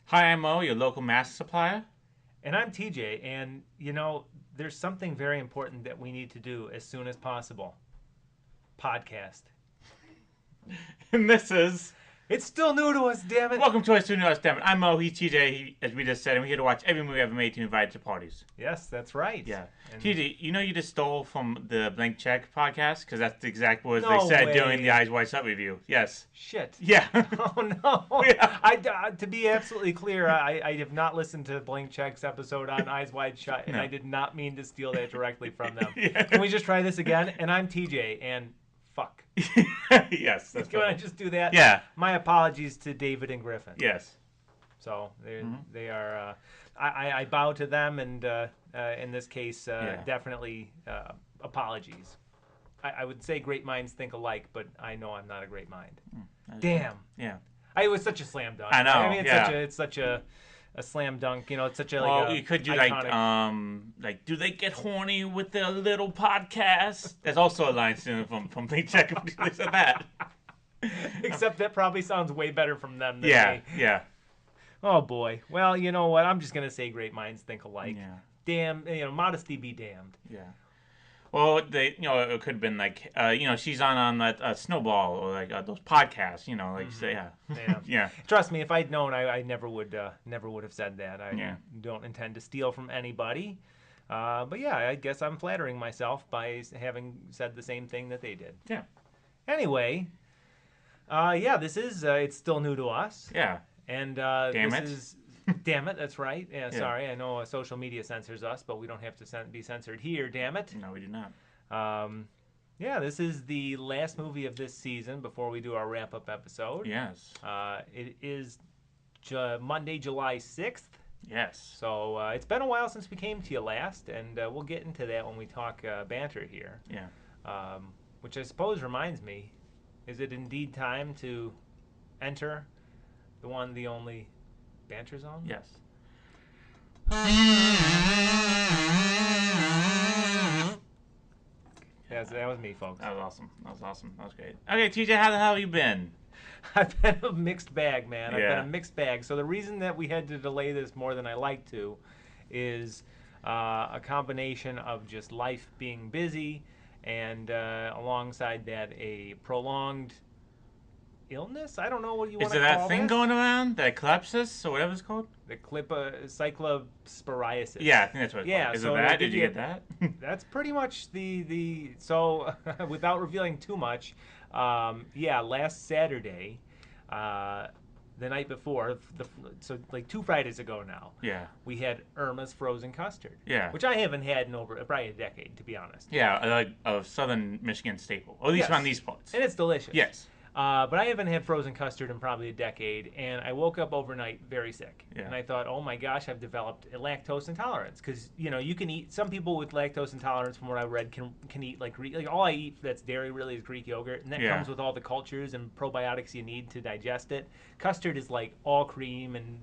Hi, I'm Mo, your local mask supplier. And I'm TJ, and there's something very important that we need to do as soon as possible. Podcast. And this is... It's still new to us, damn it. Welcome to our studio, damn it. I'm Mo, he's TJ, as we just said, and we're here to watch every movie ever made to invite to parties. Yes, that's right. Yeah. And TJ, you just stole from the Blank Check podcast? Because that's the exact words No they said way. during the Eyes Wide Shut review. Yes. Shit. Yeah. Oh no! Yeah. To be absolutely clear, I have not listened to Blank Check's episode on Eyes Wide Shut, and No. I did not mean to steal that directly from them. Yeah. Can we just try this again? And I'm TJ, and fuck. Yes. That's Can I perfect. just do that? Yeah. My apologies to David and Griffin. Yes. So they are. I bow to them, and in this case, definitely apologies. I would say great minds think alike, but I know I'm not a great mind. Damn. Yeah. It was such a slam dunk. I know, I mean, yeah. it's such a slam dunk. It's such a Well, like. you could do iconic... do they get horny with their little podcast? There's also a line from Blank Check when they said that. Except that probably sounds way better from them than Yeah, me. yeah, Oh boy. Well, you know what? I'm just gonna say great minds think alike. yeah, Damn. Modesty be damned. yeah. Well, it could have been like, she's on that Snowball or like those podcasts, say, yeah, Yeah. yeah, Trust me, if I'd known, I never would have said that. I Yeah. don't intend to steal from anybody. But yeah, I guess I'm flattering myself by having said the same thing that they did. yeah, Anyway, this is it's still new to us, yeah. and Damn this it. is. Damn it, that's right. Yeah, Yeah. sorry. I know social media censors us, but we don't have to be censored here, damn it. No, we did not. This is the last movie of this season before we do our wrap-up episode. Yes, It is Monday, July 6th. yes. So it's been a while since we came to you last, and we'll get into that when we talk banter here. Yeah. Which I suppose reminds me, is it indeed time to enter the one, the only banter zone? Yes. Yes, that was me, folks. That was awesome. That was great. Okay, TJ, how the hell have you been? I've been a mixed bag, man. I've been Yeah. a mixed bag. So the reason that we had to delay this more than I like to is a combination of just life being busy and alongside that a prolonged illness. I don't know what you want Is to there call that thing this. going around? That eclipsis or whatever it's called? The cyclosporiasis. Yeah, I think that's what it's Yeah, called. Is so it that? they Did you give get you that? That's pretty much the so without revealing too much, last Saturday, the night before, so like 2 Fridays ago now, Yeah. we had Irma's frozen custard. Yeah. Which I haven't had in over probably a decade, to be honest. Yeah, like a southern Michigan staple. Or at least Yes. around these parts. And it's delicious. Yes. But I haven't had frozen custard in probably a decade, and I woke up overnight very sick. Yeah. And I thought, oh my gosh, I've developed a lactose intolerance. Because, you can eat, some people with lactose intolerance, from what I read, can eat like Greek, like all I eat that's dairy really is Greek yogurt, and that Yeah. comes with all the cultures and probiotics you need to digest it. Custard is like all cream and,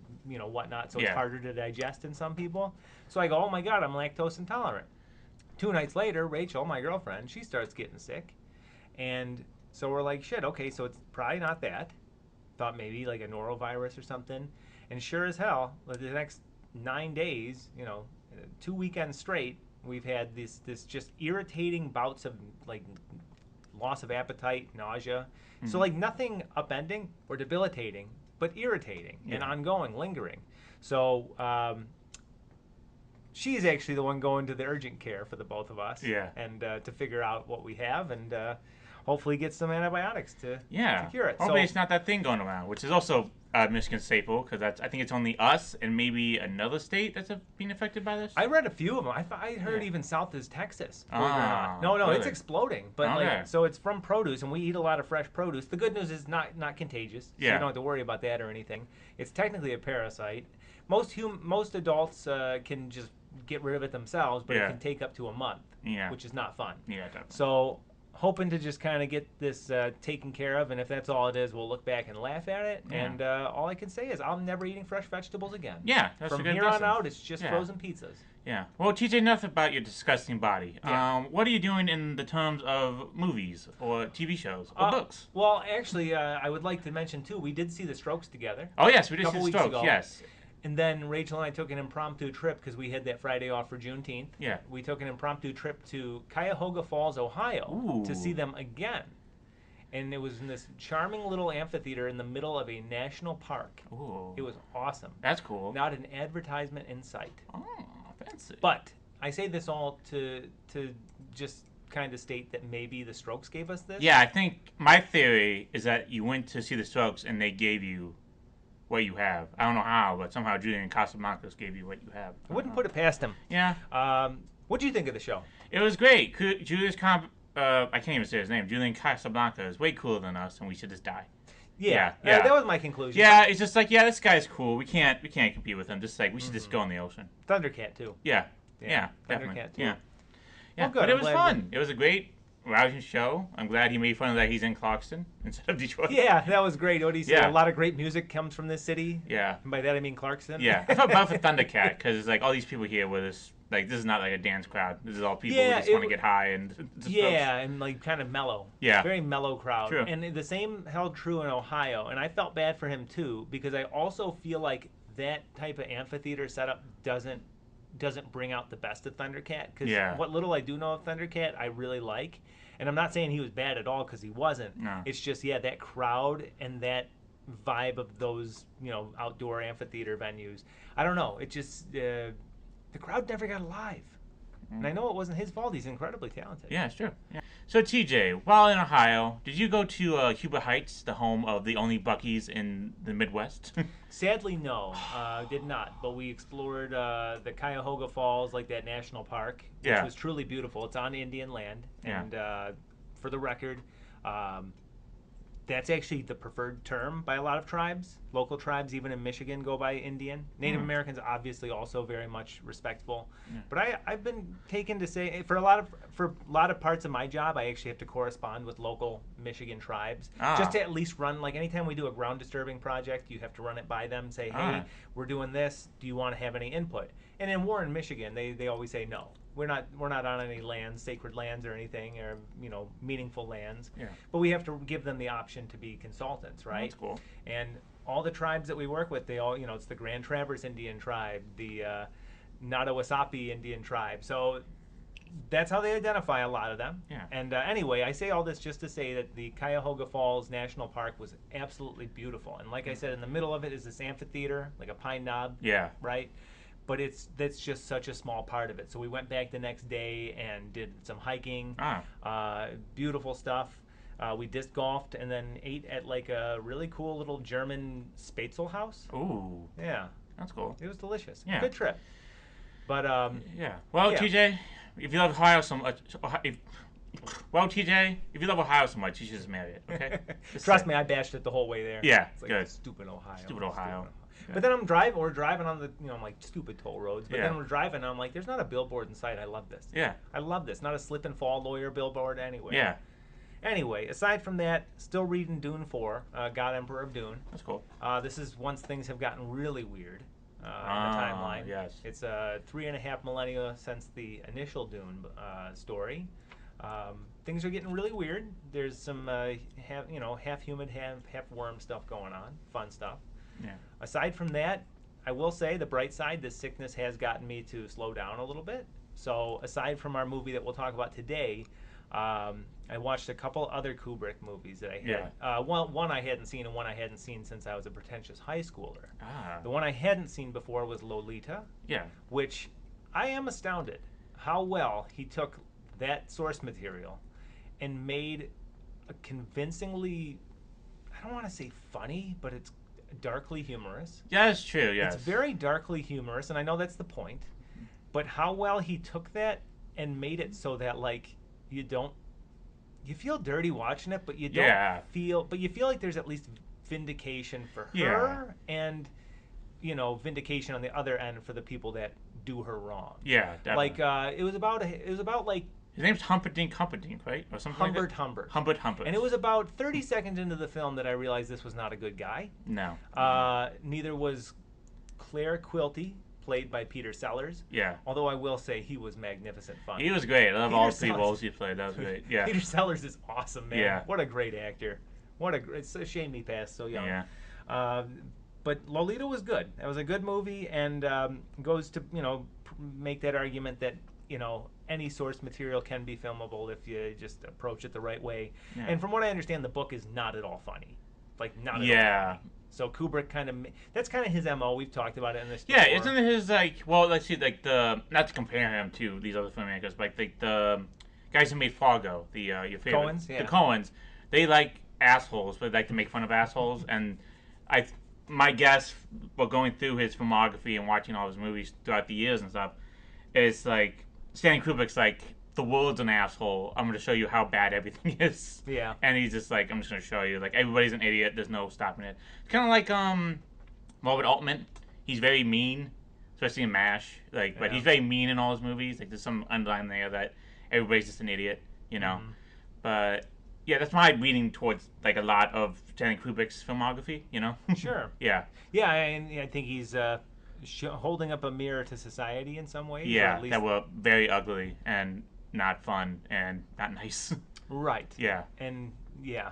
whatnot, so it's Yeah. harder to digest in some people. So I go, oh my God, I'm lactose intolerant. 2 nights later, Rachel, my girlfriend, she starts getting sick. And so we're like, shit, okay, so it's probably not that. Thought maybe like a norovirus or something. And sure as hell, like the next 9 days, 2 weekends straight, we've had this just irritating bouts of like loss of appetite, nausea. Mm-hmm. So like nothing upending or debilitating, but irritating and Yeah. ongoing, lingering. So she's actually the one going to the urgent care for the both of us. Yeah. And to figure out what we have and hopefully get some antibiotics to Yeah. cure it. Hopefully So- it's not that thing going around, which is also a Michigan staple, because I think it's only us and maybe another state that's being affected by this. I read a few of them. I heard Yeah. even south is Texas. believe it or Ah, not. No, it's really? exploding. But Okay. so it's from produce, and we eat a lot of fresh produce. The good news is not contagious. So Yeah. you don't have to worry about that or anything. It's technically a parasite. Most adults can just get rid of it themselves, but Yeah. it can take up to a month, Yeah. which is not fun. Yeah, definitely. So hoping to just kind of get this taken care of, and if that's all it is, we'll look back and laugh at it. Yeah. And all I can say is I'm never eating fresh vegetables again. Yeah, that's a From good here on lesson. out, it's just Yeah. frozen pizzas. Yeah. Well, TJ, enough about your disgusting body. Yeah. What are you doing in the terms of movies or TV shows or books? Well, actually, I would like to mention too. We did see The Strokes together. Oh yes, we did see couple the weeks Strokes. ago. Yes. And then Rachel and I took an impromptu trip because we had that Friday off for Juneteenth. Yeah. We took an impromptu trip to Cuyahoga Falls, Ohio to see them again. And it was in this charming little amphitheater in the middle of a national park. Ooh. It was awesome. That's cool. Not an advertisement in sight. Oh, fancy. But I say this all to just kind of state that maybe the Strokes gave us this. Yeah, I think my theory is that you went to see the Strokes and they gave you what you have. I don't know how, but somehow Julian Casablancas gave you what you have. I wouldn't put it past him. Yeah. What do you think of the show? It was great. I can't even say his name. Julian Casablanca is way cooler than us, and we should just die. Yeah. Yeah. That was my conclusion. Yeah, it's just like, yeah, this guy's cool. We can't compete with him. Just like we should just go in the ocean. Thundercat too. Yeah, definitely. Thundercat too. Yeah, Well, good. But it I'm was glad fun. It was a great, rousing show. I'm glad he made fun of that he's in Clarkston instead of Detroit. Yeah, that was great. What do you say? Yeah. A lot of great music comes from this city. Yeah. And by that I mean Clarkston. Yeah, I felt bad for Thundercat because it's like all these people here with this. Like, this is not like a dance crowd. This is all people who just want to get high and and like kind of mellow. Yeah. Very mellow crowd. True. And the same held true in Ohio. And I felt bad for him too because I also feel like that type of amphitheater setup doesn't bring out the best of Thundercat. Because what little I do know of Thundercat, I really like. And I'm not saying he was bad at all because he wasn't. No. It's just that crowd and that vibe of those outdoor amphitheater venues. I don't know. It just the crowd never got alive. And I know it wasn't his fault. He's incredibly talented. Yeah, it's true. Yeah. So, TJ, while in Ohio, did you go to Huber Heights, the home of the only Buc-ee's in the Midwest? Sadly, no, did not. But we explored the Cuyahoga Falls, like that national park, which was truly beautiful. It's on Indian land. Yeah. And for the record, that's actually the preferred term by a lot of tribes. Local tribes, even in Michigan, go by Indian. Native Americans, obviously, also very much respectable. Yeah. But I've been taken to say for a lot of parts of my job, I actually have to correspond with local Michigan tribes, just to at least run. Like anytime we do a ground disturbing project, you have to run it by them. Say, hey, we're doing this. Do you want to have any input? And in Warren, Michigan, they always say no. We're not on any lands, sacred lands or anything, or meaningful lands. Yeah. But we have to give them the option to be consultants, right? That's cool. And all the tribes that we work with, they all it's the Grand Traverse Indian tribe, the Nottawasapi Indian tribe. So that's how they identify a lot of them. Yeah. And anyway, I say all this just to say that the Cuyahoga Falls National Park was absolutely beautiful. And like I said, in the middle of it is this amphitheater, like a pine knob. Yeah. Right. But that's just such a small part of it. So we went back the next day and did some hiking. Beautiful stuff. We disc golfed and then ate at like a really cool little German Spätzle house. Ooh. Yeah. That's cool. It was delicious. Yeah. Good trip. But yeah. Well, TJ, if you love Ohio so much, TJ, if you love Ohio so much, you should just marry it. Okay. Trust me, I bashed it the whole way there. Yeah. It's like, good. Stupid Ohio. Stupid Ohio. But then we're driving on the, I'm like, stupid toll roads. But then we're driving, and I'm like, there's not a billboard in sight. I love this. Yeah. I love this. Not a slip and fall lawyer billboard anywhere. Yeah. Anyway, aside from that, still reading Dune 4, God Emperor of Dune. That's cool. This is once things have gotten really weird in the timeline. Yes. It's 3.5 millennia since the initial Dune story. Things are getting really weird. There's some half human, half worm stuff going on. Fun stuff. Yeah. Aside from that, I will say the bright side, this sickness has gotten me to slow down a little bit. So aside from our movie that we'll talk about today, I watched a couple other Kubrick movies that I had. Yeah. One I hadn't seen and one I hadn't seen since I was a pretentious high schooler. The one I hadn't seen before was Lolita. Yeah. Which I am astounded how well he took that source material and made a convincingly, I don't want to say funny, but it's darkly humorous. Yeah, that's true, yes. It's very darkly humorous, and I know that's the point. But how well he took that and made it so that, like, you feel dirty watching it, but you don't feel like there's at least vindication for her and, vindication on the other end for the people that do her wrong. Yeah, definitely. Like, it was about like, his name's Humperdinck, right? Or something Humbert, like that? Humbert. Humbert. And it was about 30 seconds into the film that I realized this was not a good guy. No. Neither was Claire Quilty, played by Peter Sellers. Yeah. Although I will say he was magnificent fun. He was great. I love all three roles he played. That was great. Yeah. Peter Sellers is awesome, man. Yeah. What a great actor. It's a shame he passed so young. Yeah. But Lolita was good. That was a good movie, and goes to make that argument that any source material can be filmable if you just approach it the right way. Yeah. And from what I understand, the book is not at all funny, like not at all Yeah. funny. So Kubrick that's kind of his MO. We've talked about it in this. Yeah, before. isn't it his like? Well, let's see, like not to compare him to these other filmmakers, but like the guys who made Fargo, your favorite, Coens, yeah. the Coens, they like assholes, but like to make fun of assholes. And my guess, while going through his filmography and watching all his movies throughout the years and stuff, is like Stanley Kubrick's like, the world's an asshole. I'm going to show you how bad everything is. Yeah. And he's just like, I'm just going to show you. Like, everybody's an idiot. There's no stopping it. It's kind of like Robert Altman. He's very mean, especially in MASH. Like, but he's very mean in all his movies. Like, there's some underline there that everybody's just an idiot, Mm-hmm. But yeah, that's my reading towards like a lot of Stanley Kubrick's filmography. Sure. Yeah. Yeah, and I think he's holding up a mirror to society in some ways. Yeah, or at least... that were very ugly and not fun and not nice. Right. Yeah. And yeah.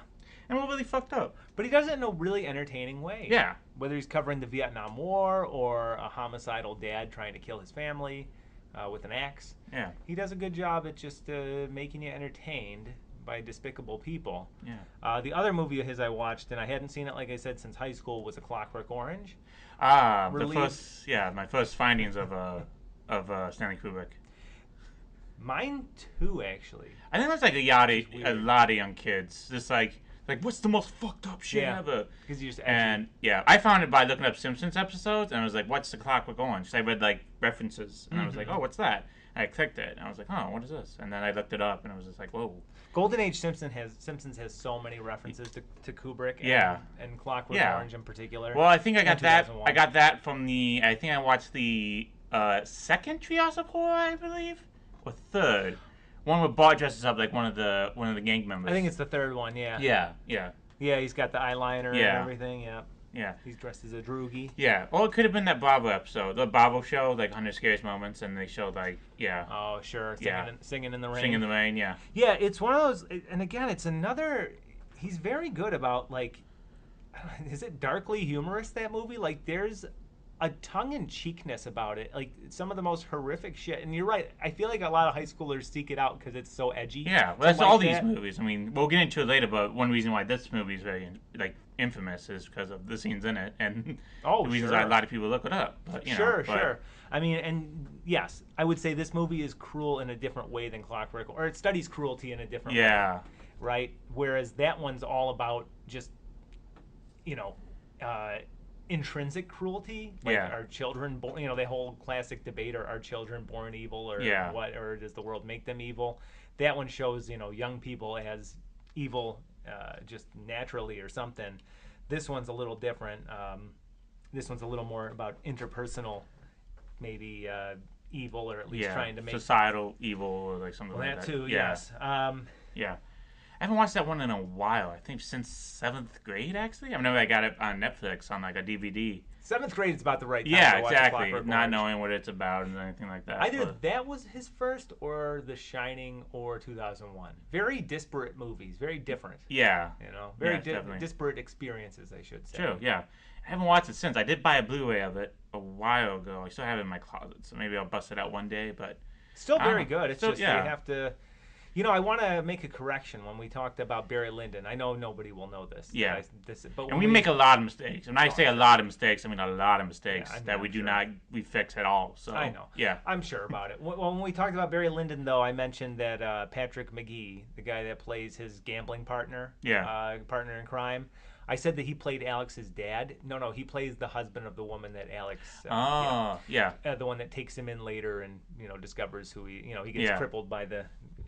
And we're really fucked up. But he does it in a really entertaining way. Yeah. Whether he's covering the Vietnam War or a homicidal dad trying to kill his family with an axe. Yeah. He does a good job at just making you entertained by despicable people. Yeah. The other movie of his I watched, and I hadn't seen it, like I said, since high school, was A Clockwork Orange. My first findings of Stanley Kubrick. Mine too, actually. I think that's like a lot of young kids. Just like what's the most fucked up shit ever? Because you just and yeah, I found it by looking up Simpsons episodes, and I was like, "What's the Clockwork Orange?" So I read like references, and I was like, "Oh, what's that?" And I clicked it, and I was like, "Oh, what is this?" And then I looked it up, and I was just like, "Whoa." Golden Age Simpsons has so many references to Kubrick. And Clockwork Orange in particular. Well, I think I got that. 2001. I got that from I think I watched the second Treehouse of Horror, I believe, or third. One where Bart dresses up like one of the gang members. I think it's the third one. Yeah. Yeah. Yeah, he's got the eyeliner and everything. Yeah. Yeah. He's dressed as a droogie. Yeah. Well, it could have been that Bravo episode, the Bravo show, like 100 Scariest Moments, and they showed like Oh sure, singing in the rain. Singing in the rain, yeah. Yeah, it's one of those, and again, it's another. He's very good about like, is it darkly humorous, that movie? Like, there's a tongue-in-cheekness about it. Like, some of the most horrific shit. And you're right. I feel like a lot of high schoolers seek it out because it's so edgy. Yeah, well, that's all these movies. I mean, we'll get into it later, but one reason why this movie is very like infamous is because of the scenes in it, and the reasons why a lot of people look it up. But, Sure. I mean, and yes, I would say this movie is cruel in a different way than Clockwork, or it studies cruelty in a different way. Right? Whereas that one's all about just, intrinsic cruelty, like are children born, the whole classic debate, are children born evil, or what, or does the world make them evil? That one shows young people as evil just naturally or something. This one's a little different. This one's a little more about interpersonal, maybe evil, or at least trying to make societal evil, or like something like that. That too, yes. Yeah. I haven't watched that one in a while. I think since 7th grade, actually. I remember I got it on Netflix on like a DVD. 7th grade is about the right time to watch exactly. Clockwork Not Orange. knowing what it's about and anything like that. Either that was his first, or The Shining, or 2001. Very disparate movies, very different. Yeah. Very disparate experiences, I should say. True, yeah. I haven't watched it since. I did buy a Blu-ray of it a while ago. I still have it in my closet, so maybe I'll bust it out one day, but... Still very good. It's just you have to... I want to make a correction when we talked about Barry Lyndon. I know nobody will know this. Yeah. But and we make a lot of mistakes. When I say a lot of mistakes, I mean a lot of mistakes that we fix at all. So I know. Yeah. I'm sure about it. When we talked about Barry Lyndon, though, I mentioned that Patrick McGee, the guy that plays his gambling partner, partner in crime, I said that he played Alex's dad. No, he plays the husband of the woman that Alex. The one that takes him in later and discovers who he gets crippled by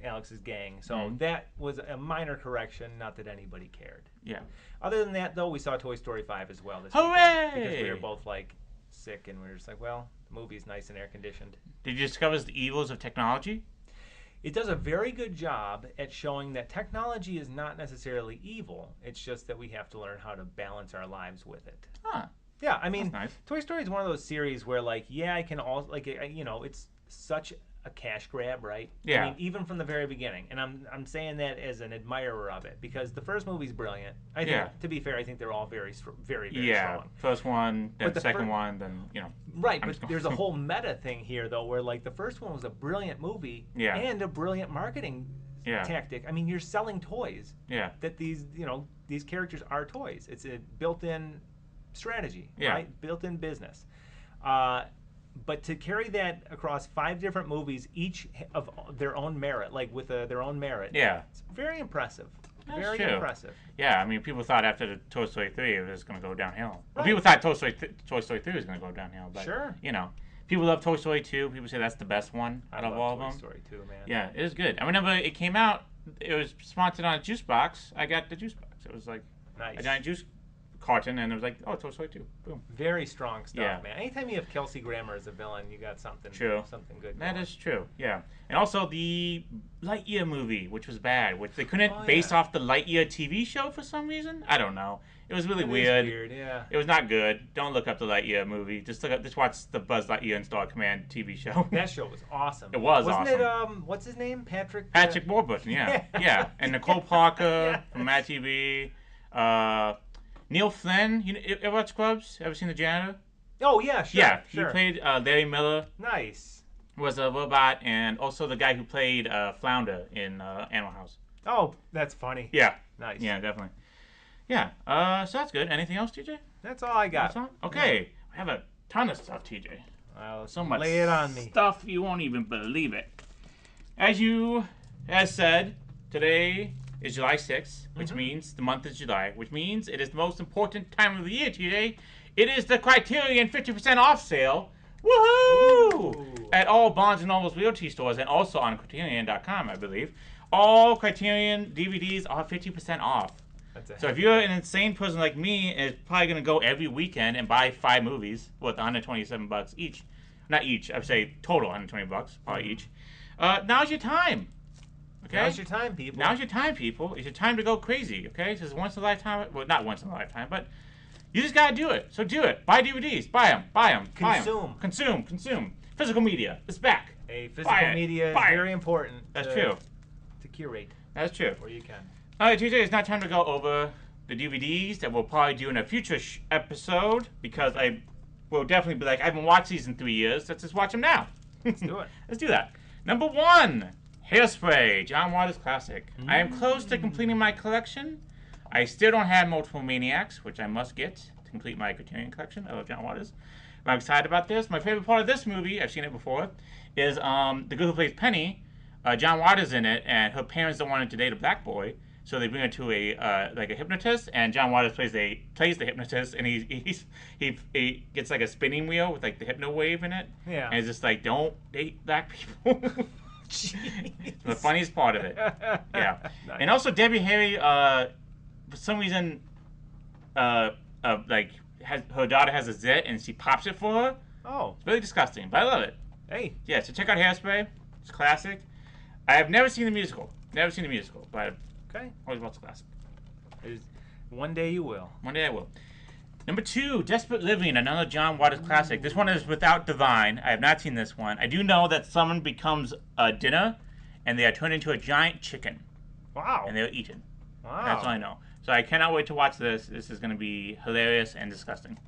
Alex's gang. So that was a minor correction. Not that anybody cared. Yeah. Other than that, though, we saw Toy Story 5 as well this Hooray! weekend because we were both like sick, and we were just like, well, the movie's nice and air conditioned. Did you discover the evils of technology? It does a very good job at showing that technology is not necessarily evil. It's just that we have to learn how to balance our lives with it. Huh. Yeah, I mean, nice. Toy Story is one of those series where, like, I can also, like, it's such a cash grab, right? Yeah. I mean, even from the very beginning, and I'm saying that as an admirer of it because the first movie's brilliant. I think, Yeah. to be fair, I think they're all very very Yeah. strong. First one, then But the second one, then Right, I'm but just- there's a whole meta thing here though, where like the first one was a brilliant movie Yeah. and a brilliant marketing Yeah. tactic. I mean, you're selling toys. Yeah. That these characters are toys. It's a built-in strategy, Yeah. right? Built-in business. But to carry that across 5 different movies, each of their own merit, like with their own merit, Yeah. it's very impressive. That's Very true. impressive. Yeah, I mean, people thought after the Toy Story 3 it was going to go downhill. Well, Right. people thought Toy Story 3 was going to go downhill, but Sure. people love Toy Story 2. People say that's the best one out I of love all Toy of them. Story 2, man. Yeah, it is good. I remember it came out. It was sponsored on a juice box. I got the juice box. It was like Nice. a giant juice carton, and it was like, oh, Toy Story 2. Boom. Very strong stuff, Yeah. man. Anytime you have Kelsey Grammer as a villain, you got something something good That going. is true. Yeah, and also the Lightyear movie, which was bad, which they couldn't Oh, base yeah. off the Lightyear TV show for some reason. I don't know. It was really It is weird. weird, yeah. It was not good. Don't look up the Lightyear movie. Just watch the Buzz Lightyear and Star Command TV show. That show was awesome. It was Wasn't awesome. it what's his name? Patrick Patrick Warburton, yeah, yeah, and Nicole Parker from Mad TV. Neil Flynn, you ever watch Scrubs? Ever seen the janitor? Oh yeah, sure. Yeah, sure. he played Larry Miller. Nice. Was a robot, and also the guy who played Flounder in Animal House. Oh, that's funny. Yeah. Nice. Yeah, definitely. Yeah. So that's good. Anything else, TJ? That's all I got. That's all? Okay. I have a ton of stuff, TJ. Well, So much lay it on me. stuff you won't even believe it. As said, today is July 6th, which means the month is July, which means it is the most important time of the year, TJ. It is the Criterion 50% off sale. Woohoo! Ooh. At all Barnes & Noble's Realty stores and also on Criterion.com, I believe. All Criterion DVDs are 50% off. That's a So if you're an insane person like me, it's probably going to go every weekend and buy 5 movies worth $127 each. Not each, I would say total $120, probably each. Now's your time. Okay? Now's your time, people. Now's your time, people. It's your time to go crazy, okay? This is once in a lifetime. Well, not once in a lifetime, but you just got to do it. So do it. Buy DVDs. Buy them. Buy them. Consume. Consume. Physical media. It's back. Hey, physical Buy it. media is Buy it. very important. That's to, true. To curate That's true. where you can. All right, Tuesday, it's not time to go over the DVDs that we'll probably do in a future episode because I will definitely be like, I haven't watched these in 3 years. Let's just watch them now. Let's do it. Let's do that. Number 1, Hairspray, John Waters classic. I am close to completing my collection. I still don't have Multiple Maniacs, which I must get to complete my Criterion collection of John Waters. But I'm excited about this. My favorite part of this movie, I've seen it before, is the girl who plays Penny. John Waters in it, and her parents don't want her to date a black boy, so they bring her to a hypnotist, and John Waters plays the hypnotist, and he gets like a spinning wheel with like the hypno wave in it, Yeah. and it's just like, don't date black people. Jeez. The funniest part of it, yeah. Nice. And also Debbie Harry, for some reason, like her daughter has a zit, and she pops it for her. Oh, It's really disgusting, but I love it. hey. Yeah, so check out Hairspray. It's classic. I have never seen the musical. But I've Okay. always watched the classic. One day you will. One day I will. Number 2, Desperate Living, another John Waters classic. This one is without Divine. I have not seen this one. I do know that someone becomes a dinner, and they are turned into a giant chicken, Wow. and they're eaten. Wow. That's all I know. So I cannot wait to watch this. This is going to be hilarious and disgusting.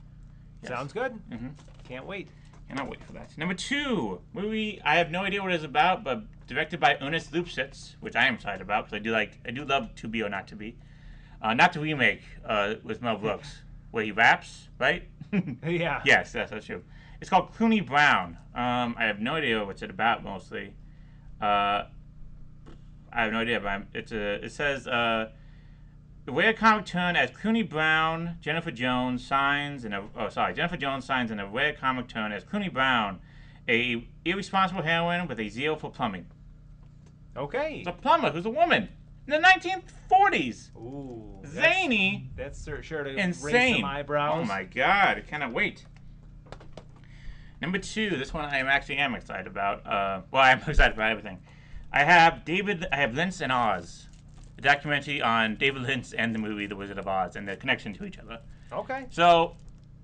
Yes. Sounds good. Mm-hmm. Can't wait. Cannot wait for that. Number 2, movie I have no idea what it is about, but directed by Ernest Lupsitz, which I am excited about because I do love To Be or Not to Be. Not the remake with Mel Brooks, where he raps, right? Yeah. Yes, that's true. It's called Clooney Brown. I have no idea what's it about mostly. I have no idea, but it says the rare comic turn as Clooney Brown, Jennifer Jones signs in a rare comic turn as Clooney Brown, a irresponsible heroine with a zeal for plumbing. Okay. It's a plumber who's a woman in the 1940s. Ooh. Zany. That's sure to raise Insane. some eyebrows. Oh my god, I cannot wait. Number 2, this one I am excited about. Well, I'm excited about everything. I have Lynch and Oz, a documentary on David Lynch and the movie The Wizard of Oz and their connection to each other. Okay. So,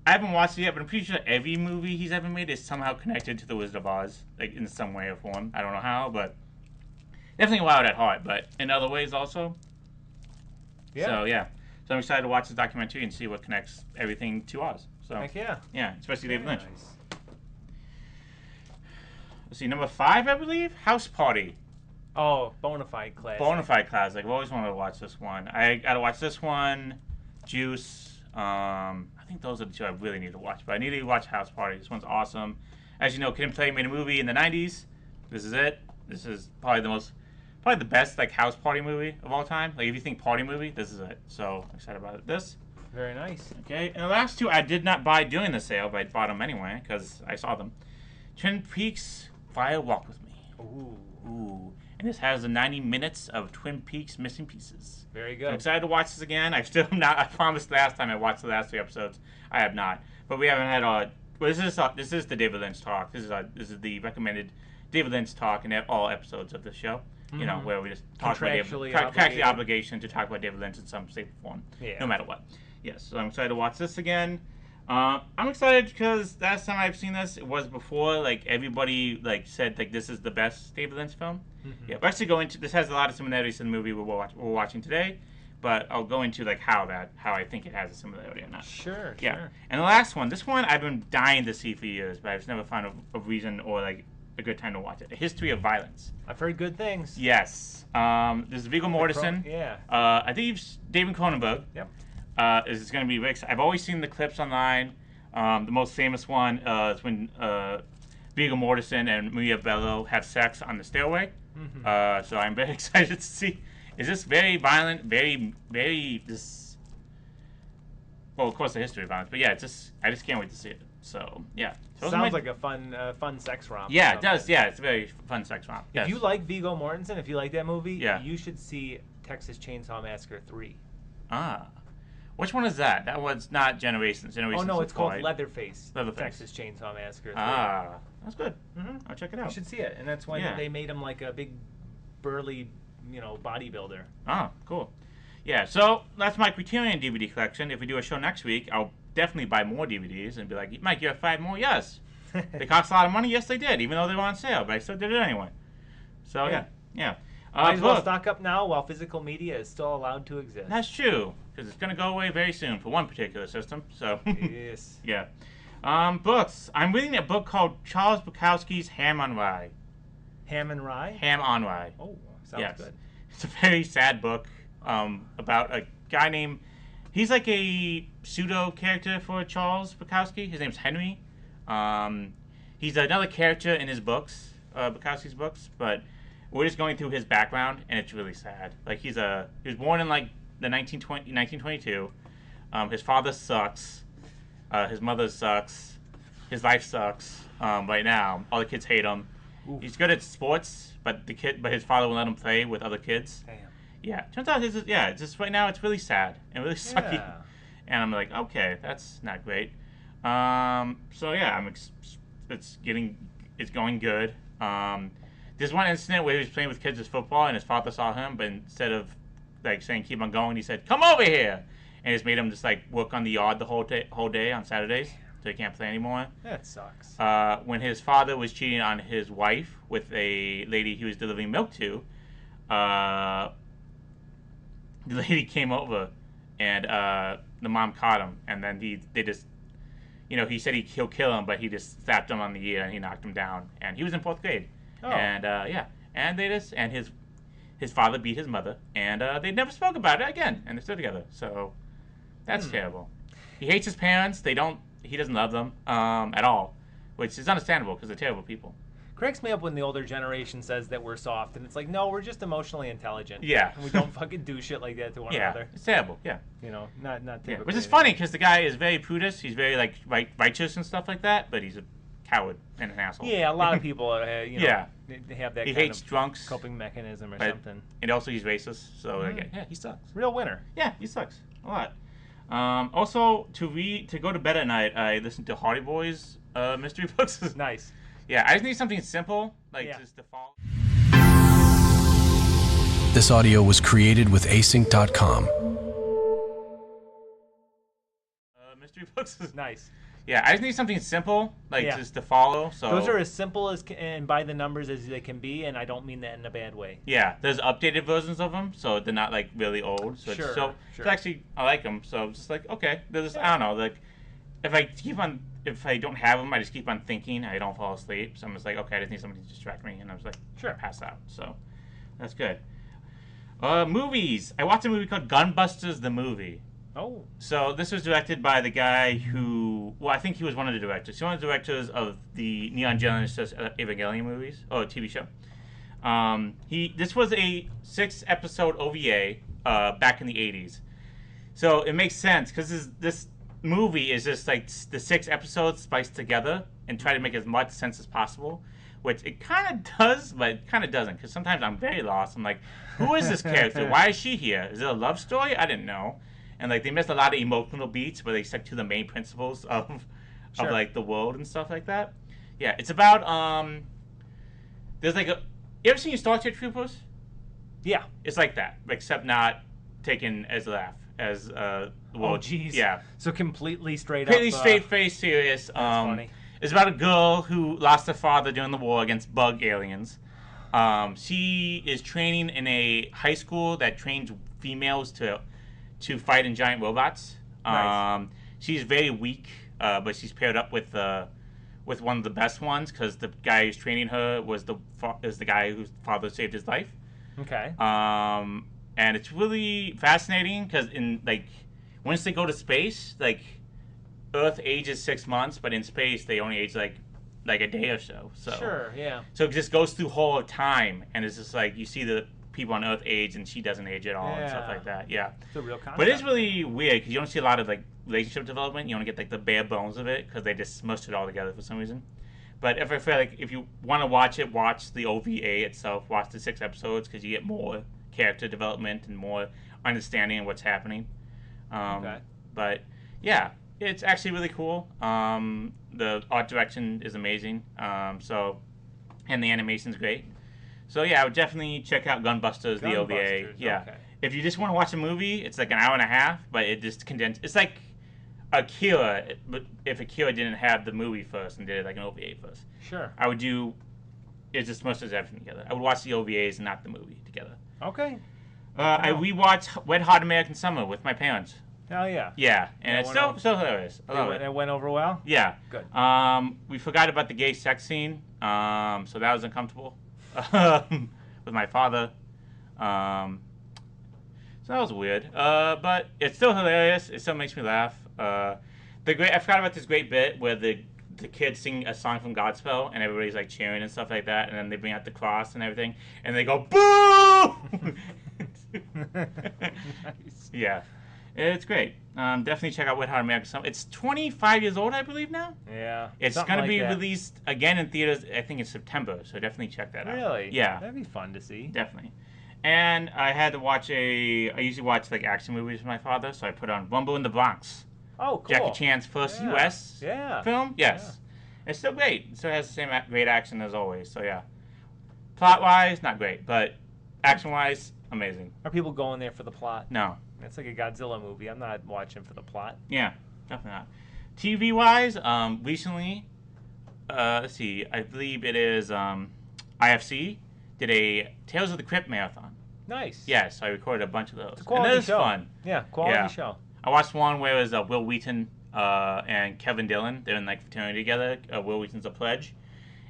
I haven't watched it yet, but I'm pretty sure every movie he's ever made is somehow connected to the Wizard of Oz, like in some way or form. I don't know how, but definitely Wild at Heart, but in other ways also. Yeah. So yeah, so I'm excited to watch this documentary and see what connects everything to Oz. So Heck yeah. Yeah, especially Very David Lynch. nice. Let's see, number 5, I believe, House Party. Oh, Bonafide classic. Bonafide classic. I've always wanted to watch this one. I gotta watch this one, Juice. I think those are the two I really need to watch. But I need to watch House Party. This one's awesome. As you know, Kid and Play made a movie in the '90s. This is it. This is probably the best like house party movie of all time. Like if you think party movie, this is it. So I'm excited about it. This. Very nice. Okay, and the last two I did not buy during the sale, but I bought them anyway because I saw them. Twin Peaks: Fire Walk with Me. Ooh. And this has the 90 minutes of Twin Peaks missing pieces. Very good. I'm excited to watch this again. I still am not. I promised last time I watched the last 3 episodes. I have not. But we haven't had well, this is the David Lynch talk. This is the recommended David Lynch talk in all episodes of the show. You know, where we just talk about the obligation to talk about David Lynch in some shape or form, no matter what. Yes, so I'm excited to watch this again. I'm excited because last time I've seen this, it was before like everybody like said like this is the best David Lynch film. Yeah, we're actually going to. This has a lot of similarities to the movie we're watching today, but I'll go into like how I think it has a similarity or not. Sure. And the last one, this one I've been dying to see for years, but I've just never found a reason or like a good time to watch it. A History of Violence. I've heard good things. Yes. This is Viggo Mortensen. Yeah. I think David Cronenberg. Yep. Is going to be Rick's. I've always seen the clips online. The most famous one is when Viggo Mortensen and Maria Bello have sex on the stairway. So I'm very excited to see. Is this very violent? Very, very this. Well, of course, the history of violence, but yeah, I just can't wait to see it. So yeah, sounds like a fun sex romp. Yeah, it does. Yeah, it's a very fun sex romp. Yes. If you like Viggo Mortensen, if you like that movie, yeah. you should see Texas Chainsaw Massacre 3. Which one is that? That one's not Generations. Oh no, it's called Leatherface. Texas Chainsaw Massacre 3. That's good. I'll check it out. You should see it, and that's why they made him like a big, burly, bodybuilder. Cool. Yeah, so that's my Criterion DVD collection. If we do a show next week, I'll definitely buy more DVDs and be like, Mike, you have 5 more? Yes. They cost a lot of money? Yes, they did, even though they were on sale, but I still did it anyway. So, yeah. Might as well stock up now while physical media is still allowed to exist. That's true, because it's going to go away very soon for one particular system. So yes. Yeah. Books. I'm reading a book called Charles Bukowski's Ham on Rye. Ham and Rye? Ham on Rye. Oh, sounds good. It's a very sad book about a guy named... He's like a pseudo character for Charles Bukowski. His name's Henry. He's another character in his books, Bukowski's books, but we're just going through his background, and it's really sad. Like he was born in like the 1922. His father sucks. His mother sucks. His life sucks. Right now, all the kids hate him. Oof. He's good at sports, but his father won't let him play with other kids. Damn. Yeah, turns out it's just right now it's really sad and really sucky. Yeah. And I'm like, okay, that's not great. So yeah, it's going good. There's one incident where he was playing with kids as football, and his father saw him, but instead of like saying keep on going, he said, "Come over here," and just made him just like work on the yard the whole day on Saturdays, so he can't play anymore. That sucks. When his father was cheating on his wife with a lady he was delivering milk to, the lady came over, and the mom caught him, and then they just, he said he'll kill him, but he just slapped him on the ear and he knocked him down, and he was in 4th grade. Oh. And and his father beat his mother, and they never spoke about it again, and they're still together. So that's terrible. He hates his parents. He doesn't love them at all, which is understandable because they're terrible people. Cracks me up when the older generation says that we're soft, and it's like, no, we're just emotionally intelligent. Yeah. And we don't fucking do shit like that to one another. It's terrible. Yeah. Not typically. Yeah. Which is funny because the guy is very prudish. He's very like righteous and stuff like that, but he's a coward and an asshole. Yeah, a lot of people, they have that. He hates drunks, coping mechanism or something. And also he's racist, so he sucks. Real winner. Yeah, he sucks a lot. Also, to go to bed at night, I listen to Hardy Boys mystery books. Nice. Yeah, I just need something simple, just to follow. This audio was created with async.com. history books. Nice. Yeah, I just need something simple, like Yeah. just to follow. So Those are as simple as and by the numbers as they can be, and I don't mean that in a bad way. yeah, there's updated versions of them, so they're not like really old. So Sure, it's sure. actually I like them. So it's just like okay, there's I don't know, like if I don't have them, I just keep on thinking. I don't fall asleep, so I'm just like okay, I just need somebody to distract me, and I was like Sure. pass out. So that's good. Movies. I watched a movie called Gunbusters the movie. Oh. So this was directed by the guy who, well, I think he was one of the directors. He's one of the directors of the Neon Genesis Evangelion movies, or TV show. This was a 6-episode OVA back in the 80s. So it makes sense because this movie is just like the 6 episodes spiced together and try to make as much sense as possible, which it kind of does, but it kind of doesn't because sometimes I'm very lost. I'm like, who is this character? Why is she here? Is it a love story? I didn't know. And like they missed a lot of emotional beats, but they stuck to the main principles of like the world and stuff like that. Yeah, it's about there's like you ever seen Star Trek Troopers? Yeah. It's like that, except not taken as a laugh as the world. Oh, jeez. Yeah, So completely straight pretty up. straight face, serious. That's funny. It's about a girl who lost her father during the war against bug aliens. She is training in a high school that trains females to fight in giant robots. Nice. She's very weak, but she's paired up with one of the best ones because the guy who's training her is the guy whose father saved his life. Okay. And it's really fascinating because in like once they go to space, like Earth ages 6 months, but in space they only age like a day or so. So Sure. Yeah. so it just goes through whole of time, and it's just like you see the people on Earth age, and she doesn't age at all, and stuff Yeah. like that. Yeah, It's a real concept. but it's really weird because you don't see a lot of like relationship development. You only get like the bare bones of it because they just smushed it all together for some reason. But if I feel like if you want to watch it, watch the OVA itself. Watch the 6 episodes because you get more character development and more understanding of what's happening. Okay. But yeah, it's actually really cool. The art direction is amazing. And the animation's great. So yeah, I would definitely check out Gunbusters, the OVA. Gunbusters, Yeah. okay. If you just want to watch a movie, it's like an hour and a half, but it just condensed. It's like Akira, but if Akira didn't have the movie first and did it like an OVA first, Sure. I would do. It just mushes everything together. I would watch the OVAs and not the movie together. Okay. I rewatched Wet Hot American Summer with my parents. Hell yeah. Yeah, and Yeah, it's went still hilarious. I love it. It went over well. Yeah. Good. We forgot about the gay sex scene, so that was uncomfortable with my father. So that was weird. But it's still hilarious. It still makes me laugh. I forgot about this great bit where the kids sing a song from Godspell and everybody's like cheering and stuff like that, and then they bring out the cross and everything, and they go boo. Nice. Yeah. It's great. Definitely check out Wet Hot American Summer. It's 25 years old, I believe now. Yeah. It's something going to like be that. released again in theaters, I think in September, so definitely check that out. Really? Yeah, That'd be fun to see. definitely. And I had to watch I usually watch like action movies with my father, so I put on Rumble in the Bronx. Oh, cool. Jackie Chan's first Yeah. U.S. Yeah. film. Yes. It's still great. It still has the same great action as always, so yeah. Plot-wise, not great, but action-wise, amazing. Are people going there for the plot? No. It's like a Godzilla movie. I'm not watching for the plot. Yeah, definitely not. TV-wise, recently, let's see, I believe it is IFC did a Tales of the Crypt marathon. Nice. Yes, I recorded a bunch of those. It's a quality and it was show. fun. Yeah, quality Yeah. show. I watched one where it was Will Wheaton and Kevin Dillon. They're in like fraternity together. Will Wheaton's a pledge,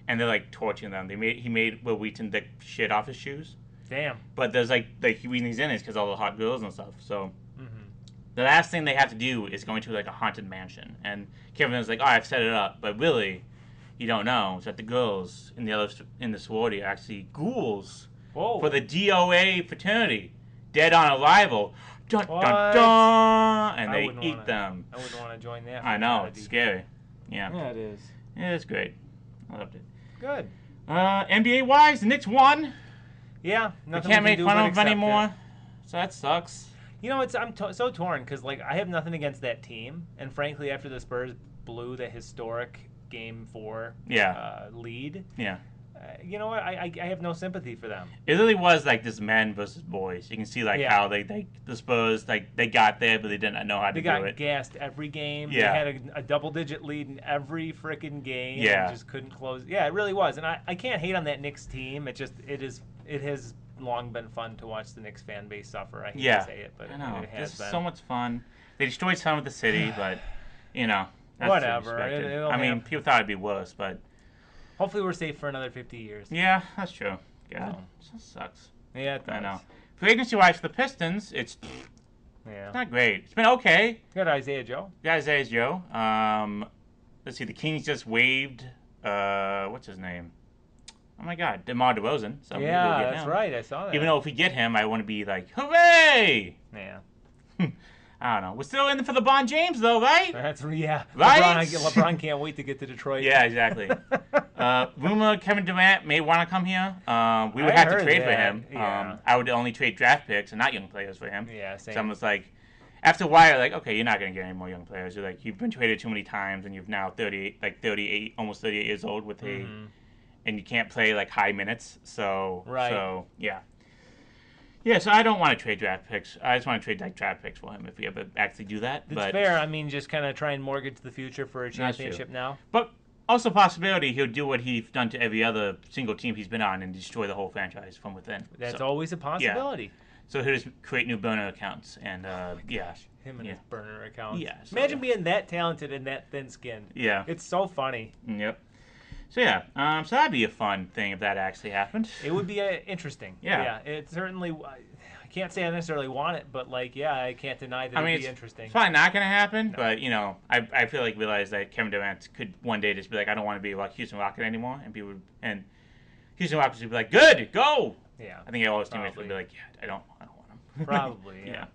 and they're like torturing them. He made Will Wheaton the shit off his shoes. Damn. But there's like the reason he's in it is because all the hot girls and stuff. So Mm-hmm. the last thing they have to do is go into like a haunted mansion. And Kevin was like, "Oh, I've set it up," but really, you don't know is that the girls in the sorority are actually ghouls Whoa. for the DOA fraternity, dead on arrival. Dun What? dun dun, and I they wouldn't eat wanna- them. I wouldn't want to join that. I know, fraternity. it's scary. Yeah, Yeah, it is. it's great. I loved it. Good. NBA wise, the Knicks won. Yeah. We Nothing can't we make can do fun but of them accept anymore, it. so that sucks. You know, I'm so torn because like I have nothing against that team, and frankly, after the Spurs blew the historic Game 4 Yeah. lead, Yeah. You know what? I have no sympathy for them. It really was like this men versus boys. You can see like Yeah. how they the Spurs like they got there, but they didn't know how to They do got it. gassed every game. Yeah. They had a double-digit lead in every freaking game. Yeah. And just couldn't close. Yeah, it really was. And I can't hate on that Knicks team. It has long been fun to watch the Knicks fan base suffer. I hate to say it, but I know. it has It's been. so much fun. They destroyed some of the city, but you know that's Whatever. expected. It'll I mean, happen. people thought it'd be worse, but Hopefully we're safe for another 50 years. yeah, that's true. God, So. it sucks. Yeah, it does. I know. For agency-wise, for the Pistons, it's Yeah. not great. It's been okay. Got Isaiah Joe. Guys, there's Joe. Let's see. The Kings just waived. What's his name? Oh my God, DeMar DeRozan. So maybe we'll Yeah, get that's him. right. I saw that. Even though if we get him, I want to be like, hooray! Yeah. I don't know. We're still in it for LeBron James, though, right? That's yeah. Right? LeBron can't wait to get to Detroit. Yeah, exactly. Rumor Kevin Durant may want to come here. We would I have to heard trade for that, him. yeah. I would only trade draft picks and not young players for him. Yeah, same. So I'm just like, after a while, like, okay, you're not going to get any more young players. You're like, you've been traded too many times, and you've now 38, almost 38 years old with and you can't play like high minutes. So, Right. So yeah. Yeah, so I don't want to trade draft picks. I just want to trade like draft picks for him if we ever actually do that. It's but fair. I mean, just kind of try and mortgage the future for a That's true. championship now. But also possibility he'll do what he's done to every other single team he's been on and destroy the whole franchise from within. That's So, always a possibility. So he'll just create new burner accounts and yeah. Him and Yeah. his burner accounts. Yeah, so- Imagine being that talented and that thin-skinned. Yeah. It's so funny. Yep. So yeah, so that'd be a fun thing if that actually happened. It would be interesting. Yeah. It certainly. I can't say I necessarily want it, but like, yeah, I can't deny that I mean, it'd be it's interesting. probably not going to happen, but you know, I feel like realize that Kevin Durant could one day just be like, I don't want to be a Houston Rocket anymore, and people and Houston Rockets would be like, good, go. Yeah. I think all his teammates would Probably. be like, yeah, I don't want him. Probably. Yeah.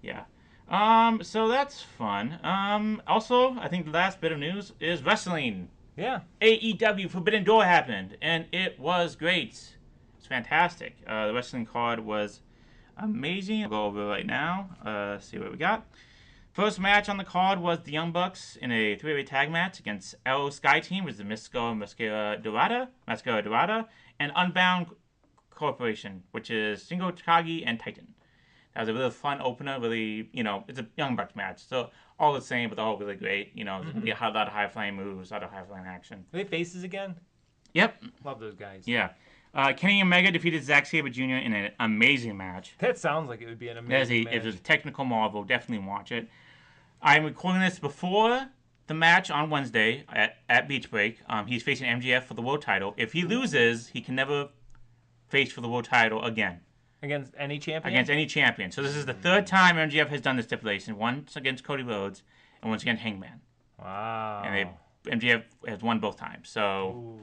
Yeah. So that's fun. Also, I think the last bit of news is wrestling. Yeah. AEW Forbidden Door happened, and it was great. It's fantastic. The wrestling card was amazing. I'll go over it right now. See what we got. First match on the card was the Young Bucks in a three-way tag match against El Sky Team, which is the Mascara Dorada, and Unbound Corporation, which is Shingo Takagi and Titan. That was a really fun opener. Really, it's a Young Bucks match, so all the same, but all really great. There's gonna be a lot of high-flying moves, a lot of high-flying action. Are they faces again? Yep. Love those guys. Yeah. Kenny Omega defeated Zack Sabre Jr. in an amazing match. That sounds like it would be an If amazing match. it's a technical marvel, definitely watch it. I'm recording this before the match on Wednesday at Beach Break. He's facing MJF for the world title. If he loses, he can never face for the world title again. Against any champion? Against any champion. So this is the third time MJF has done this stipulation. Once against Cody Rhodes and once against Hangman. Wow. And MJF has won both times. So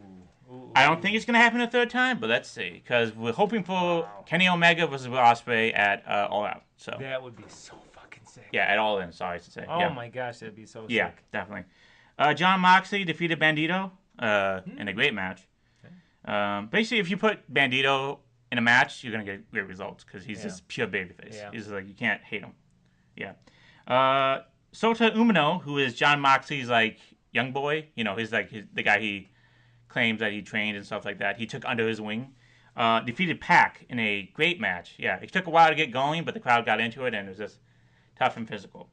Ooh, I don't think it's going to happen a third time, but let's see. Because we're hoping for Kenny Omega versus Will Ospreay at All Out. So that would be so fucking sick. yeah, at All In, sorry to say. Oh yeah. my gosh, that'd be so Yeah, sick. definitely. John Moxley defeated Bandito in a great match. Basically, if you put Bandito in a match, you're going to get great results because he's just pure babyface. Yeah. He's like, you can't hate him. Yeah. Sota Umino, who is John Moxley's like young boy, he's like the guy he claims that he trained and stuff like that. He took under his wing. Defeated Pac in a great match. Yeah, it took a while to get going, but the crowd got into it and it was just tough and physical.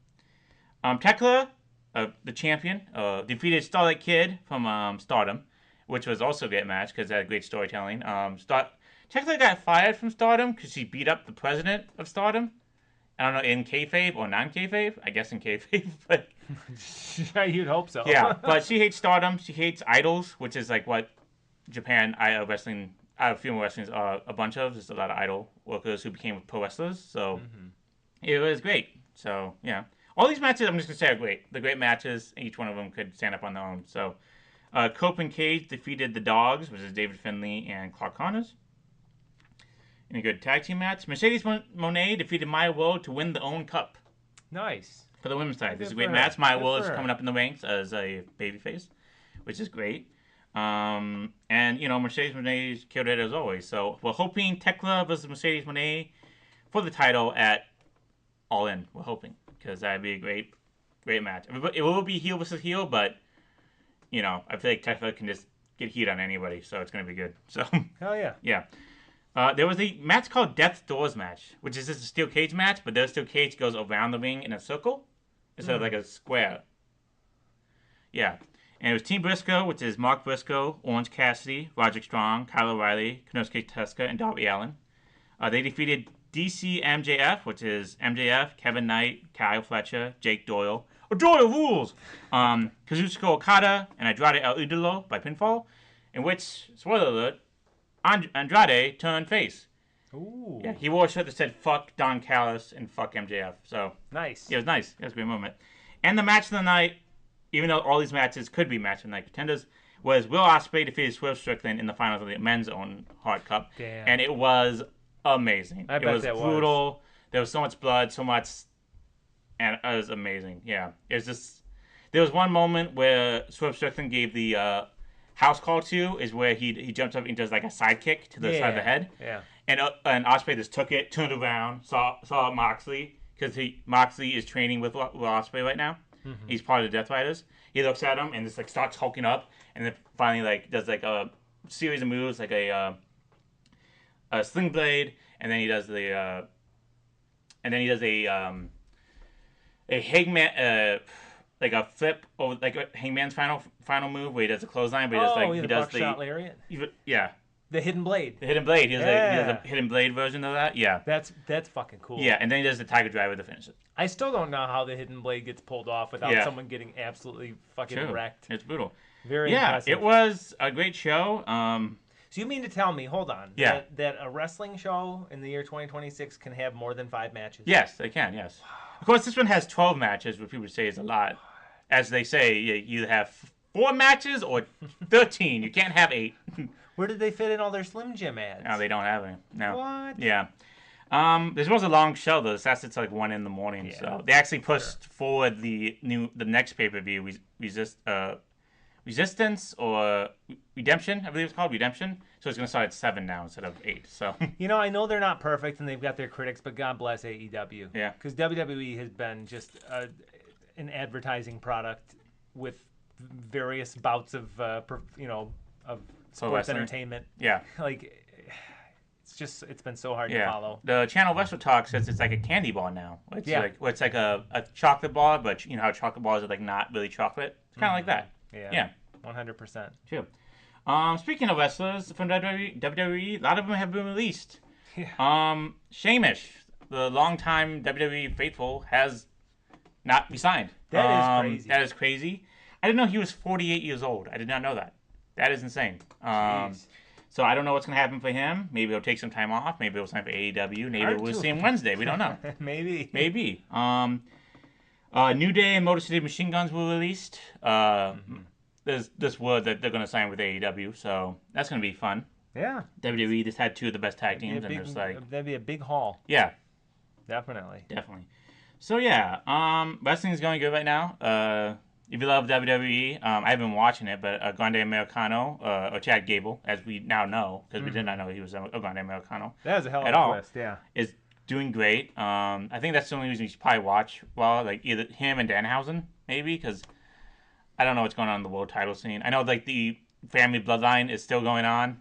Tekla, the champion, defeated Starlight Kid from Stardom, which was also a great match because it had great storytelling. Tekla got fired from Stardom because she beat up the president of Stardom. I don't know, in kayfabe or non-kayfabe. I guess in kayfabe, but You'd hope so. yeah. But she hates Stardom. She hates idols, which is like what Japan wrestling, female wrestling are a bunch of. There's a lot of idol workers who became pro wrestlers. So it was great. So yeah, all these matches I'm just gonna say are great. They're great matches. Each one of them could stand up on their own. So Cope and Cage defeated the Dogs, which is David Finlay and Clark Connors. In a good tag team match, Mercedes Moné defeated Maya Wilde to win the OWN Cup Nice. for the women's side. This is a Good great for her. match. Maya Good Wilde for is her. coming up in the ranks as a babyface, which is great. And Mercedes Moné killed it as always. So we're hoping Tekla versus Mercedes Moné for the title at All In. We're hoping because that'd be a great match. It will be heel versus heel, but I feel like Tekla can just get heat on anybody, so it's gonna be good. So Hell yeah. yeah. There was a match called Death's Doors match, which is just a steel cage match, but the steel cage goes around the ring in a circle instead of like a square. Yeah. And it was Team Briscoe, which is Mark Briscoe, Orange Cassidy, Roderick Strong, Kyle O'Reilly, Konosuke Tezuka, and Darby Allin. They defeated DCMJF, which is MJF, Kevin Knight, Kyle Fletcher, Jake Doyle. Doyle rules! Kazuchika Okada and Andrade El Idolo by pinfall, in which, spoiler alert, Andrade turned face. Ooh. Yeah, he wore a shirt that said "fuck Don Callis" and "fuck MJF." So Nice. yeah, it was nice. It was a great moment. And the match of the night, even though all these matches could be match of the night contenders, was Will Ospreay defeated Swerve Strickland in the finals of the men's own Hard Cup. Damn. And it was amazing. I bet it was that brutal. There was so much blood, so much, and it was amazing. Yeah, it was just. There was one moment where Swerve Strickland gave the house call to, is where he jumps up and does like a side kick to the side of the head. Yeah. And Ospreay just took it, turned around, saw Moxley, because Moxley is training with Ospreay right now. Mm-hmm. He's part of the Death Riders. He looks at him and just like starts hulking up, and then finally like does like a series of moves, like a sling blade, and then he does a hangman, like a flip, or like a hangman's final move where he does a clothesline, but he does the buckshot lariat. Yeah. The hidden blade. The hidden blade. He has a hidden blade version of that. Yeah. That's fucking cool. Yeah, and then he does the Tiger Driver to finish it. I still don't know how the hidden blade gets pulled off without someone getting absolutely fucking wrecked. It's brutal. Very impressive. It was a great show. So you mean to tell me, hold on, Yeah. that a wrestling show in the year 2026 can have more than 5 matches? Yes, they can, yes. Of course, this one has 12 matches, which people would say is a lot. As they say, you either have 4 matches or 13. You can't have 8. Where did they fit in all their Slim Jim ads? No, they don't have any. No. What? Yeah. This was a long show, though. This lasted till like 1 in the morning. Yeah, so they actually pushed forward the next pay-per-view, Resistance or Redemption, I believe it's called, Redemption. So it's going to start at 7 now instead of 8. So You know, I know they're not perfect and they've got their critics, but God bless AEW. Yeah. Because WWE has been just an advertising product with various bouts of sports entertainment. Yeah. Like, it's been so hard to Yeah. follow. The Channel Wrestle Talk says it's like a candy bar now. It's like a chocolate bar, but you know how chocolate bars are like not really chocolate? It's kind of like that. Yeah. 100%. True. Speaking of wrestlers from WWE, a lot of them have been released. Yeah. Sheamus, the longtime WWE faithful, has not resigned. That is crazy. That is crazy. I didn't know he was 48 years old. I did not know that. That is insane. So I don't know what's going to happen for him. Maybe he'll take some time off. Maybe he'll sign for AEW. Maybe we'll see him Wednesday. We don't know. Maybe. New Day and Motor City Machine Guns were released. There's this word that they're going to sign with AEW, so that's going to be fun. Yeah. WWE just had 2 of the best tag teams, and there's like... That'd be a big haul. Yeah. Definitely. So yeah, wrestling is going good right now. If you love WWE, I haven't been watching it, but Grande Americano, or Chad Gable, as we now know, because we did not know he was a Grande Americano. That was a hell of a twist, yeah. Is doing great. I think that's the only reason you should probably watch. Well, like either him and Danhausen, maybe, because I don't know what's going on in the world title scene. I know like the family bloodline is still going on.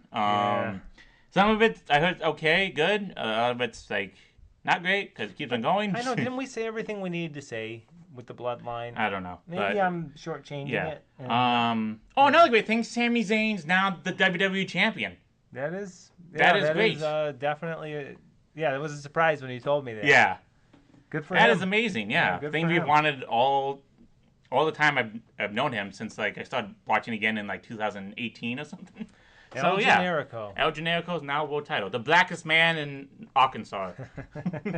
Some of it I heard okay, good. A lot of it's like not great because it keeps on going. I know. Didn't we say everything we needed to say with the bloodline? I don't know. Maybe I'm shortchanging it. And, another great thing: Sami Zayn's now the WWE champion. That is great. Definitely. That was a surprise when you told me that. Yeah. Good for him. That is amazing. Yeah. Good Thing for we've him. wanted all the time I've known him since like I started watching again in like 2018 or something. El Generico. El Generico is now world title. The blackest man in Arkansas.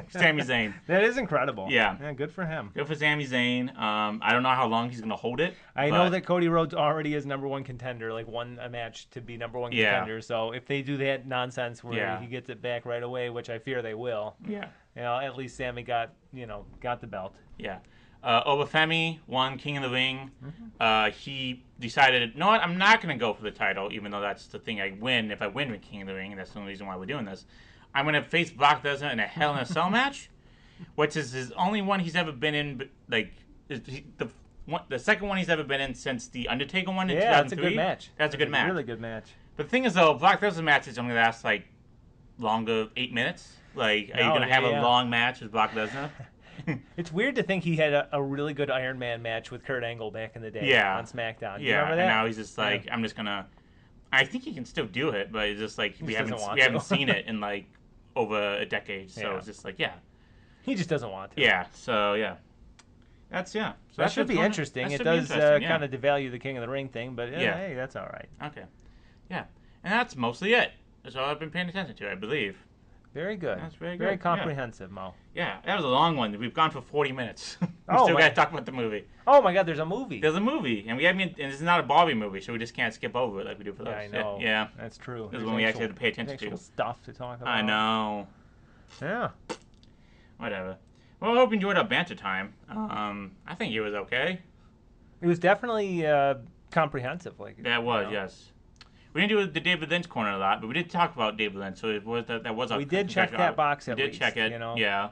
Sami Zayn. That is incredible. Yeah. Good for him. Good for Sami Zayn. I don't know how long he's going to hold it. I know that Cody Rhodes already is #1 contender, like won a match to be #1 contender. So if they do that nonsense where he gets it back right away, which I fear they will. Yeah. At least Sammy got the belt. Yeah. Obafemi won King of the Ring. He decided, no, I'm not going to go for the title, even though that's the thing I win if I win with King of the Ring, and that's the only reason why we're doing this. I'm going to face Brock Lesnar in a Hell in a Cell match, which is his only one he's ever been in. Like the second one he's ever been in since the Undertaker one in Yeah, that's a 2003. good match. That's a good match. Really good match. But the thing is, though, Brock Lesnar's matches only last like longer 8 minutes. Like, are you gonna have a long match with Brock Lesnar? It's weird to think he had a really good Iron Man match with Kurt Angle back in the day on SmackDown. You remember that? And now he's just like, I'm just gonna. I think he can still do it, but it's just like we haven't seen it in like over a decade. So it's just like, he just doesn't want to. Yeah. So that's So that should be interesting. It does kind of devalue the King of the Ring thing, but hey, that's all right. Okay. Yeah, and that's mostly it. That's all I've been paying attention to, I believe. Very good. That's very good. Very comprehensive, Mo. Yeah, that was a long one. We've gone for 40 minutes. We still got to talk about the movie. Oh my God, there's a movie. There's a movie, and and it's not a Barbie movie, so we just can't skip over it like we do for those. Yeah, I know. Yeah, that's true. This is when we actually have to pay attention to. to Stuff to talk about. I know. Yeah. Whatever. Well, I hope you enjoyed our banter time. I think it was okay. It was definitely comprehensive. That was, yes. We didn't do the David Lynch corner a lot, but we did talk about David Lynch, so it was that was. We did check that box at least. We did check it. Yeah.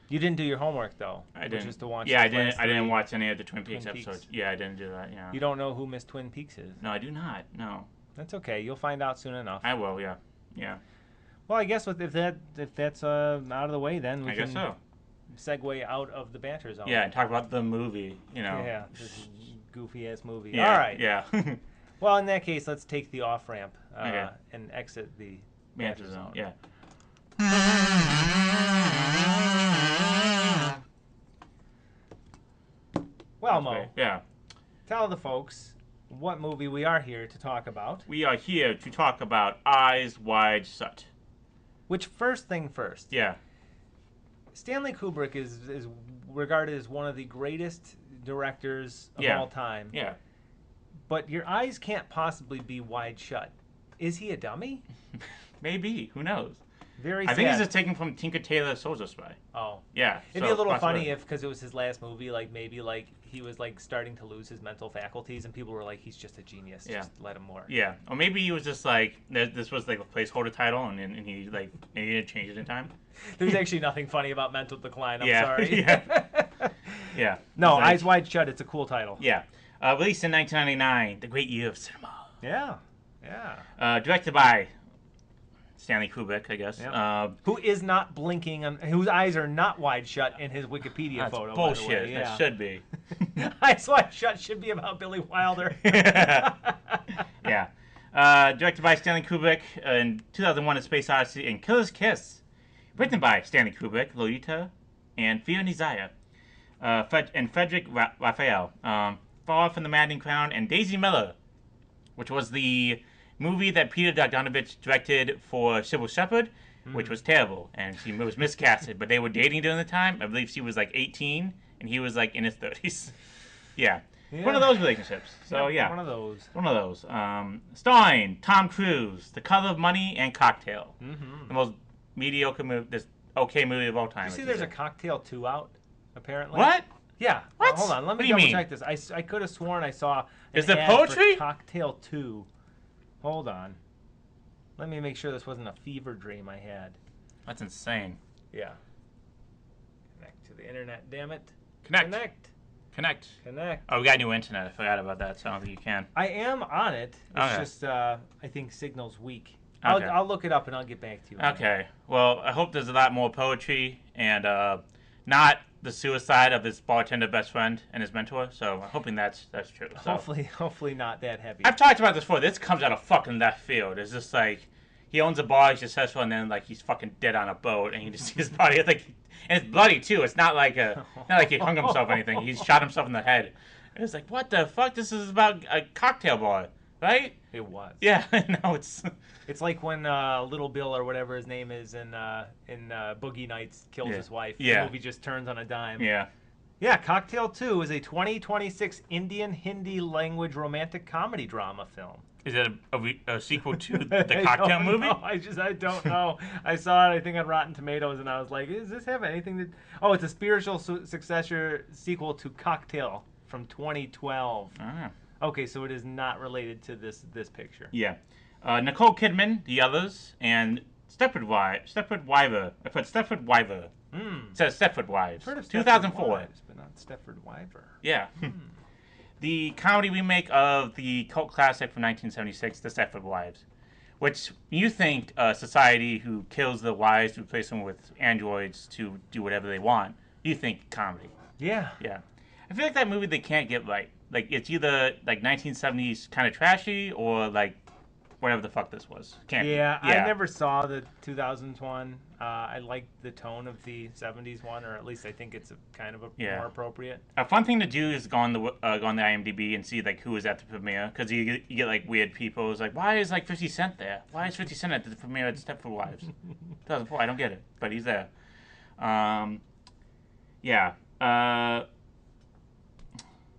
You didn't do your homework though. I didn't. Just to watch. Yeah, I didn't. I didn't watch any of the Twin Peaks episodes. Yeah, I didn't do that. Yeah. You don't know who Miss Twin Peaks is? No, I do not. No. That's okay. You'll find out soon enough. I will. Yeah. Yeah. Well, I guess if that's out of the way, then we can segue out of the banter zone. Yeah, and talk about the movie. Yeah, this goofy ass movie. Yeah, all right. Yeah. Well, in that case, let's take the off ramp and exit the banter zone. Yeah. Well, Mo. Yeah. Tell the folks what movie we are here to talk about. We are here to talk about Eyes Wide Shut. Which, first thing first. Yeah. Stanley Kubrick is regarded as one of the greatest directors of all time. Yeah. But your eyes can't possibly be wide shut. Is he a dummy? Maybe. Who knows? Very I sad. think it's just taken from Tinker Tailor Soldier Spy. Oh. Yeah. It'd be a little funny if, because it was his last movie, maybe he was starting to lose his mental faculties and people were like, he's just a genius. Yeah. Just let him work. Yeah. Or maybe he was just like, this was like a placeholder title and he didn't change it in time. There's actually nothing funny about mental decline. I'm sorry. Yeah. Yeah. No, Eyes Wide Shut. It's a cool title. Yeah. Released in 1999, the great year of cinema. Yeah. Yeah. Directed by Stanley Kubrick, I guess. Yep. Who is not blinking, whose eyes are not wide shut in his Wikipedia photo. Bullshit. By the way. Yeah. That should be. Eyes Wide Shut should be about Billy Wilder. Yeah. Directed by Stanley Kubrick in 2001: A Space Odyssey and Killer's Kiss. Written by Stanley Kubrick, Lolita, and Fiona Zaya. And Frederick Raphael. Far from the Maddening Crown, and Daisy Miller, which was the movie that Peter Bogdanovich directed for Sybil Shepherd, which was terrible, and she was miscasted, but they were dating during the time. I believe she was 18, and he was in his 30s. Yeah. One of those relationships. So, yeah. One of those. One of those. Starring Tom Cruise, The Color of Money, and Cocktail. Mm-hmm. The most mediocre movie, this okay movie of all time. You see there's a Cocktail 2 out, apparently? What? Yeah. What? Hold on. Let me double check this. I could have sworn I saw Is there poetry? For Cocktail 2. Hold on. Let me make sure this wasn't a fever dream I had. That's insane. Yeah. Connect to the internet, damn it. Connect. Oh, we got new internet. I forgot about that, so I don't think you can. I am on it. It's just, I think signal's weak. I'll look it up and I'll get back to you. Okay. Well, I hope there's a lot more poetry and not the suicide of his bartender best friend and his mentor. So I'm hoping that's true. So. Hopefully not that heavy. I've talked about this before. This comes out of fucking left field. It's just he owns a bar, he's successful, and then he's fucking dead on a boat, and you just see his body. And it's bloody too. It's not like he hung himself or anything. He shot himself in the head. It's like, what the fuck? This is about a cocktail bar, right? It was. Yeah. No, it's. It's like when Little Bill or whatever his name is in Boogie Nights kills his wife. Yeah. The movie just turns on a dime. Yeah. Yeah, Cocktail 2 is a 2026 Indian Hindi language romantic comedy drama film. Is it a sequel to the Cocktail movie? I don't know. I saw it, I think, on Rotten Tomatoes, and I was like, does this have anything to... Oh, it's a spiritual successor sequel to Cocktail from 2012. Ah. Okay, so it is not related to this picture. Yeah. Nicole Kidman, The Others, and Stepford Wife. I put Stepford Wife. It says Stepford Wives. Heard of 2004. Wives, but not Stepford Wiver. Yeah. The comedy remake of the cult classic from 1976, The Stepford Wives. Which you think a society who kills the wives to replace them with androids to do whatever they want, you think comedy. Yeah. Yeah. I feel like that movie they can't get right. Like, it's either, like, 1970s kind of trashy or, like, whatever the fuck this was. Can't be. I never saw the 2000s one. I like the tone of the 70s one, or at least I think it's kind of more appropriate. A fun thing to do is go on the IMDb and see like who was at the premiere, because you get like weird people. It's like, why is like 50 Cent there? Why is 50 Cent at the premiere of Stepford Wives? 2004. I don't get it, but he's there. Yeah. I'm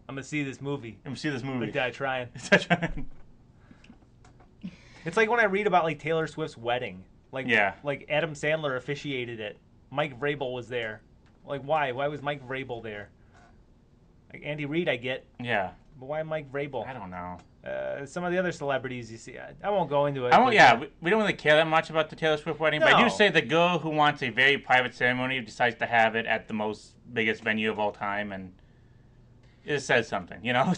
gonna see this movie. Like that trying. It's like when I read about like Taylor Swift's wedding. Like Adam Sandler officiated it. Mike Vrabel was there. Like why? Why was Mike Vrabel there? Like Andy Reid, I get. Yeah. But why Mike Vrabel? I don't know. Some of the other celebrities you see, I won't go into it. We don't really care that much about the Taylor Swift wedding, but I do say the girl who wants a very private ceremony decides to have it at the biggest venue of all time, and it says something, you know?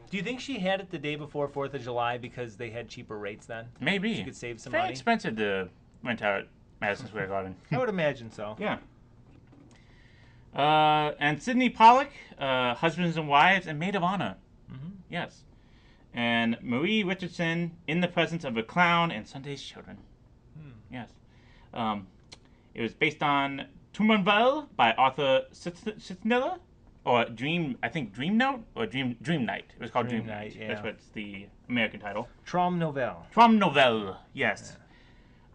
Do you think she had it the day before 4th of July because they had cheaper rates then? Maybe. She could save some very money? Expensive to rent out Madison Square Garden. I would imagine so. Yeah. And Sidney Pollack, Husbands and Wives, and Maid of Honor. Mm-hmm. Yes. And Marie Richardson, In the Presence of a Clown, and Sunday's Children. Yes. It was based on Tumanville by Arthur Sitzniller. Or Dream Note or Dream Night. It was called Dream Night. Yeah. That's what's the American title. Trom Novelle. Yes.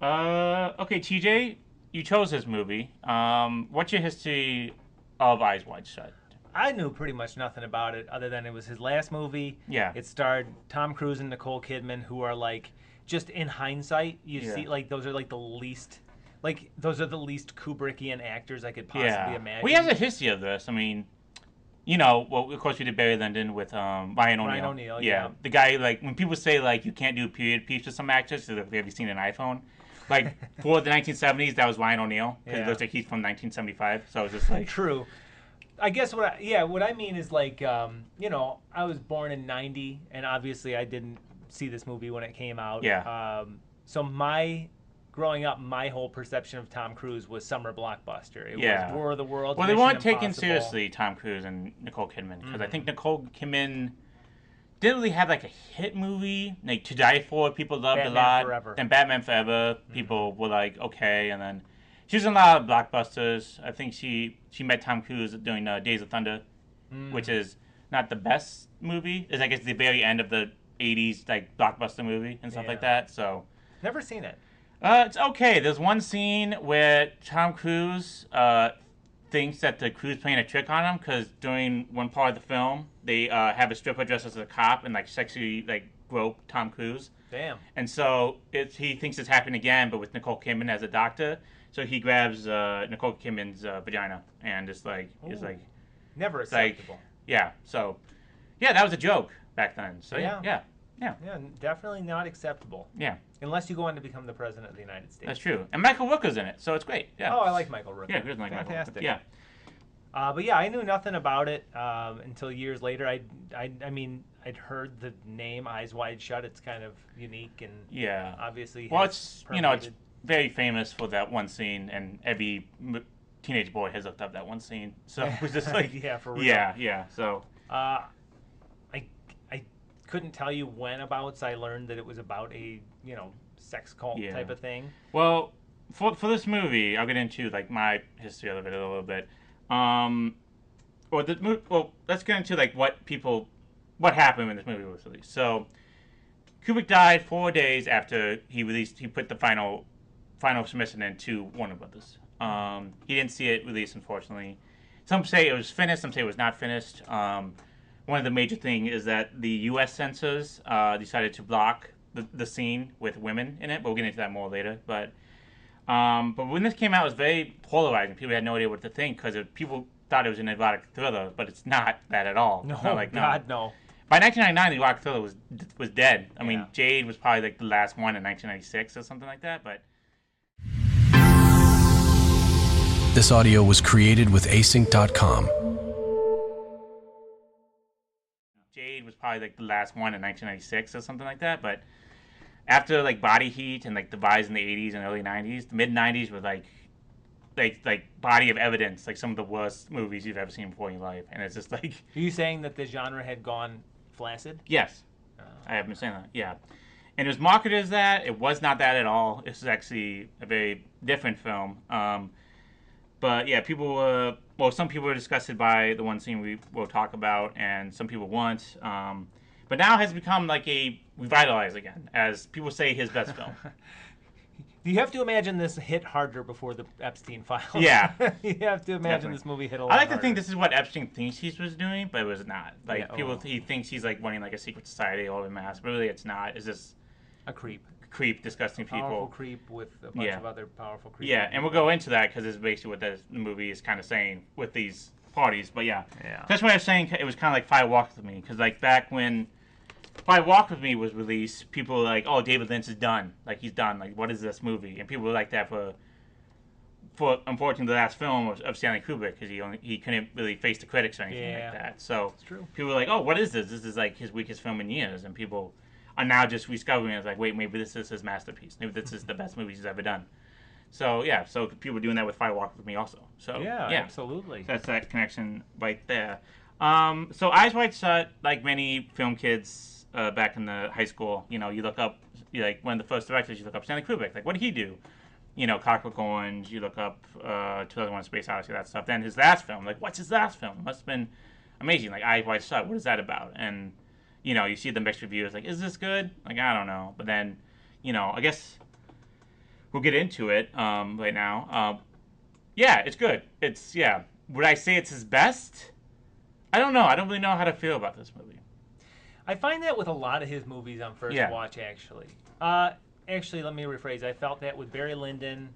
Yeah. Okay, TJ, you chose this movie. What's your history of Eyes Wide Shut? I knew pretty much nothing about it other than it was his last movie. Yeah. It starred Tom Cruise and Nicole Kidman, who are like, just in hindsight, you see like those are like the least. Like those are the least Kubrickian actors I could possibly imagine. Well, he has a history of this. I mean. You know, well, of course we did Barry Lyndon with Ryan O'Neal. Ryan O'Neal, yeah. The guy, like, when people say, like, you can't do a period piece with some actors, so have you seen an iPhone? Like, for the 1970s, that was Ryan O'Neal, because it looks like he's from 1975, so it's just like... True. I guess what I mean is, like, you know, I was born in 90, and obviously I didn't see this movie when it came out. Yeah. So growing up, my whole perception of Tom Cruise was summer blockbuster. It was War of the Worlds. Well, they Mission weren't taking Impossible. seriously Tom Cruise and Nicole Kidman, because I think Nicole Kidman didn't really have like a hit movie. Like To Die For, people loved Batman a lot. Forever. And Batman Forever, people were like, okay. And then she was in a lot of blockbusters. I think she met Tom Cruise doing Days of Thunder, which is not the best movie. It's, I guess, the very end of the 80s like blockbuster movie and stuff like that. So never seen it. It's okay. There's one scene where Tom Cruise thinks that the crew's playing a trick on him because during one part of the film, they have a stripper dressed as a cop and like sexually like grope Tom Cruise. Damn. And so he thinks it's happened again, but with Nicole Kidman as a doctor. So he grabs Nicole Kidman's vagina and is like never acceptable. Like, so that was a joke back then. So yeah, definitely not acceptable. Yeah. Unless you go on to become the president of the United States. That's true. And Michael Rooker's in it, so it's great. Yeah. Oh, I like Michael Rooker. Yeah, he doesn't like Fantastic. Michael Rooker. Yeah. But yeah, I knew nothing about it until years later. I mean, I'd heard the name Eyes Wide Shut. It's kind of unique and obviously. Well, it's it's very famous for that one scene, and every teenage boy has looked up that one scene. So it was just like for real. Yeah. So. I couldn't tell you whenabouts I learned that it was about a sex cult type of thing. Well, for this movie, I'll get into like my history of it a little bit. Let's get into like what happened when this movie was released. So, Kubrick died 4 days after he put the final submission into Warner Brothers. He didn't see it released, unfortunately. Some say it was finished, some say it was not finished. One of the major things is that the U.S. censors decided to block the scene with women in it. But we'll get into that more later. But when this came out, it was very polarizing. People had no idea what to think because people thought it was an erotic thriller, but it's not that at all. No, not like, God, no. By 1999, the erotic thriller was dead. I mean, Jade was probably like the last one in 1996 or something like that. But This audio was created with async.com. Jade was probably like the last one in 1996 or something like that. But after like Body Heat and like the rise in the 80s and early 90s, the mid 90s were like Body of Evidence, like some of the worst movies you've ever seen before in your life. And it's just like. Are you saying that the genre had gone flaccid? Yes, I have been saying that. Yeah, and it was marketed as that. It was not that at all. This is actually a very different film. But yeah, some people were disgusted by the one scene we will talk about, and some people weren't. But now has become like revitalized again, as people say, his best film. You have to imagine this hit harder before the Epstein files. Yeah. You have to imagine Definitely. This movie hit a lot I like to harder. think this is what Epstein thinks he was doing, but it was not. Like, Yeah, he thinks he's like running like a secret society all in mass, but really it's not. It's just a creep. Disgusting people. Powerful creep with a bunch of other powerful creeps. Yeah, and we'll go into that because it's basically what the movie is kind of saying with these parties. But yeah. That's why I was saying it was kind of like Fire Walk With Me, because like back when Fire Walk With Me was released, people were like, "Oh, David Lynch is done. Like he's done. Like what is this movie?" And people were like that for unfortunately the last film of Stanley Kubrick, because he couldn't really face the critics or anything like that. So it's true. People were like, "Oh, what is this? This is like his weakest film in years," and people are now just rediscovering it. It's like, wait, maybe this is his masterpiece. Maybe this is the best movie he's ever done. So yeah, so people are doing that with Fire Walk With Me also. So yeah. Absolutely. So that's that connection right there. So Eyes Wide Shut, like many film kids back in the high school, you look up, like one of the first directors, you look up Stanley Kubrick. Like, what did he do? Clockwork Orange. You look up 2001: Space Odyssey, that stuff. Then his last film, like, what's his last film? Must have been amazing. Like Eyes Wide Shut. What is that about? And you see the mixed reviews. Like, is this good? Like, I don't know. But then, I guess we'll get into it right now. Yeah, it's good. Would I say it's his best? I don't know. I don't really know how to feel about this movie. I find that with a lot of his movies on first watch, actually. Actually, let me rephrase. I felt that with Barry Lyndon,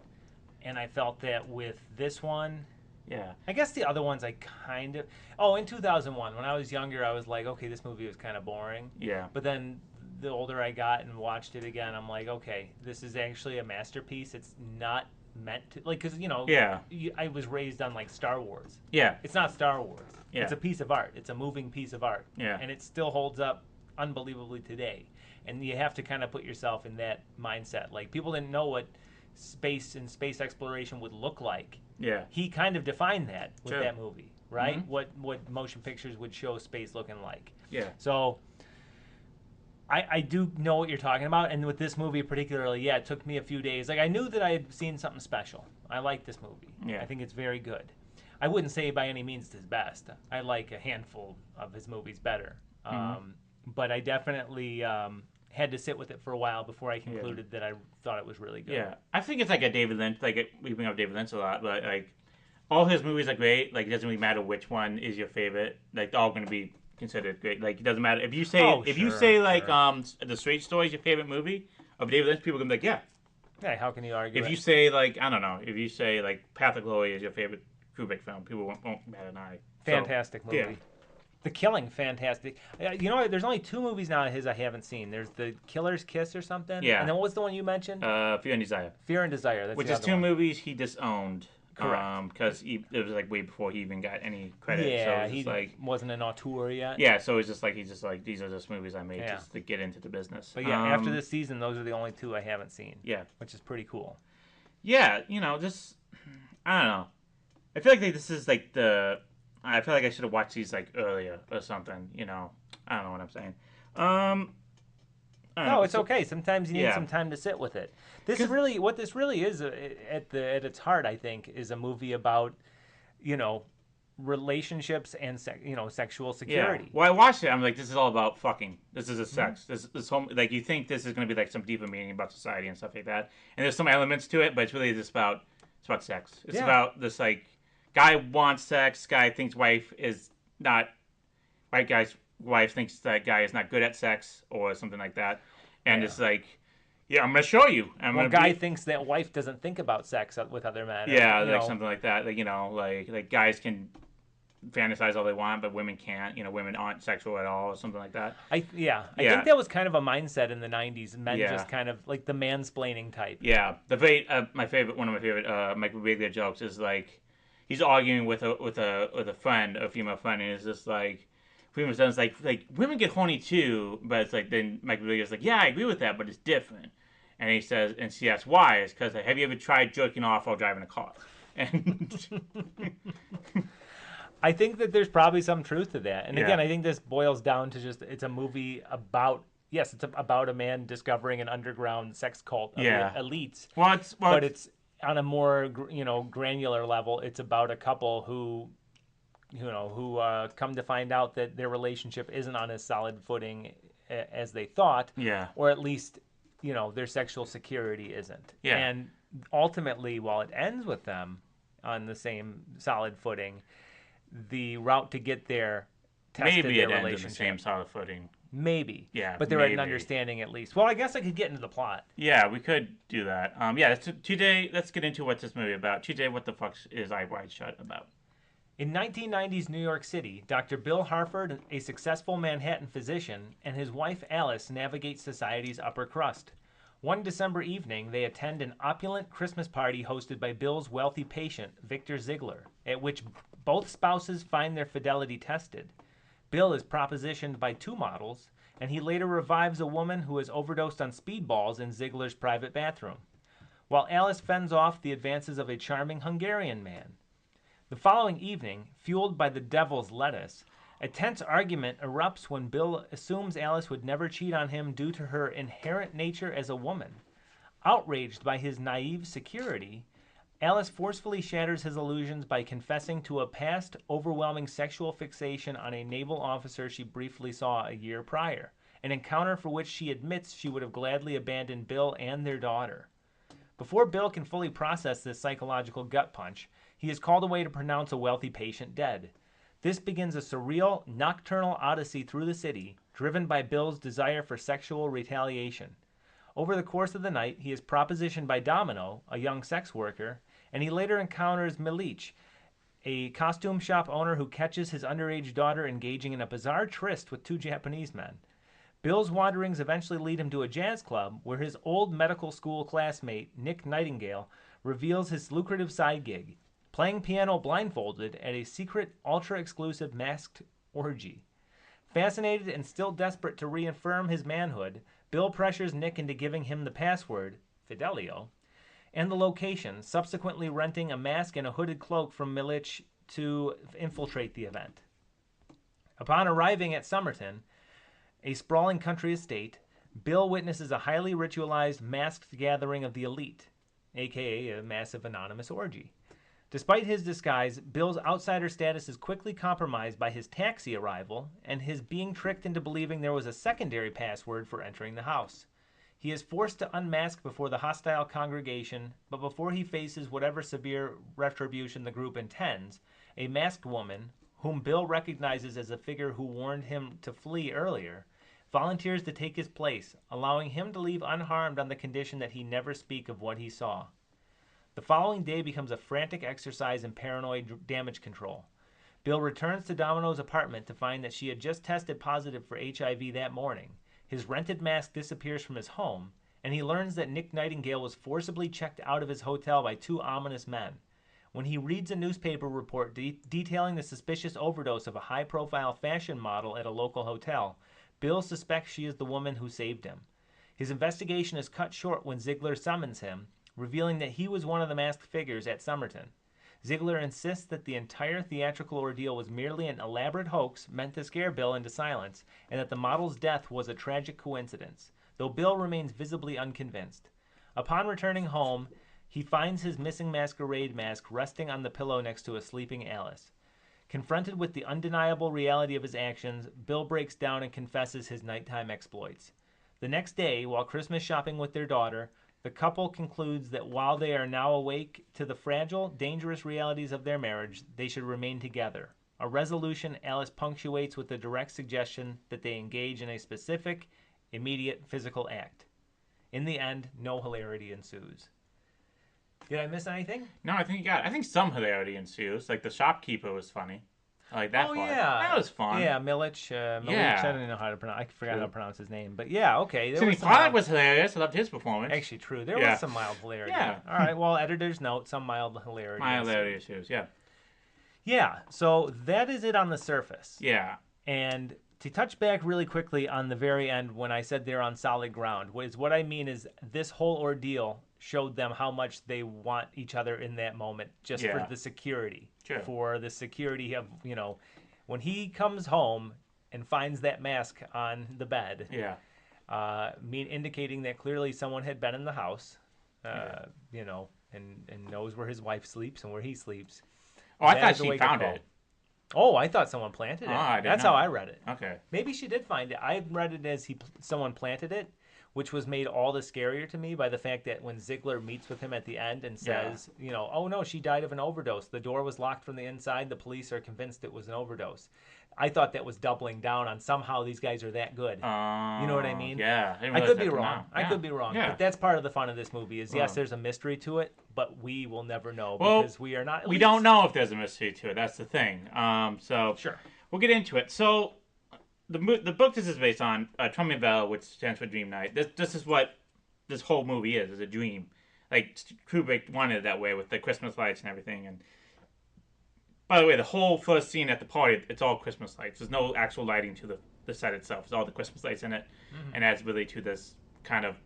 and I felt that with this one. Yeah. I guess the other ones I kind of... Oh, in 2001, when I was younger, I was like, okay, this movie was kind of boring. Yeah. But then the older I got and watched it again, I'm like, okay, this is actually a masterpiece. It's not meant to... Like, because, I was raised on, like, Star Wars. Yeah. It's not Star Wars. Yeah. It's a piece of art. It's a moving piece of art. Yeah. And it still holds up unbelievably today. And you have to kind of put yourself in that mindset. Like, people didn't know what space and space exploration would look like. Yeah. He kind of defined that with that movie, right? Mm-hmm. What motion pictures would show space looking like. Yeah. So I do know what you're talking about, and with this movie particularly, it took me a few days. Like, I knew that I had seen something special. I like this movie. Yeah. I think it's very good. I wouldn't say by any means it's his best. I like a handful of his movies better. But I definitely had to sit with it for a while before I concluded that I thought it was really good. Yeah, I think it's like a David Lynch. Like we bring up David Lynch a lot, but like all his movies are great. Like it doesn't really matter which one is your favorite. Like they're all going to be considered great. Like it doesn't matter if you say The Straight Story is your favorite movie of David Lynch. People are going to be like, yeah. Yeah, how can you argue? If you say like I don't know, if you say like Path of Glory is your favorite Kubrick film, people won't bat an eye. Fantastic movie. Yeah. The Killing, fantastic. There's only 2 movies now of his I haven't seen. There's The Killer's Kiss or something. Yeah. And then what was the one you mentioned? Fear and Desire. Fear and Desire. That's Which the is other 2 one. movies he disowned. Correct. Because it was like way before he even got any credit. Yeah, so he wasn't an auteur yet. Yeah, so it's just like he's just like these are just movies I made just to get into the business. But yeah, after this season, those are the only 2 I haven't seen. Yeah, which is pretty cool. Yeah, just I don't know. I feel like this is like I feel like I should have watched these like earlier or something. I don't know what I'm saying. No, it's okay. Sometimes you need some time to sit with it. What this really is at its heart, I think, is a movie about, relationships and sexual security. Yeah. Well, I watched it. I'm like, this is all about fucking. This is a sex. This whole like you think this is going to be like some deeper meaning about society and stuff like that. And there's some elements to it, but it's really just about sex. It's about this like guy wants sex. Guy thinks wife is not. White guy's wife thinks that guy is not good at sex or something like that, and it's like, yeah, I'm gonna show you. Guy thinks that wife doesn't think about sex with other men. Yeah, like something like that. Like like guys can fantasize all they want, but women can't. Women aren't sexual at all, or something like that. I think that was kind of a mindset in the '90s. Men just kind of like the mansplaining type. Yeah, one of my favorite Michael Birbiglia jokes is like, he's arguing with a friend, a female friend, and it's just like female friend's like women get horny too, but it's like then Michael Rodriguez is like, yeah, I agree with that, but it's different. And he says, and she asks why? It's because have you ever tried jerking off while driving a car? And I think that there's probably some truth to that. And Yeah. again, I think this boils down to just it's a movie about it's about a man discovering an underground sex cult of Yeah. elites. well, But it's on a more granular level. It's about a couple who come to find out that their relationship isn't on as solid footing as they thought. Yeah. Or at least their sexual security isn't. Yeah. And ultimately, while it ends with them on the same solid footing, the route to get there tested maybe their it ends in relationship. the same solid footing. Maybe. Yeah, But they're at an maybe. understanding at least. Well, I guess I could get into the plot. Yeah, we could do that. Today, let's get into what's this movie about. Today, what the fuck is I Wide Shut about? In 1990's New York City, Dr. Bill Harford, a successful Manhattan physician, and his wife Alice navigate society's upper crust. One December evening, they attend an opulent Christmas party hosted by Bill's wealthy patient, Victor Ziegler, at which both spouses find their fidelity tested. Bill is propositioned by two models, and he later revives a woman who has overdosed on speedballs in Ziegler's private bathroom, while Alice fends off the advances of a charming Hungarian man. The following evening, fueled by the devil's lettuce, a tense argument erupts when Bill assumes Alice would never cheat on him due to her inherent nature as a woman. Outraged by his naive security, Alice forcefully shatters his illusions by confessing to a past overwhelming sexual fixation on a naval officer she briefly saw a year prior, an encounter for which she admits she would have gladly abandoned Bill and their daughter. Before Bill can fully process this psychological gut punch, he is called away to pronounce a wealthy patient dead. This begins a surreal, nocturnal odyssey through the city, driven by Bill's desire for sexual retaliation. Over the course of the night, he is propositioned by Domino, a young sex worker, and he later encounters Milich, a costume shop owner who catches his underage daughter engaging in a bizarre tryst with two Japanese men. Bill's wanderings eventually lead him to a jazz club where his old medical school classmate, Nick Nightingale, reveals his lucrative side gig, playing piano blindfolded at a secret, ultra-exclusive masked orgy. Fascinated and still desperate to reaffirm his manhood, Bill pressures Nick into giving him the password, Fidelio, and the location, subsequently renting a mask and a hooded cloak from Milich to infiltrate the event. Upon arriving at Somerton, a sprawling country estate, Bill witnesses a highly ritualized, masked gathering of the elite, aka a massive anonymous orgy. Despite his disguise, Bill's outsider status is quickly compromised by his taxi arrival and his being tricked into believing there was a secondary password for entering the house. He is forced to unmask before the hostile congregation, but before he faces whatever severe retribution the group intends, a masked woman, whom Bill recognizes as a figure who warned him to flee earlier, volunteers to take his place, allowing him to leave unharmed on the condition that he never speak of what he saw. The following day becomes a frantic exercise in paranoid damage control. Bill returns to Domino's apartment to find that she had just tested positive for HIV that morning. His rented mask disappears from his home, and he learns that Nick Nightingale was forcibly checked out of his hotel by two ominous men. When he reads a newspaper report detailing the suspicious overdose of a high-profile fashion model at a local hotel, Bill suspects she is the woman who saved him. His investigation is cut short when Ziegler summons him, revealing that he was one of the masked figures at Somerton. Ziegler insists that the entire theatrical ordeal was merely an elaborate hoax meant to scare Bill into silence, and that the model's death was a tragic coincidence, though Bill remains visibly unconvinced. Upon returning home, he finds his missing masquerade mask resting on the pillow next to a sleeping Alice. Confronted with the undeniable reality of his actions, Bill breaks down and confesses his nighttime exploits. The next day, while Christmas shopping with their daughter, the couple concludes that while they are now awake to the fragile, dangerous realities of their marriage, they should remain together. A resolution Alice punctuates with the direct suggestion that they engage in a specific, immediate physical act. In the end, no hilarity ensues. Did I miss anything? No, I think you got it. I think some hilarity ensues. Like the shopkeeper was funny. I like that part. Yeah. That was fun. Yeah, Milich. Yeah. I don't know how to pronounce. I forgot how to pronounce his name, but yeah, okay. Sidney Pollack was hilarious. I loved his performance. Actually, true. There Yeah. was some mild hilarity. Yeah. All right. Well, editor's note: some mild hilarity. My hilarity issues. Yeah. Yeah, so that is it on the surface. Yeah. And to touch back really quickly on the very end when I said they're on solid ground, what I mean is this whole ordeal showed them how much they want each other in that moment just for Yeah. the security. Sure. For the security of, when he comes home and finds that mask on the bed, Yeah. indicating that clearly someone had been in the house, and knows where his wife sleeps and where he sleeps. Oh, I That thought is the she way to found go. it. Oh, I thought someone planted it. Oh, I didn't That's know. how I read it. Okay. Maybe she did find it. I read it as someone planted it, which was made all the scarier to me by the fact that when Ziegler meets with him at the end and says, oh no, she died of an overdose. The door was locked from the inside. The police are convinced it was an overdose. I thought that was doubling down on somehow these guys are that good. You know what I mean? Yeah. I could be wrong. I could be wrong. Yeah. But that's part of the fun of this movie is, yes, there's a mystery to it, but we will never know Well, because we are not. We don't know if there's a mystery to it. That's the thing. So Sure. we'll get into it. So the book this is based on, Trumavelle, which stands for Dream Night. This is what this whole movie is a dream. Like Kubrick wanted it that way with the Christmas lights and everything. And by the way, the whole first scene at the party, it's all Christmas lights. There's no actual lighting to the set itself. It's all the Christmas lights in it, and adds really to this kind of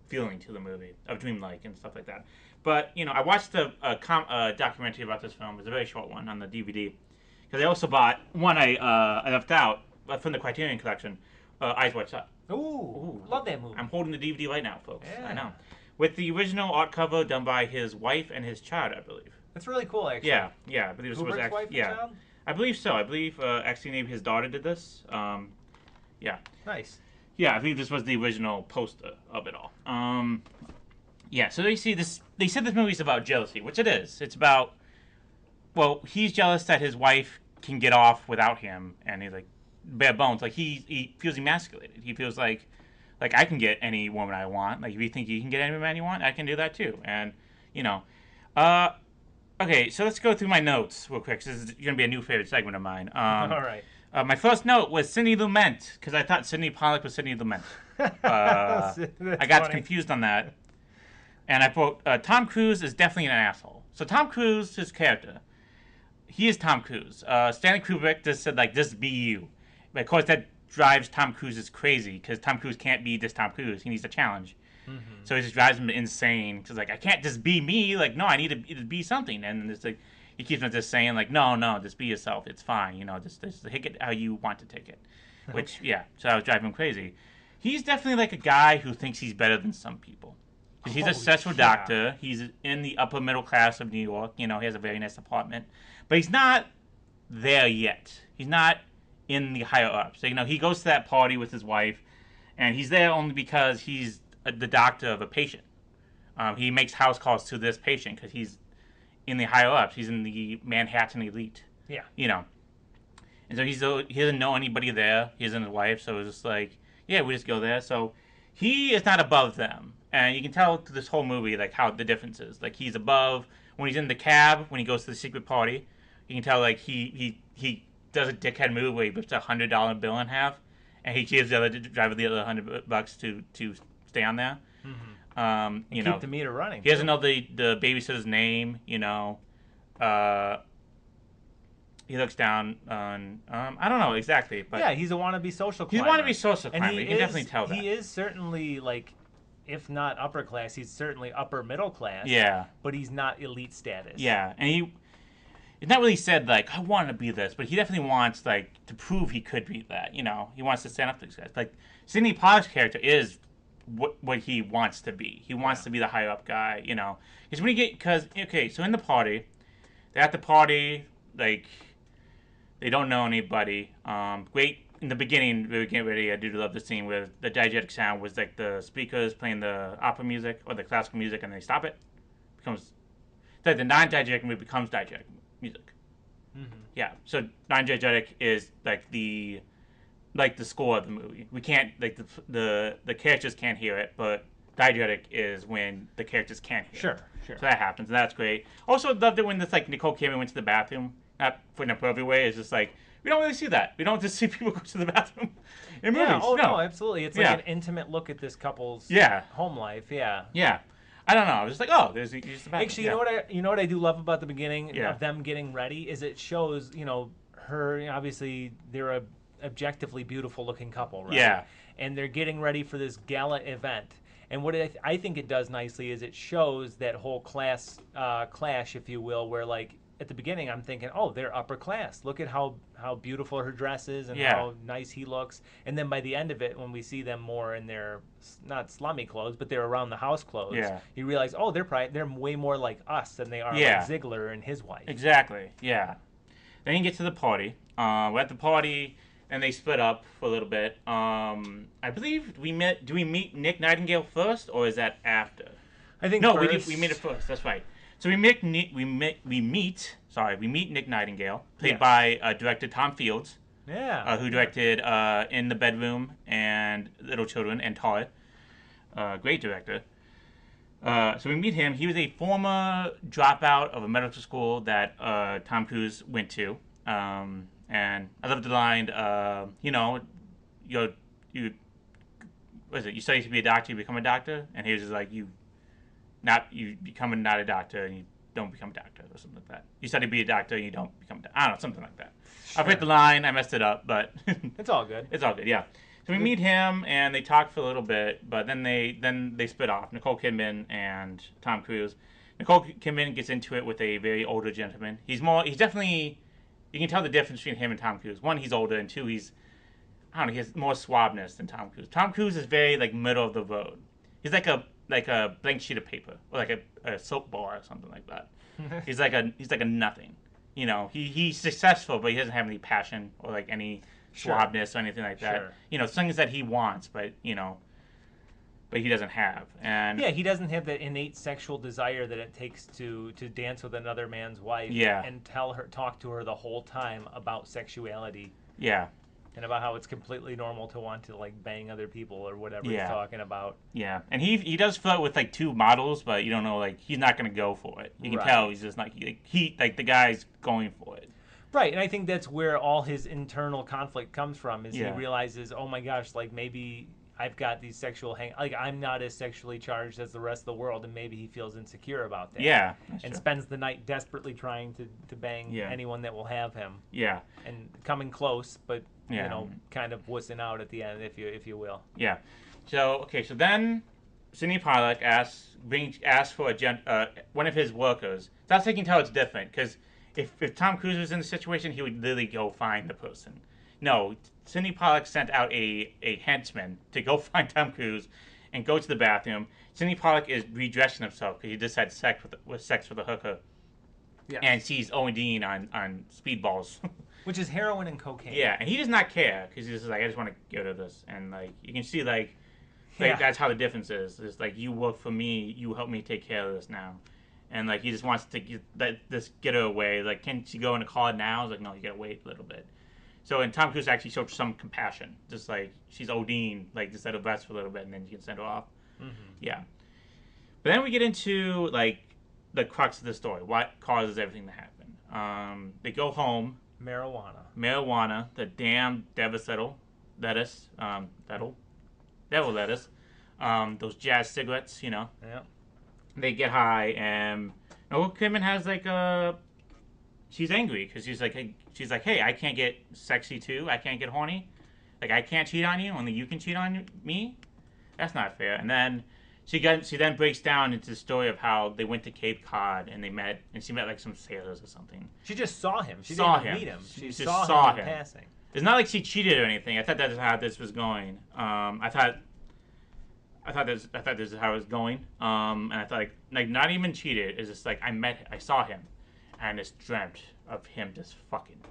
feeling to the movie of dreamlike and stuff like that. But I watched a documentary about this film. It's a very short one on the DVD because I also bought one I left out from the Criterion Collection, Eyes Wide Shut. Ooh, love that movie. I'm holding the DVD right now, folks. Yeah. I know, with the original art cover done by his wife and his child, I believe. That's really cool, actually. Yeah. I believe this was Kubrick's actually wife and child? I believe so. I believe actually maybe his daughter did this. Yeah. Nice. Yeah, I believe this was the original poster of it all. Yeah, so they said this movie's about jealousy, which it is. It's about, well, he's jealous that his wife can get off without him, and he's like, bare bones. Like, he feels emasculated. He feels like I can get any woman I want. Like, if you think you can get any man you want, I can do that too. And, okay, so let's go through my notes real quick. This is going to be a new favorite segment of mine. All right. My first note was Sidney Lumet, because I thought Sidney Pollack was Sidney Lumet. I got confused on that. And I wrote, Tom Cruise is definitely an asshole. So Tom Cruise, his character, he is Tom Cruise. Stanley Kubrick just said, this be you. But of course, that drives Tom Cruise crazy, because Tom Cruise can't be just Tom Cruise. He needs a challenge. Mm-hmm. So it just drives him insane. Because, I can't just be me. No, I need to be something. And it's he keeps on just saying, no, just be yourself. It's fine. Just take it how you want to take it. Which, so that was driving him crazy. He's definitely a guy who thinks he's better than some people. He's a successful doctor. He's in the upper middle class of New York. He has a very nice apartment. But he's not there yet. He's not in the higher ups. So, he goes to that party with his wife, and he's there only because he's the doctor of a patient. He makes house calls to this patient because he's in the higher ups. He's in the Manhattan elite. Yeah. And so he doesn't know anybody there. He isn't his wife, so it's just we just go there. So he is not above them. And you can tell through this whole movie, how the difference is. He's above, when he's in the cab, when he goes to the secret party, you can tell, he does a dickhead move where he rips a $100 bill in half, and he gives the other driver the other $100 to stay on there. Mm-hmm. Keep the meter running. He doesn't know the babysitter's name, he looks down on, I don't know exactly, but... Yeah, he's a wannabe social climber. He's a wannabe social climber, you can definitely tell that. He is certainly, if not upper class, he's certainly upper middle class. Yeah. But he's not elite status. Yeah, and it's not really said, I want to be this, but he definitely wants, to prove he could be that, He wants to stand up to these guys. Sidney Pollack's character is what he wants to be. He wants to be the higher up guy, Because when you so in the party, they're at the party, they don't know anybody. Great. In the beginning, we were getting ready. I do love the scene where the diegetic sound was the speakers playing the opera music or the classical music, and they stop it. The non-diegetic music becomes diegetic music. Mm-hmm. Yeah. So non-diegetic is the score of the movie. We can't the characters can't hear it, but diegetic is when the characters can't hear it. Sure. So that happens, and that's great. Also, loved it when Nicole Kidman went to the bathroom. Not in a pervy way. It's just we don't really see that. We don't just see people go to the bathroom in movies. Yeah, no, absolutely. It's an intimate look at this couple's Yeah. home life. Yeah. Yeah. I don't know. I was just like, oh, there's just the bathroom. Actually, you know what I do love about the beginning Yeah. of them getting ready is it shows, her, obviously they're a objectively beautiful looking couple, right? Yeah. And they're getting ready for this gala event. And what I think it does nicely is it shows that whole class clash, if you will, where like at the beginning I'm thinking, oh, they're upper class. Look at how beautiful her dress is and how nice he looks. And then by the end of it, when we see them more in their not slummy clothes, but they're around the house clothes, you realize, oh, they're way more like us than they are like Ziegler and his wife. Exactly. Yeah. Then you get to the party. We're at the party. And they split up for a little bit. I believe do we meet Nick Nightingale first, or is that after? I think no, first. we meet it first. That's right. So we meet Nick Nightingale, played by director Tom Fields. Yeah. Who directed In the Bedroom and Little Children and Tar. Great director. So we meet him. He was a former dropout of a medical school that Tom Cruise went to. And I love the line, you study to be a doctor, you become a doctor, and he was just like, you become not a doctor, and you don't become a doctor, or something like that. You study to be a doctor, and you don't become a doctor. I don't know, something like that. Sure. I forget the line, I messed it up, but it's all good. It's all good, yeah. So we meet him, and they talk for a little bit, but then they split off. Nicole Kidman and Tom Cruise. Nicole Kidman gets into it with a very older gentleman. He's definitely. You can tell the difference between him and Tom Cruise. One, he's older, and two, he has more suaveness than Tom Cruise. Tom Cruise is very like middle of the road. He's like a blank sheet of paper, or like a soap bar or something like that. he's like a nothing. He's successful, but he doesn't have any passion or like any suaveness or anything like that. Sure. Things that he wants, but but he doesn't have. And he doesn't have that innate sexual desire that it takes to dance with another man's wife and talk to her the whole time about sexuality. Yeah. And about how it's completely normal to want to like bang other people or whatever he's talking about. Yeah. And he does flirt with like two models, but you don't know, like he's not going to go for it. You can tell he's just not the guy's going for it. Right, and I think that's where all his internal conflict comes from is he realizes, oh my gosh, like maybe I've got these sexual I'm not as sexually charged as the rest of the world, and maybe he feels insecure about that. Yeah, and spends the night desperately trying to bang anyone that will have him. Yeah, and coming close, but kind of wussing out at the end, if you will. Yeah. So then Sidney Pollack asks for one of his workers. That's how you can tell it's different, because if Tom Cruise was in the situation, he would literally go find the person. No, Sidney Pollack sent out a henchman to go find Tom Cruise and go to the bathroom. Sidney Pollack is redressing himself because he just had sex with a hooker. Yeah. And she's ODing on speedballs. Which is heroin and cocaine. Yeah, and he does not care because he's just like, I just want to get rid of this. And like you can see that's how the difference is. It's like, you work for me, you help me take care of this now. And like he just wants to get her away. Like, can she go in a car now? I was like, no, you gotta wait a little bit. So, and Tom Cruise actually showed some compassion. Just like, she's ODing, like, just let her rest for a little bit, and then you can send her off. Mm-hmm. Yeah. But then we get into, like, the crux of the story. What causes everything to happen? They go home. Marijuana. The damn devil lettuce. Devil lettuce. Those jazz cigarettes, Yeah. They get high, and Nicole Kidman has, like, she's angry because she's like, hey, I can't get sexy too. I can't get horny. Like, I can't cheat on you. Only you can cheat on me. That's not fair. And then she then breaks down into the story of how they went to Cape Cod and she met like some sailors or something. She just saw him. She didn't meet him. She just saw him in passing. It's not like she cheated or anything. I thought that's how this was going. I thought this is how it was going. And I thought like not even cheated. It's just like I saw him, and just dreamt of him just fucking me,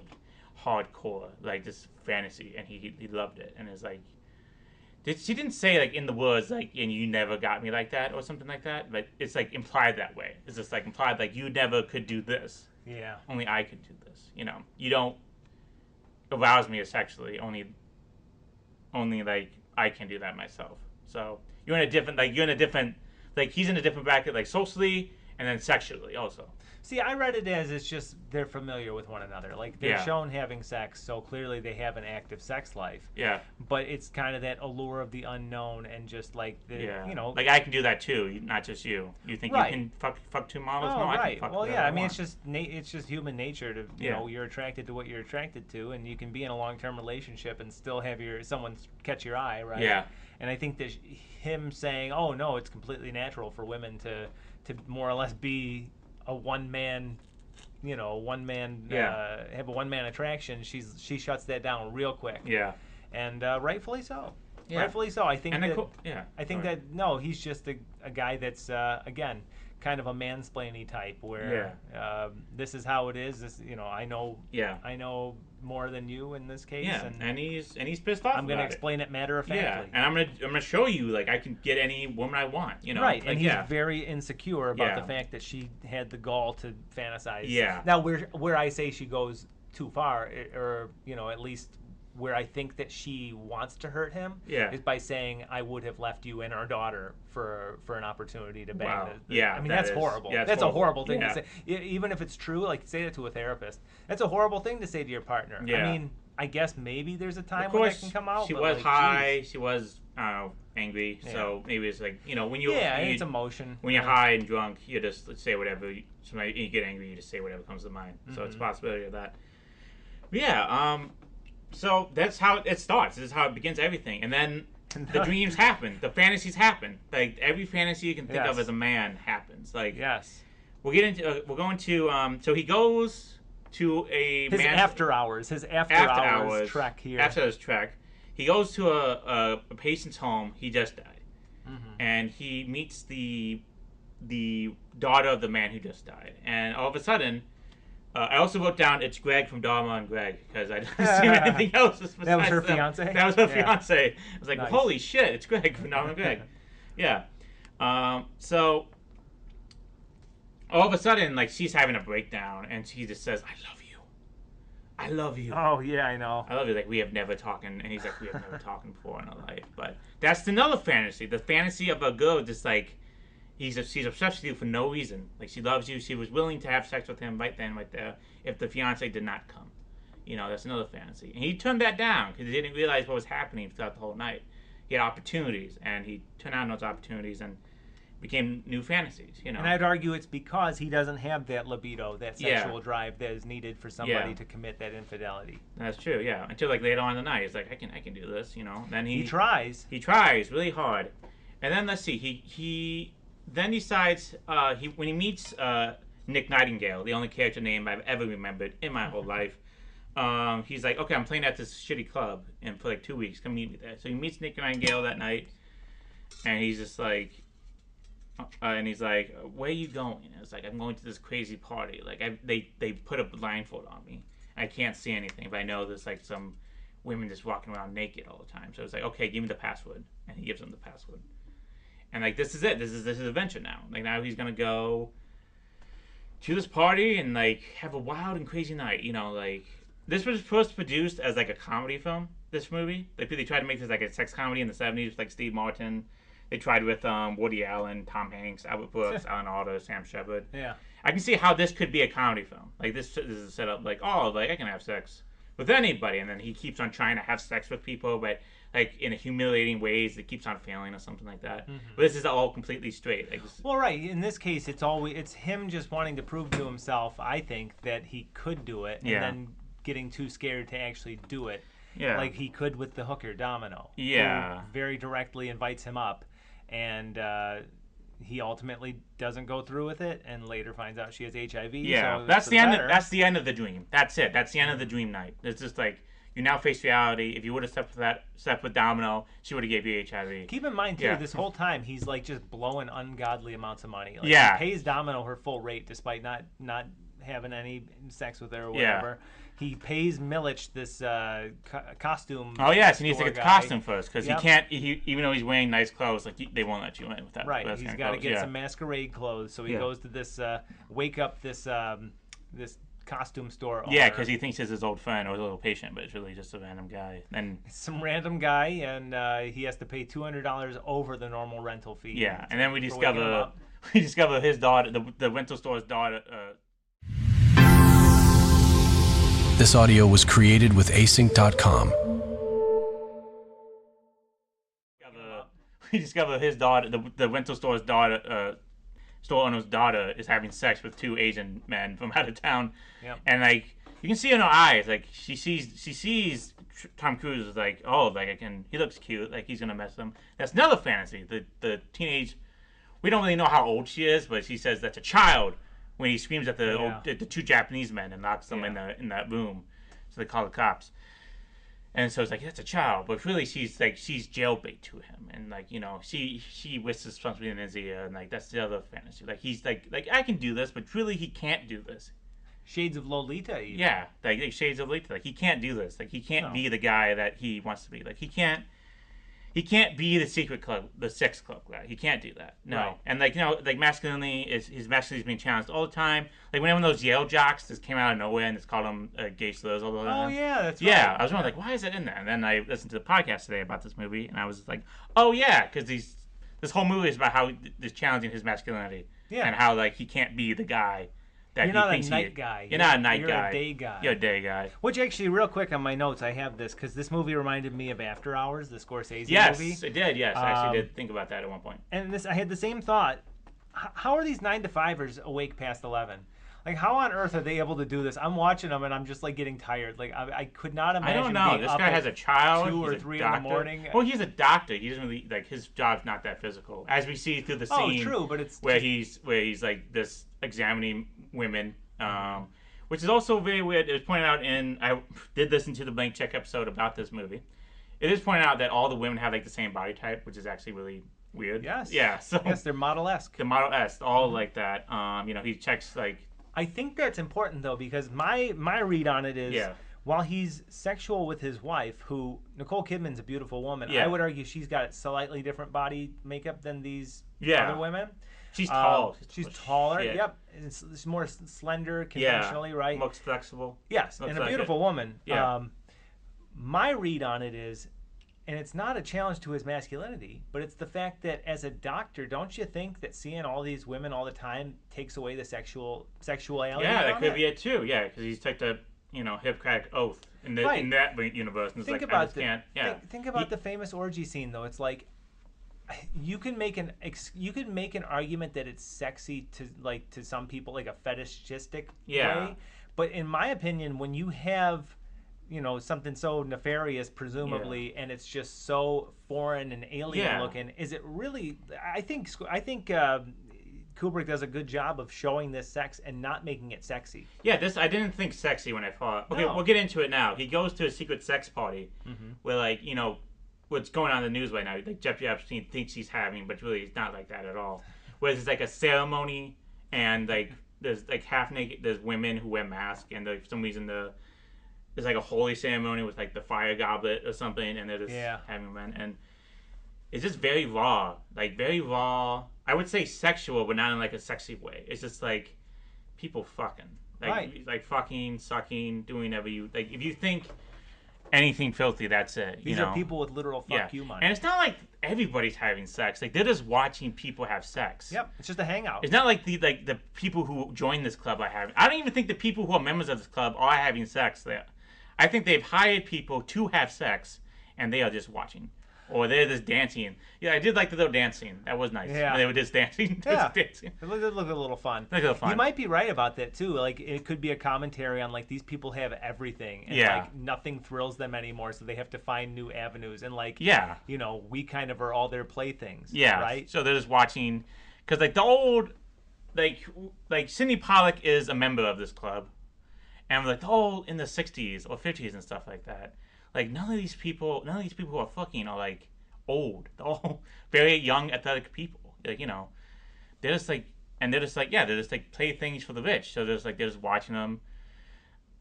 hardcore, like this fantasy, and he loved it. And it's like, she didn't say like in the words like, and you never got me like that or something like that, but it's like implied that way. It's just like implied like you never could do this. Yeah. Only I could do this. You don't arouse me sexually. Only like I can do that myself. So you're in a different, like he's in a different bracket, like socially and then sexually also. See, I read it as it's just they're familiar with one another. Like, they're shown having sex, so clearly they have an active sex life. Yeah. But it's kind of that allure of the unknown and just like you know. Like, I can do that too, not just you. You think you can fuck two models? Oh, No, right. I can fuck well, whoever yeah. I I mean, want. it's just human nature to you know, you're attracted to what you're attracted to, and you can be in a long-term relationship and still have someone catch your eye, right? Yeah. And I think that him saying, "Oh no, it's completely natural for women to more or less be a one-man." You know, have a one-man attraction. She shuts that down real quick. Yeah. And rightfully so. Yeah. Rightfully so. I think I think that no, he's just a guy that's again kind of a mansplaining type where this is how it is. This, you know, I know more than you in this case. Yeah, and and he's pissed off. I'm going to explain it matter of factly. Yeah, and I'm gonna show you like I can get any woman I want. You know, right? Like, and he's very insecure about the fact that she had the gall to fantasize. Yeah. Now where I say she goes too far, or you know, at least where I think that she wants to hurt him, is by saying, "I would have left you and our daughter for an opportunity to bang." Wow. I mean, that's horrible. Yeah, that's horrible. a horrible thing to say. Even if it's true, like say it to a therapist. That's a horrible thing to say to your partner. Yeah. I mean, I guess maybe there's a time Of when course, that can come out. she but was like, high. geez. She was angry. So maybe it's like, you know, when you it's emotion. When you're high and drunk, you just say whatever. Sometimes you get angry, you just say whatever comes to mind. So it's a possibility of that. But yeah. So that's how it starts. This is how it begins everything, and then the dreams happen. The fantasies happen. Like every fantasy you can think of as a man happens. Like we'll get into. We're going to. So he goes to his after hours trek here. After his trek, he goes to a patient's home. He just died, and he meets the daughter of the man who just died. And all of a sudden, I also wrote down it's Greg from Dharma and Greg because I didn't see anything else. That was her fiance. That was her fiance. I was like, nice. Holy shit, it's Greg from Dharma and Greg. Yeah. So all of a sudden, like, she's having a breakdown, and she just says, "I love you. I love you." Oh yeah, I know. I love you. Like, we have never talked, and he's like, we have never talked before in our life. But that's another fantasy. The fantasy of a girl just like she's obsessed with you for no reason. Like, she loves you. She was willing to have sex with him right then, right there, if the fiance did not come. You know, that's another fantasy. And he turned that down because he didn't realize what was happening throughout the whole night. He had opportunities, and he turned down those opportunities and became new fantasies, you know. And I'd argue it's because he doesn't have that libido, that sexual drive that is needed for somebody to commit that infidelity. That's true, yeah. Until like later on in the night, he's like, I can do this, you know. Then he tries. He tries really hard, and then let's see, he then decides when he meets Nick Nightingale, the only character name I've ever remembered in my whole life. He's like, okay, I'm playing at this shitty club, and for like 2 weeks, come meet me there. So he meets Nick Nightingale that night, and he's just like. And he's like, "Where are you going?" And it's like, "I'm going to this crazy party. Like, they put a blindfold on me. I can't see anything, but I know there's like some women just walking around naked all the time." So it's like, "Okay, give me the password," and he gives him the password. And like, this is it. This is his adventure now. Like, now he's gonna go to this party and like have a wild and crazy night. You know, like this was first produced as like a comedy film. This movie, like they tried to make this like a sex comedy in the '70s with like Steve Martin. They tried with Woody Allen, Tom Hanks, Albert Brooks, Alan Alda, Sam Shepard. Yeah. I can see how this could be a comedy film. Like, this is set up like, oh, like, I can have sex with anybody. And then he keeps on trying to have sex with people, but, like, in a humiliating ways that keeps on failing or something like that. Mm-hmm. But this is all completely straight. Like, well, right. In this case, it's him just wanting to prove to himself, I think, that he could do it. And then getting too scared to actually do it. Yeah. Like he could with the hooker, Domino. Yeah. Who very directly invites him up. And he ultimately doesn't go through with it, and later finds out she has HIV. Yeah, so that's the end. That's the end of the dream. That's it. That's the end of the dream night. It's just like you now face reality. If you would have slept with Domino, she would have gave you HIV. Keep in mind too, this whole time he's like just blowing ungodly amounts of money. Like, he pays Domino her full rate despite not having any sex with her or whatever. Yeah. He pays Milich this costume. Oh yes, he needs to get the costume first because he can't. Even though he's wearing nice clothes, like they won't let you in with that. Right, he's got to get some masquerade clothes. So he goes to this wake up this costume store owner. Yeah, because he thinks it's his old friend or his little patient, but it's really just a random guy. And some random guy, and he has to pay $200 over the normal rental fee. yeah, and then we for waking him discover up. his daughter, the rental store's daughter. This audio was created with async.com. We discover his daughter, the rental store's daughter, store owner's daughter, is having sex with two Asian men from out of town. Yep. And like you can see in her eyes, like she sees Tom Cruise is like, oh, like he looks cute, like he's gonna mess with him. That's another fantasy. The teenage, we don't really know how old she is, but she says that's a child when he screams at the two Japanese men and locks them in that room. So they call the cops. And so it's like, that's a child, but really she's jailbait to him, and like, you know, she whispers something in his ear, and like that's the other fantasy. Like he's like I can do this, but really he can't do this. Shades of Lolita, even. Yeah, like shades of Lolita. Like he can't do this. Like he can't be the guy that he wants to be. Like he can't be the secret club, the sex club guy. He can't do that. No. Right. And like, you know, like masculinity his masculinity is being challenged all the time. Like whenever those Yale jocks just came out of nowhere and just called them gay slurs all the time. Oh yeah, that's right. Yeah, I was wondering like, why is that in there? And then I listened to the podcast today about this movie, and I was like, oh yeah, because this whole movie is about how this challenging his masculinity. Yeah. And how like he can't be the guy that you're he not thinks a night guy. You're not a night guy. You're a day guy. You're a day guy. Which actually, real quick on my notes, I have this because this movie reminded me of After Hours, the Scorsese movie. Yes, it did. Yes, I actually did think about that at one point. And I had the same thought. How are these 9-to-5ers awake past 11? Like, how on earth are they able to do this? I'm watching them and I'm just like getting tired. Like, I could not imagine. I don't know. This guy has a child. 2 or 3 in the morning. Well, he's a doctor. He doesn't really like his job's not that physical, as we see through the scene. Oh, true, but it's where he's like this examining women. Which is also very weird. It was pointed out I did listen to the Blank Check episode about this movie. It is pointed out that all the women have like the same body type, which is actually really weird. Yes. Yeah. So yes, they're model-esque. The model-esque, all like that. You know, he checks like. I think that's important though, because my read on it is while he's sexual with his wife, who Nicole Kidman's a beautiful woman, I would argue she's got slightly different body makeup than these other women. She's tall. She's taller. Shit. Yep. It's more slender conventionally, right? Looks flexible. Yes, and a beautiful woman. Yeah. My read on it is, and it's not a challenge to his masculinity, but it's the fact that as a doctor, don't you think that seeing all these women all the time takes away the sexuality? Yeah, that could be it too. Yeah, because he's took the Hippocratic oath in that universe. And think about think about the famous orgy scene though. It's like. You can make an argument that it's sexy to some people, like a fetishistic way. But in my opinion, when you have, something so nefarious, presumably, and it's just so foreign and alien looking, is it really? I think Kubrick does a good job of showing this sex and not making it sexy. Yeah, I didn't think sexy when I thought. Okay, we'll get into it now. He goes to a secret sex party where, what's going on in the news right now, like Jeffrey Epstein thinks he's having, but really it's not like that at all. Whereas it's like a ceremony, and like there's like half naked, there's women who wear masks, and for some reason there's like a holy ceremony with like the fire goblet or something, and they're just having men, and it's just very raw, I would say sexual, but not in like a sexy way. It's just like people fucking, like fucking, sucking, doing whatever you like. If you think anything filthy, that's it. These are people with literal fuck you money. And it's not like everybody's having sex. Like they're just watching people have sex. Yep, it's just a hangout. It's not like the people who join this club are having. I don't even think the people who are members of this club are having sex there. I think they've hired people to have sex, and they are just watching. Or they're just dancing. Yeah, I did like the little dancing. That was nice. Yeah. They were just dancing. It looked a little fun. You might be right about that, too. Like, it could be a commentary on, like, these people have everything. And, like, nothing thrills them anymore, so they have to find new avenues. And, like, we kind of are all their playthings. Yeah. Right? So they're just watching. Because, like, the old... Like Sidney Pollack is a member of this club. And, like, the old in the 60s or 50s and stuff like that. Like, none of these people who are fucking are, like, old. They're all very young, athletic people. Like, they're just, like, playthings for the rich. So they're just watching them.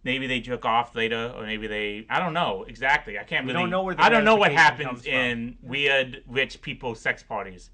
Maybe they jerk off later, or maybe I don't know exactly. I can't really. I don't know what happens in weird, rich people sex parties.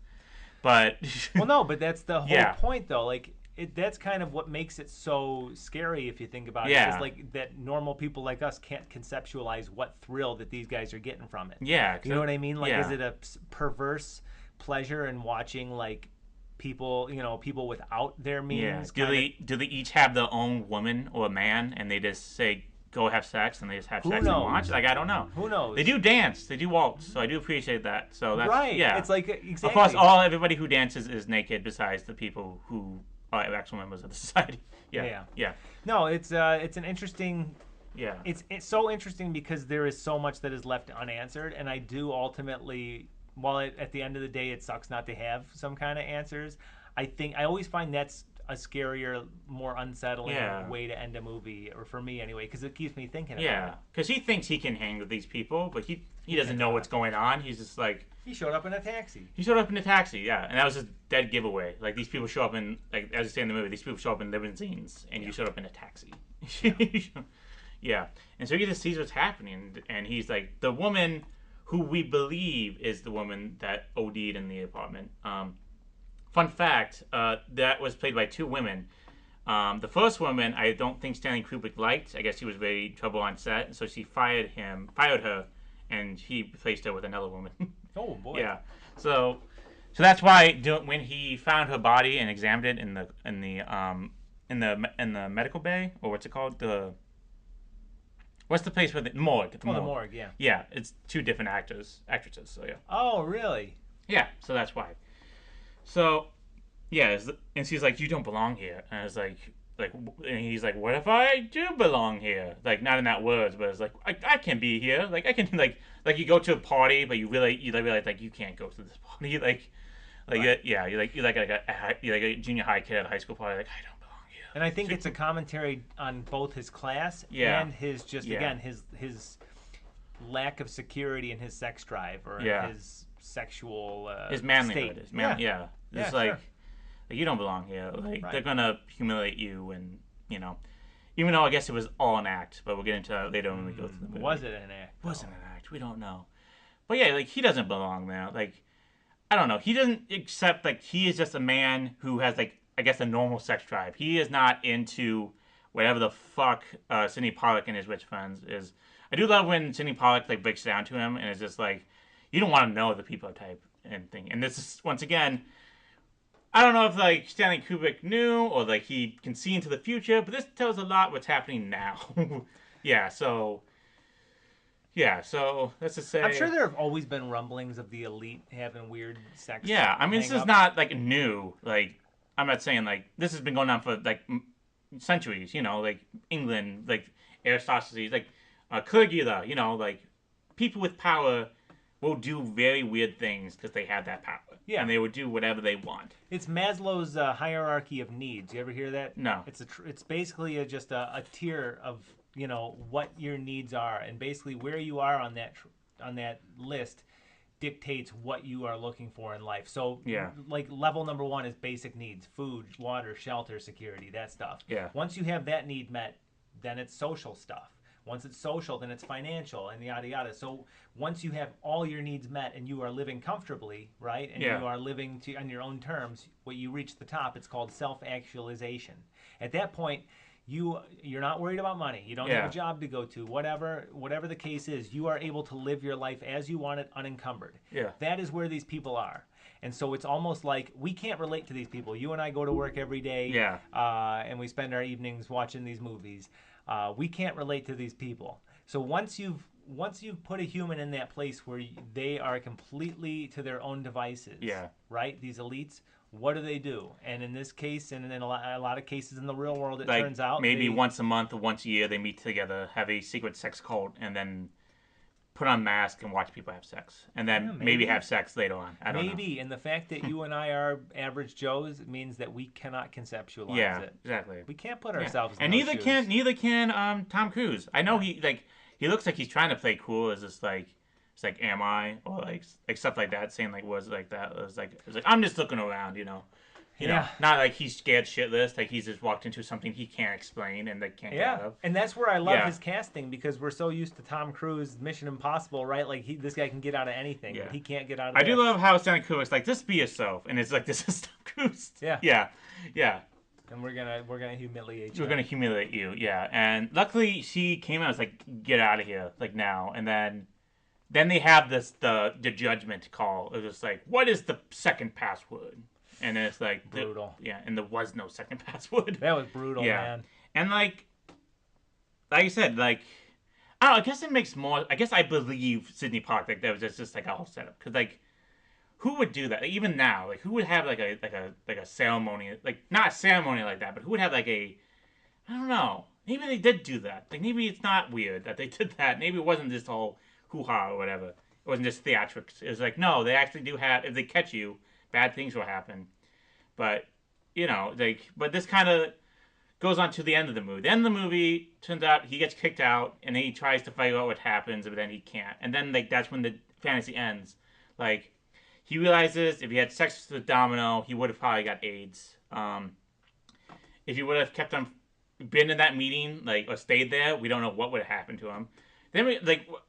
But. Well, no, but that's the whole point, though. Like, that's kind of what makes it so scary if you think about it. Yeah. It's just like that normal people like us can't conceptualize what thrill that these guys are getting from it. Yeah. You know what I mean? Like, yeah. is it a perverse pleasure in watching like people, people without their means? Do they each have their own woman or man, and they just say go have sex, and they just have sex knows? and watch? Like, I don't know. Who knows? They do dance, they do waltz, so I do appreciate that. So that's right. Yeah. It's like exactly. Of course, everybody who dances is naked, besides the people who are actual members of the society. Yeah. No, it's an interesting. Yeah. It's so interesting because there is so much that is left unanswered, and I do ultimately, while at the end of the day it sucks not to have some kind of answers, I always find that's a scarier, more unsettling way to end a movie, or for me anyway, because it keeps me thinking about it. Yeah, because he thinks he can hang with these people, but he doesn't know what's going on. He's just like... He showed up in a taxi. Yeah, and that was his dead giveaway. Like, these people show up in, like, as you say in the movie, these people show up in limousines, and you showed up in a taxi. Yeah, and so he just sees what's happening, and he's like, the woman who we believe is the woman that OD'd in the apartment. Fun fact, that was played by two women. The first woman, I don't think Stanley Kubrick liked. I guess he was very trouble on set, and so she fired her, and he replaced her with another woman. Oh boy. Yeah. So that's why when he found her body and examined it in the medical bay, or what's it called? What's the place where the morgue? The morgue. Yeah. Yeah, it's two different actresses. So yeah. Oh really? Yeah. So that's why. So, yeah, and she's like, you don't belong here. And I was like, and he's like, what if I do belong here? Like, not in that words, but it's like, I can be here. Like, I can, like you go to a party, but you realize, like, you can't go to this party. Right. You're like a junior high kid at a high school party. Like, I don't belong here. And I think it's a commentary on both his class and his again, his lack of security in his sex drive or his sexual his manlyhood. state. It's like you don't belong here. Like they're gonna humiliate you, and even though I guess it was all an act, but we'll get into that later when we go through the movie. Was it an act? Wasn't an act. We don't know. But yeah, like he doesn't belong there. Like I don't know. He doesn't accept like he is just a man who has like I guess a normal sex drive. He is not into whatever the fuck Sidney Pollack and his rich friends is. I do love when Sidney Pollack like breaks down to him and it's just like you don't want to know the people type and thing. And this is once again. I don't know if like Stanley Kubrick knew or like he can see into the future, but this tells a lot what's happening now. So let's just say I'm sure there have always been rumblings of the elite having weird sex. Yeah, I mean this is not like new. Like I'm not saying like this has been going on for like centuries. Like England, like aristocracy, like Caligula. Like people with power will do very weird things because they have that power. Yeah. And they would do whatever they want. It's Maslow's hierarchy of needs. You ever hear that? No. It's basically just a tier of, what your needs are. And basically where you are on that list dictates what you are looking for in life. So, like level number 1 is basic needs. Food, water, shelter, security, that stuff. Yeah. Once you have that need met, then it's social stuff. Once it's social, then it's financial and yada yada. So once you have all your needs met and you are living comfortably, right, and you are living on your own terms, when you reach the top, it's called self-actualization. At that point, you're not worried about money. You don't have a job to go to. Whatever the case is, you are able to live your life as you want it, unencumbered. Yeah. That is where these people are. And so it's almost like we can't relate to these people. You and I go to work every day, and we spend our evenings watching these movies. We can't relate to these people. So once you've put a human in that place where they are completely to their own devices, right? These elites, what do? And in this case, and in a lot of cases in the real world, it turns out maybe once a month or once a year they meet together, have a secret sex cult, and then put on masks and watch people have sex, and then maybe have sex later on. I don't know. Maybe, and the fact that you and I are average Joes means that we cannot conceptualize it. Exactly. We can't put ourselves in and those shoes. neither can Tom Cruise. I know he looks like he's trying to play cool as this like it's like am I or like stuff like that, saying like words like that. It's like I'm just looking around, you know, not like he's scared shitless, like he's just walked into something he can't explain and that can't get out of. And that's where I love his casting, because we're so used to Tom Cruise, Mission Impossible, right? Like this guy can get out of anything, but he can't get out of. I do love how Stanley Kubrick's like, just be yourself, and it's like, this is Tom Cruise. Yeah. And we're gonna humiliate you. We're gonna humiliate you, yeah. And luckily, she came out and was like, "Get out of here, like now." And then they have the judgment call. It was like, "What is the second password?" And then it's like brutal. And there was no second password. That was brutal, man. And like you said, like I don't know, I guess it makes more. I guess I believe Sydney Park, like that was just like a whole setup, because like. Who would do that? Like, even now, like who would have like a ceremony, like not a ceremony like that, but who would have like I don't know. Maybe they did do that. Like maybe it's not weird that they did that. Maybe it wasn't just all hoo-ha or whatever. It wasn't just theatrics. It was like, no, they actually do have, if they catch you, bad things will happen. But but this kind of goes on to the end of the movie. The end of the movie, turns out he gets kicked out and then he tries to figure out what happens, but then he can't. And then like that's when the fantasy ends. Like he realizes if he had sex with Domino, he would have probably got AIDS. If he would have kept on been in that meeting, like or stayed there, we don't know what would have happened to him. Then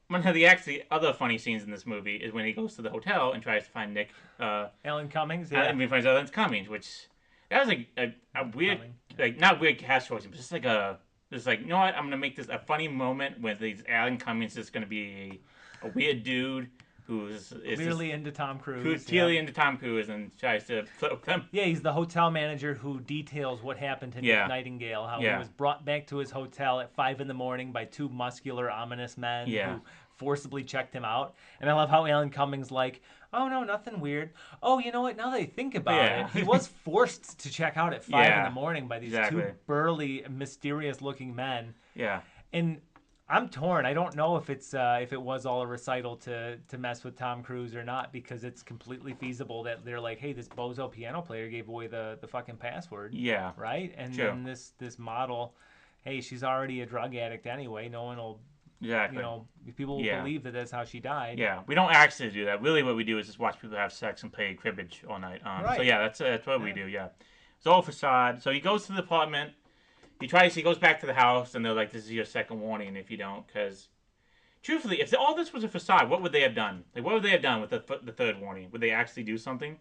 one of the other funny scenes in this movie is when he goes to the hotel and tries to find Nick. Alan Cummings. Yeah. And he finds Alan Cummings, which that was like a weird, like not weird cast choice, but just like you know what? I'm gonna make this a funny moment with these Alan Cummings is gonna be a weird dude. Who's clearly into Tom Cruise. Who's clearly into Tom Cruise and tries to flirt with him. Yeah, he's the hotel manager who details what happened to Nick Nightingale, how he was brought back to his hotel at 5 a.m. by two muscular, ominous men who forcibly checked him out. And I love how Alan Cummings like, oh no, nothing weird. Oh, you know what? Now that I think about it, he was forced to check out at 5 a.m. by these two burly, mysterious-looking men. Yeah. And I'm torn. I don't know if it was all a recital to mess with Tom Cruise or not, because it's completely feasible that they're like, hey, this bozo piano player gave away the fucking password. Yeah. Right? And then this model, hey, she's already a drug addict anyway. No one will, people will believe that that's how she died. Yeah. We don't actually do that. Really what we do is just watch people have sex and play cribbage all night. Right. So yeah, that's what we do, yeah. It's all facade. So he goes to the apartment. He goes back to the house, and they're like, this is your second warning if you don't, because, truthfully, if all this was a facade, what would they have done? Like, what would they have done with the third warning? Would they actually do something?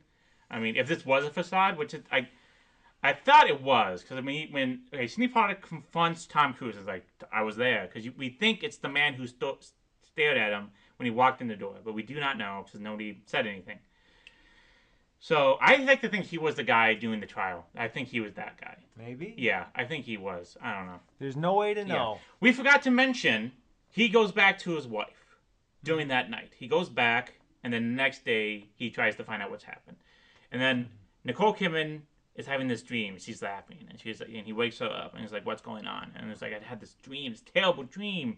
I mean, if this was a facade, which I thought it was, because, I mean, when Sidney Pollack confronts Tom Cruise, it's like, I was there, because we think it's the man who stared at him when he walked in the door, but we do not know, because nobody said anything. So, I like to think he was the guy doing the trial. I think he was that guy. Maybe? Yeah, I think he was. I don't know. There's no way to know. We forgot to mention, he goes back to his wife during that night. He goes back, and then the next day, he tries to find out what's happened. And then Nicole Kidman is having this dream. She's laughing, and he wakes her up, and he's like, what's going on? And it's like, I had this dream, this terrible dream.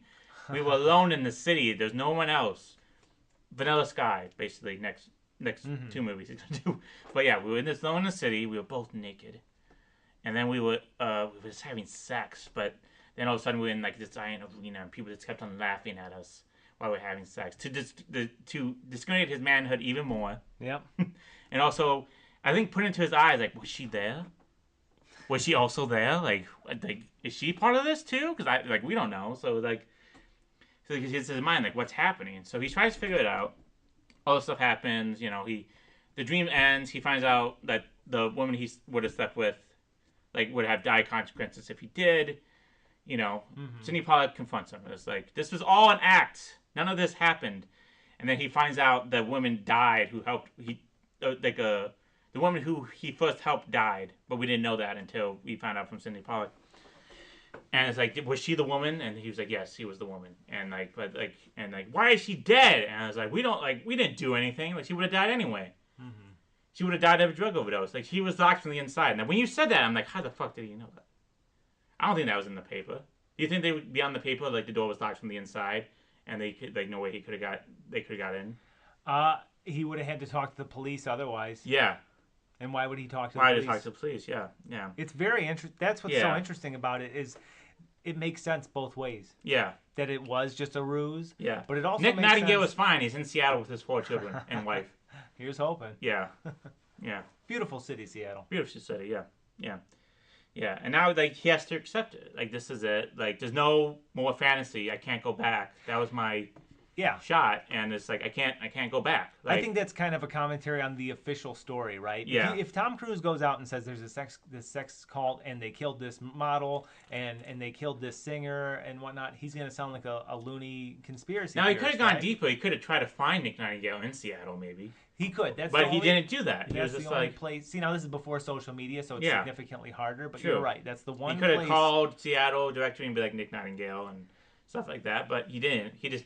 We were alone in the city. There's no one else. Vanilla Sky, basically, next 2 movies he's gonna do. But yeah, we were in this alone in the city. We were both naked, and then we were just having sex. But then all of a sudden we were in like this giant arena, and people just kept on laughing at us while we were having sex to discriminate his manhood even more. Yep. And also, I think put into his eyes like, was she there? Was she also there? Like is she part of this too? Because we don't know. So it's his mind like, what's happening? So he tries to figure it out. All this stuff happens, the dream ends. He finds out that the woman he would have slept with, would have dire consequences if he did. Sidney Pollack confronts him. It's like, this was all an act. None of this happened. And then he finds out the woman died who helped. The woman who he first helped died, but we didn't know that until we found out from Sidney Pollack. And it's like, was she the woman? And he was like, yes, he was the woman. And why is she dead? And I was like, we didn't do anything. Like, she would have died anyway. Mm-hmm. She would have died of a drug overdose. Like, she was locked from the inside. Now, when you said that, I'm like, how the fuck did you know that? I don't think that was in the paper. Do you think they would be on the paper, like the door was locked from the inside, and they could, no way they could have got in? He would have had to talk to the police otherwise. Yeah. And why would he talk to the police? Why police? did he talk to the police? Yeah, yeah. It's very interesting. That's what's so interesting about it is it makes sense both ways. Yeah. That it was just a ruse. Yeah. But it also Nick makes Nightingale sense. was fine. He's in Seattle with his 4 children and wife. Here's hoping. Yeah. Yeah. Beautiful city, Seattle. Beautiful city, yeah. Yeah. Yeah. And now, he has to accept it. This is it. There's no more fantasy. I can't go back. That was my Yeah. shot, and it's like I can't go back. Like, I think that's kind of a commentary on the official story, right? Yeah. If Tom Cruise goes out and says there's this sex cult and they killed this model and they killed this singer and whatnot, he's going to sound like a loony conspiracy now he theorist, could have gone right? deeper. He could have tried to find Nick Nightingale in Seattle, maybe. He could. That's But the he only, didn't do that. He was That's just the only like, place. See, now this is before social media, so it's Yeah. significantly harder. But True. you're right. That's the one he could have place. called Seattle directory and be like Nick Nightingale and stuff like that, but he didn't. He just.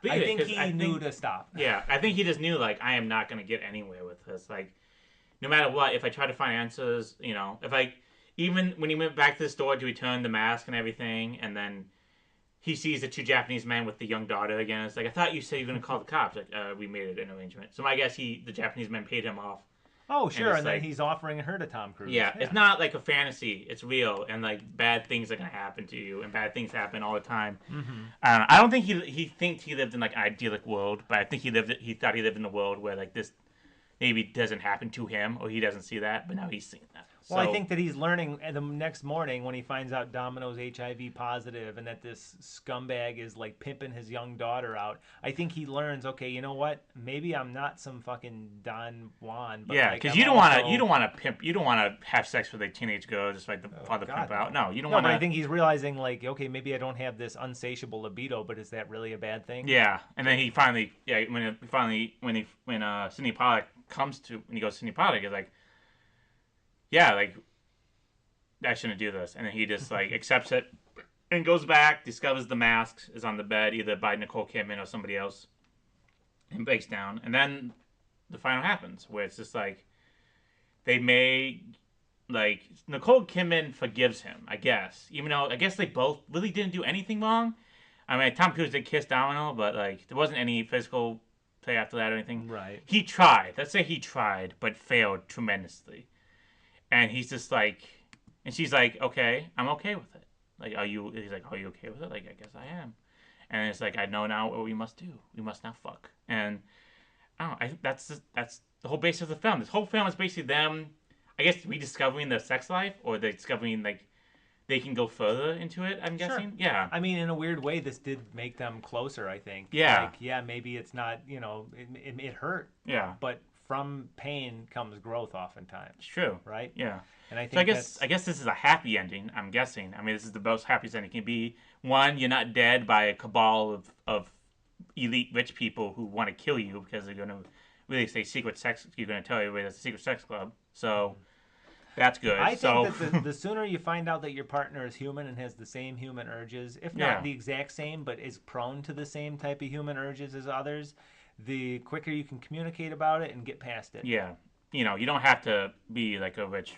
I think he knew to stop. Yeah, I think he just knew, like, I am not going to get anywhere with this. Like, no matter what, if I try to find answers, you know, even when he went back to the store to return the mask and everything, and then he sees the two Japanese men with the young daughter again, it's like, I thought you said you were going to call the cops. Like, we made an arrangement. So I guess the Japanese men paid him off. Oh, sure, and then like, he's offering her to Tom Cruise. Yeah, it's not like a fantasy. It's real, and like bad things are gonna happen to you, and bad things happen all the time. Mm-hmm. I don't think he thinks he lived in like an idyllic world, but I think he thought he lived in a world where like this maybe doesn't happen to him, or he doesn't see that, but now he's seeing that. Well, I think that he's learning the next morning when he finds out Domino's HIV positive and that this scumbag is like pimping his young daughter out. I think he learns, okay, you know what? Maybe I'm not some fucking Don Juan. But yeah, like, because I'm you don't also... want to pimp, you don't want to have sex with a teenage girl just like the father pimp out. No, you don't want to. But I think he's realizing like, okay, maybe I don't have this unsatiable libido, but is that really a bad thing? Yeah, and then he finally, when Sidney Pollack comes to, when he goes to Sidney Pollack, he's like, yeah, like, I shouldn't do this. And then he just, like, accepts it and goes back, discovers the mask is on the bed, either by Nicole Kidman or somebody else, and breaks down. And then the final happens, where it's just, like, Nicole Kidman forgives him, I guess. Even though, I guess they both really didn't do anything wrong. I mean, Tom Cruise did kiss Domino, but, like, there wasn't any physical play after that or anything. Right. He tried. Let's say he tried, but failed tremendously. And he's just like, and she's like, okay, I'm okay with it. Like, he's like, are you okay with it? Like, I guess I am. And it's like, I know now what we must do. We must now fuck. And I don't know, that's the whole base of the film. This whole film is basically them, I guess, rediscovering their sex life, or they're discovering, like, they can go further into it, I'm guessing. Sure. Yeah. I mean, in a weird way, this did make them closer, I think. Yeah. Like, yeah, maybe it's not, you know, it hurt. Yeah. But from pain comes growth oftentimes. It's true. Right? Yeah. And I think So I guess this is a happy ending, I'm guessing. I mean, this is the most happiest ending can be. One, you're not dead by a cabal of elite rich people who want to kill you because they're going to really say secret sex. You're going to tell everybody it's a secret sex club. So that's good. I think that the sooner you find out that your partner is human and has the same human urges, if not the exact same, but is prone to the same type of human urges as others, the quicker you can communicate about it and get past it. Yeah. You know, you don't have to be like a rich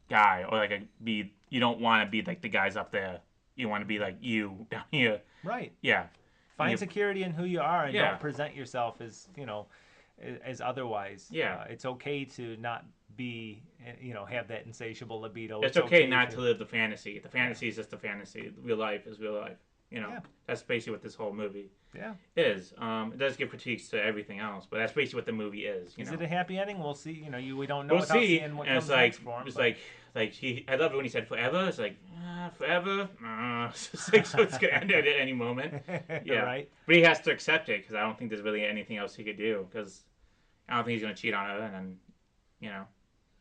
guy or you don't want to be like the guys up there. You want to be like you down here. Right. Yeah. Find security in who you are and don't present yourself as, you know, as otherwise. Yeah. It's okay to not be, you know, have that insatiable libido. It's okay not to live the fantasy. The fantasy is just a fantasy. Real life is real life. You know, that's basically what this whole movie is. It does give critiques to everything else, but that's basically what the movie is. Is it a happy ending? We'll see. You know, we don't know we'll without see. seeing what and comes it's like, next for him. It's like I love it when he said forever. It's like forever. It's like, so it's gonna end at any moment. Yeah, right. But he has to accept it because I don't think there's really anything else he could do because I don't think he's gonna cheat on her and then, you know.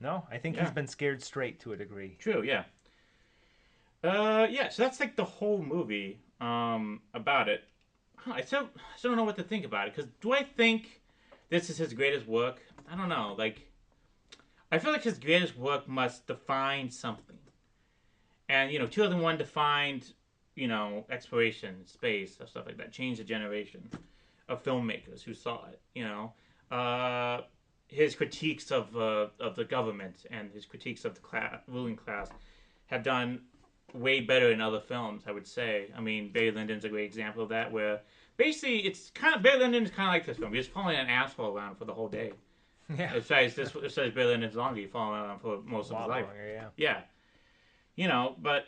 No, I think he's been scared straight to a degree. True. Yeah. So that's like the whole movie. About it. I still don't know what to think about it. Because do I think this is his greatest work? I don't know. Like, I feel like his greatest work must define something. And, you know, 2001 defined, you know, exploration, space, stuff like that. Changed the generation of filmmakers who saw it, you know. His critiques of the government and his critiques of the ruling class have done way better in other films, I would say. I mean, Barry Lyndon's a great example of that, where basically it's kind of, Barry Lyndon's kind of like this film. He's following an asshole around for the whole day. Yeah. It says Barry Lyndon's longer. He's following around for most of his life. Longer, yeah. You know, but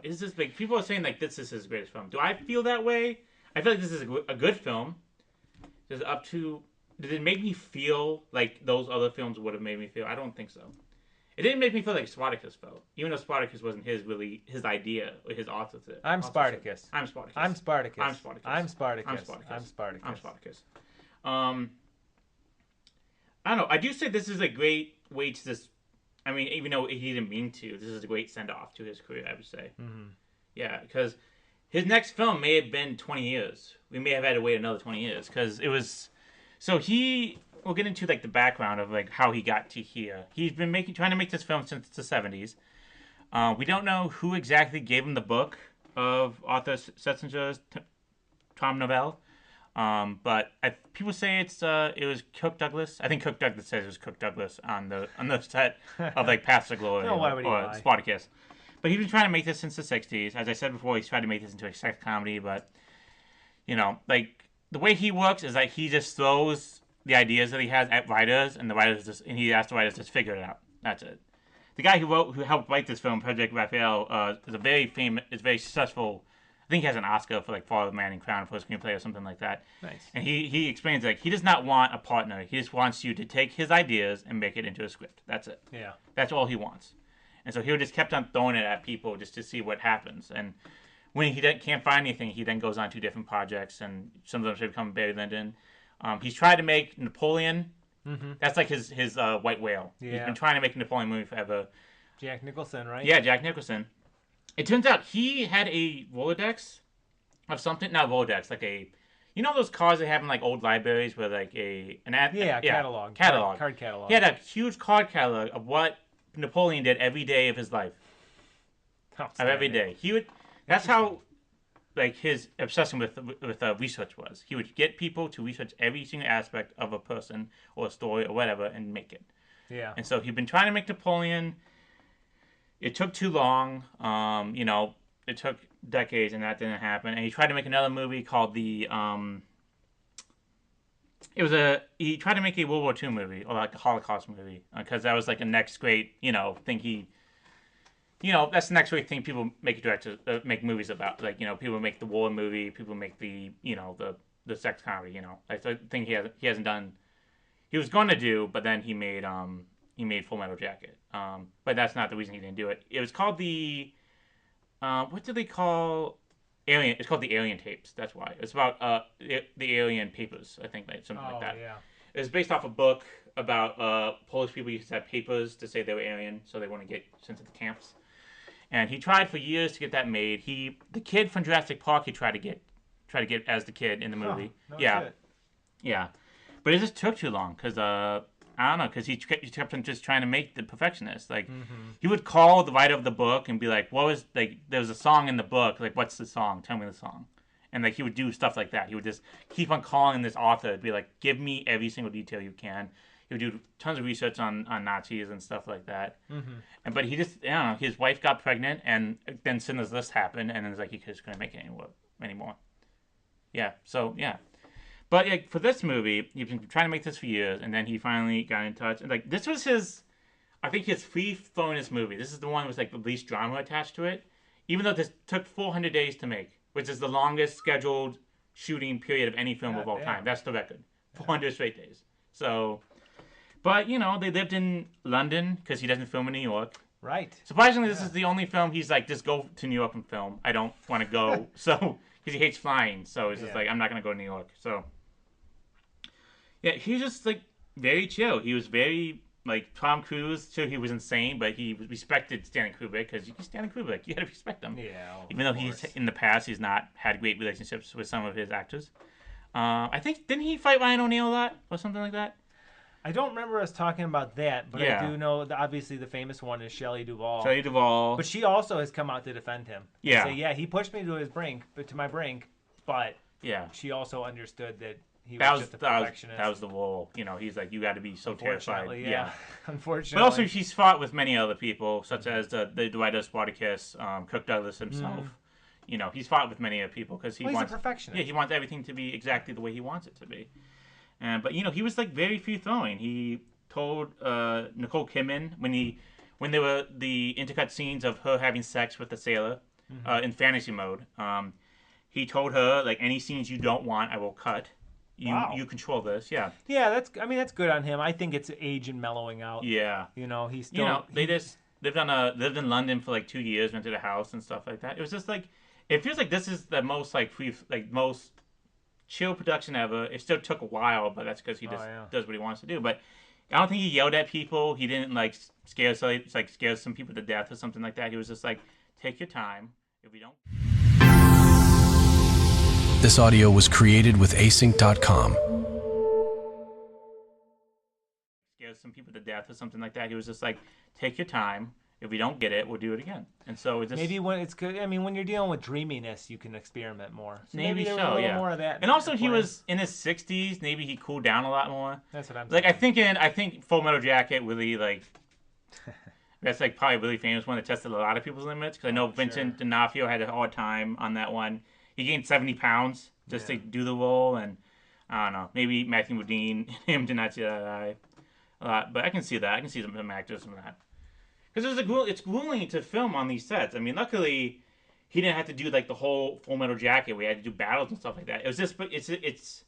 is this like, people are saying like this is his greatest film. Do I feel that way? I feel like this is a good film. Is it did it make me feel like those other films would have made me feel? I don't think so. It didn't make me feel like Spartacus felt, even though Spartacus wasn't his idea or his authorship. I'm Spartacus. I'm Spartacus. I'm Spartacus. I'm Spartacus. I'm Spartacus. I'm Spartacus. I'm Spartacus. I'm Spartacus. I don't know. I do say this is a great way to this. I mean, even though he didn't mean to, this is a great send off to his career. I would say. Mm-hmm. Yeah, because his next film may have been 20 years. We may have had to wait another 20 years because it was. So we'll get into like the background of like how he got to here. He's been trying to make this film since the 70s. We don't know who exactly gave him the book of Arthur Schwarzenegger's Tom Novell. But people say it was Kirk Douglas. I think Kirk Douglas says it was Kirk Douglas on the set of like Paths of Glory or Spartacus. But he's been trying to make this since the 60s. As I said before, he's tried to make this into a sex comedy, but like the way he works is like he just throws the ideas that he has at writers, and he asks the writers to just figure it out. That's it. The guy who helped write this film, Frederick Raphael, is very successful. I think he has an Oscar for like Fall of the Man and Crown for a screenplay or something like that. Nice. And he explains like he does not want a partner. He just wants you to take his ideas and make it into a script. That's it. Yeah. That's all he wants. And so he just kept on throwing it at people just to see what happens. And when he can't find anything, he then goes on to different projects, and some of them should become Barry Lyndon. He's tried to make Napoleon. Mm-hmm. That's like his White Whale. Yeah. He's been trying to make a Napoleon movie forever. Jack Nicholson, right? Yeah, Jack Nicholson. It turns out he had a Rolodex of something. Not Rolodex, like a... You know those cards they have in like old libraries where like catalog. Card catalog. He had a huge card catalog of what Napoleon did every day of his life. Of every day. That's how like his obsession with research was. He would get people to research every single aspect of a person or a story or whatever and make it. Yeah. And so he'd been trying to make Napoleon. It took too long. It took decades and that didn't happen. And he tried to make another movie called he tried to make a World War II movie or like a Holocaust movie because that was like a next great, thing that's the next great thing people make movies about. Like, people make the war movie, people make the sex comedy, Like the thing he hasn't done. He was going to do, but then he made Full Metal Jacket. But that's not the reason he didn't do it. It was called what do they call Alien? It's called the Alien Tapes. That's why. It's about the alien papers, I think, something like that. Yeah. It was based off a book about Polish people used to have papers to say they were alien, so they wouldn't get sent to the camps. And he tried for years to get that made. The kid from Jurassic Park, he tried to get as the kid in the movie. Yeah, but it just took too long because I don't know, because he kept on just trying to make the perfectionist. Like, he would call the writer of the book and be like, there was a song in the book, like, what's the song? Tell me the song. And, like, he would do stuff like that. He would just keep on calling this author and be like, give me every single detail you can. He would do tons of research on Nazis and stuff like that. Mm-hmm. But he just, I don't know, his wife got pregnant, and then Schindler's List happened, and it's like he just couldn't make it anymore. Yeah, so, yeah. But like, for this movie, he's been trying to make this for years, and then he finally got in touch. And like, this was his free-flowingest movie. This is the one with like the least drama attached to it. Even though this took 400 days to make, which is the longest scheduled shooting period of any film of all time. That's the record. 400 straight days. So, but they lived in London because he doesn't film in New York. Right. Surprisingly, this is the only film he's like, just go to New York and film. I don't want to go. So, because he hates flying. So it's just like, I'm not going to go to New York. So. Yeah, he was just, like, very chill. He was very, like, Tom Cruise. Sure, he was insane, but he respected Stanley Kubrick, because Stanley Kubrick, you gotta respect him. Yeah, even though in the past, he's not had great relationships with some of his actors. I think, didn't he fight Ryan O'Neal a lot, or something like that? I don't remember us talking about that, but I do know, obviously, the famous one is Shelley Duvall. Shelley Duvall. But she also has come out to defend him. Yeah. Say, he pushed me to my brink, but she also understood that he was just a perfectionist. That was the role. He's like, you got to be so terrified. Yeah. Unfortunately. But also, she's fought with many other people, such as the writer of Spartacus, Kirk Douglas himself. He's fought with many other people because he's a perfectionist. Yeah, he wants everything to be exactly the way he wants it to be. But he was like very free throwing. He told Nicole Kidman when there were the intercut scenes of her having sex with the sailor in fantasy mode. He told her, like, any scenes you don't want, I will cut. Wow. you control this. Yeah. Yeah, that's good on him. I think it's age and mellowing out. Yeah. He's still. They just lived in London for like 2 years, rented a house and stuff like that. It was just like it feels like this is the most most chill production ever. It still took a while, but that's because he just does what he wants to do. But I don't think he yelled at people. He didn't scare some people to death or something like that. He was just like, take your time. If we don't. This audio was created with async.com. Scares some people to death or something like that. He was just like, take your time. If we don't get it, we'll do it again. And so it just maybe when it's good. I mean, when you're dealing with dreaminess, you can experiment more. So maybe there was a little more of that. And also, he was in his 60s. Maybe he cooled down a lot more. That's what I'm saying. I think Full Metal Jacket really that's probably really famous one that tested a lot of people's limits. Because I know Vincent D'Onofrio had a hard time on that one. He gained 70 pounds just to do the role, and I don't know. Maybe Matthew Modine and him did not see that eye a lot, but I can see that. I can see some actors from that. Because it's grueling to film on these sets. I mean, luckily, he didn't have to do the whole Full Metal Jacket where he had to do battles and stuff like that. It was just, but it's.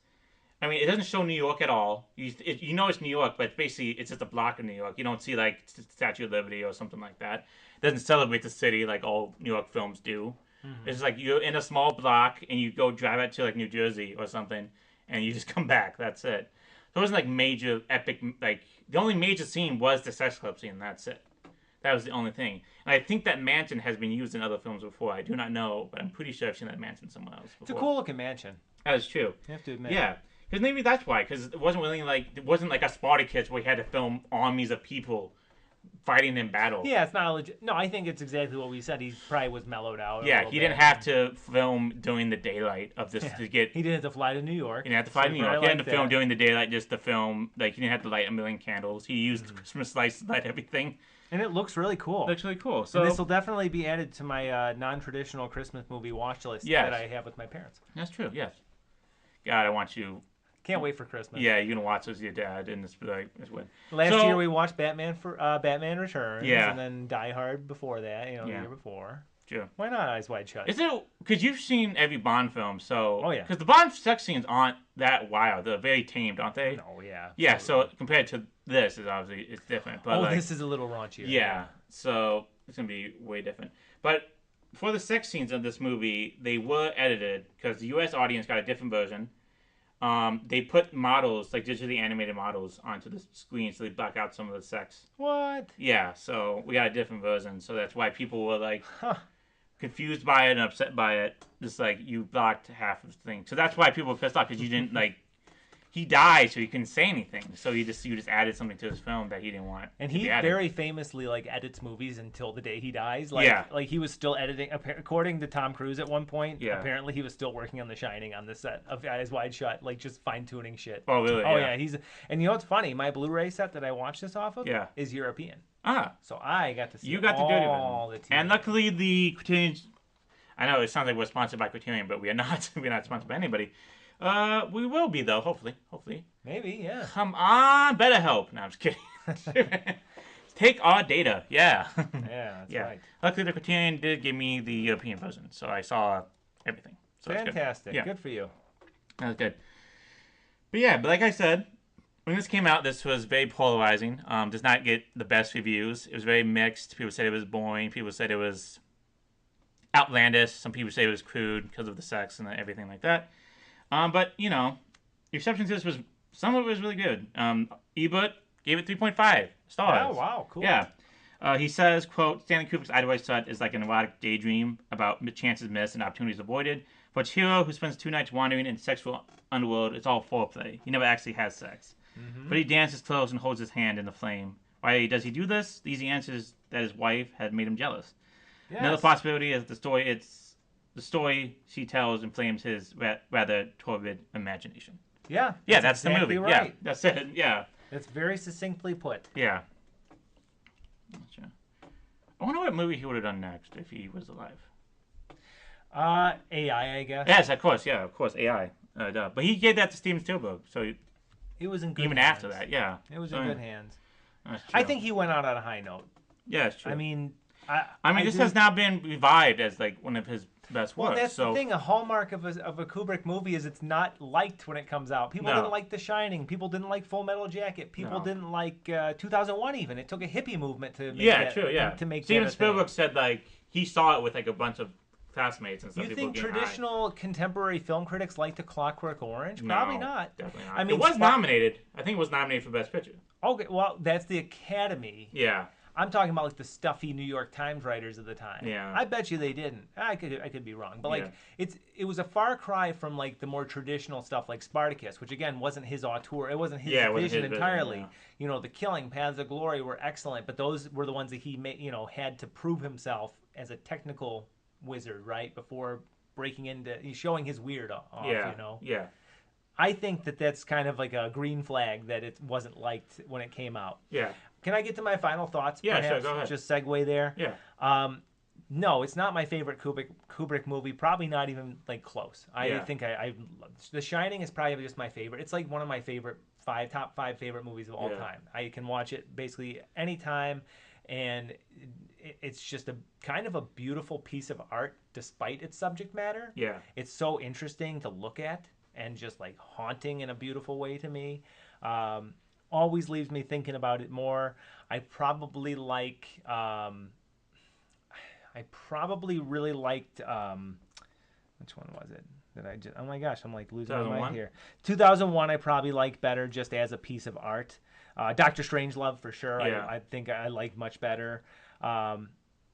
I mean, it doesn't show New York at all. You know it's New York, but basically it's just a block of New York. You don't see Statue of Liberty or something like that. It doesn't celebrate the city like all New York films do. Mm-hmm. It's you're in a small block and you go drive out to New Jersey or something, and you just come back. That's it. So it wasn't major epic. The only major scene was the sex club scene. That's it. That was the only thing. And I think that mansion has been used in other films before. I do not know, but I'm pretty sure I've seen that mansion somewhere else before. It's a cool looking mansion. That is true. You have to admit. Yeah. Because maybe that's why. Because it wasn't really it wasn't like a Spartacus where you had to film armies of people fighting in battle. Yeah, it's not legit. No, I think it's exactly what we said. He probably was mellowed out. Yeah, he didn't have to film during the daylight of this to get. He didn't have to fly to New York. He didn't have to fly to New York. He didn't have to film during the daylight just to film. He didn't have to light a million candles. He used Christmas lights to light everything. And it looks really cool. It looks really cool. So and this will definitely be added to my non-traditional Christmas movie watch list that I have with my parents. That's true. Yes. God, I want you. Can't wait for Christmas. Yeah, you're gonna watch this with your dad, and it's when. Last year we watched Batman Returns. Yeah. And then Die Hard before that. The year before. Sure. Why not Eyes Wide Shut? Is it because you've seen every Bond film? So. Oh yeah. Because the Bond sex scenes aren't that wild. They're very tamed, aren't they? No, yeah. Yeah. So compared to this, it's different. But this is a little raunchier. Yeah. So it's gonna be way different. But for the sex scenes of this movie, they were edited because the U.S. audience got a different version. They put models, digitally animated models, onto the screen so they black out some of the sex. What? Yeah, so we got a different version, so that's why people were confused by it and upset by it. Just you blocked half of the thing, so that's why people were pissed off because you didn't he died, so he couldn't say anything. So you just added something to his film that he didn't want. And he very famously edits movies until the day he dies. He was still editing. According to Tom Cruise, at one point, apparently he was still working on The Shining on the set of Eyes Wide Shut, just fine tuning shit. Oh really? Oh yeah. And you know what's funny? My Blu-ray set that I watched this off of is European. Ah. So I got to see you got all the TV. And luckily the Criterion. I know it sounds like we're sponsored by Criterion, but we are not. We're not sponsored by anybody. We will be though, hopefully. Maybe, yeah. Come on, BetterHelp. No, I'm just kidding. Take our data, yeah. Yeah, that's right. Luckily, the Criterion did give me the European version, so I saw everything. So fantastic. Good. Good for you. That was good. But like I said, when this came out, this was very polarizing. Does not get the best reviews. It was very mixed. People said it was boring. People said it was outlandish. Some people say it was crude because of the sex and everything like that. But the reception to this was, some of it was really good. Ebert gave it 3.5 stars. Oh, wow, cool. Yeah. He says, quote, Stanley Kubrick's Eyes Wide Shut is like an erotic daydream about chances missed and opportunities avoided. For its hero who spends 2 nights wandering in the sexual underworld, it's all foreplay. He never actually has sex. Mm-hmm. But he dances close and holds his hand in the flame. Why does he do this? The easy answer is that his wife had made him jealous. Yes. Another possibility is the story she tells inflames his rather torpid imagination. Yeah. Yeah, that's exactly the movie. Right. Yeah, that's it. Yeah. It's very succinctly put. Yeah. Gotcha. I wonder what movie he would have done next if he was alive. AI, I guess. Yes, of course. Yeah, of course, AI. But he gave that to Steven Spielberg, so it was in good even hands. After that, yeah. It was in good hands. That's true. I think he went out on a high note. Yeah, it's true. I mean, this has now been revived as one of his best Well, work. that's so the thing. A hallmark of a Kubrick movie is it's not liked when it comes out. People No. didn't like The Shining. People didn't like Full Metal Jacket. People No. didn't like 2001 even. It took a hippie movement to make yeah, that, true, yeah. to make Steven that a Spielberg thing. said like he saw it with like a bunch of classmates and stuff. You people think getting traditional contemporary film critics like The Clockwork Orange? high. Probably No, not. Definitely not. I mean, it was Spark- nominated. I think it was nominated for Best Picture. Okay, well, that's the Academy. Yeah. I'm talking about like the stuffy New York Times writers of the time. Yeah. I bet you they didn't. I could be wrong, but like it was a far cry from like the more traditional stuff like Spartacus, which again wasn't his auteur. It wasn't his Yeah, it wasn't vision his vision, entirely. yeah. You know, The Killing, Paths of Glory were excellent, but those were the ones that he had to prove himself as a technical wizard, right? Before breaking into showing his weird off, Yeah. you know. Yeah. I think that's kind of like a green flag that it wasn't liked when it came out. Yeah. Can I get to my final thoughts? Yeah, perhaps? sure, go ahead. Just segue there. Yeah. No, it's not my favorite Kubrick movie. Probably not even like close. I think I The Shining is probably just my favorite. It's like one of my favorite top five favorite movies of all time. I can watch it basically anytime, and it's just a kind of a beautiful piece of art despite its subject matter. Yeah. It's so interesting to look at and just like haunting in a beautiful way to me. Always leaves me thinking about it more. I probably really liked which one was it that I just, oh my gosh, I'm like losing my 2001? mind here. 2001 I probably liked better just as a piece of art. Dr. Strangelove for sure. Yeah. I think I liked much better.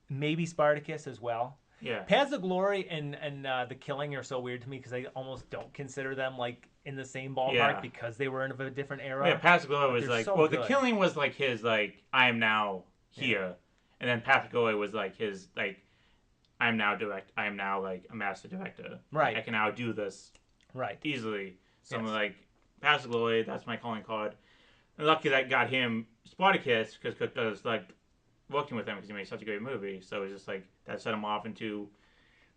Maybe Spartacus as well. Yeah. Paths of Glory and The Killing are so weird to me because I almost don't consider them like in the same ballpark because they were in a different era. Yeah, Paths of Glory was they're like, so well, good. The Killing was like his like I am now here, and then Paths of Glory was like his like I am now like a master director. Right. I can now do this Right. easily. So I'm Yes. like Paths of Glory, that's my calling card. And lucky that got him Spartacus because Cook does like working with him because he made such a great movie. So it's just like that set him off into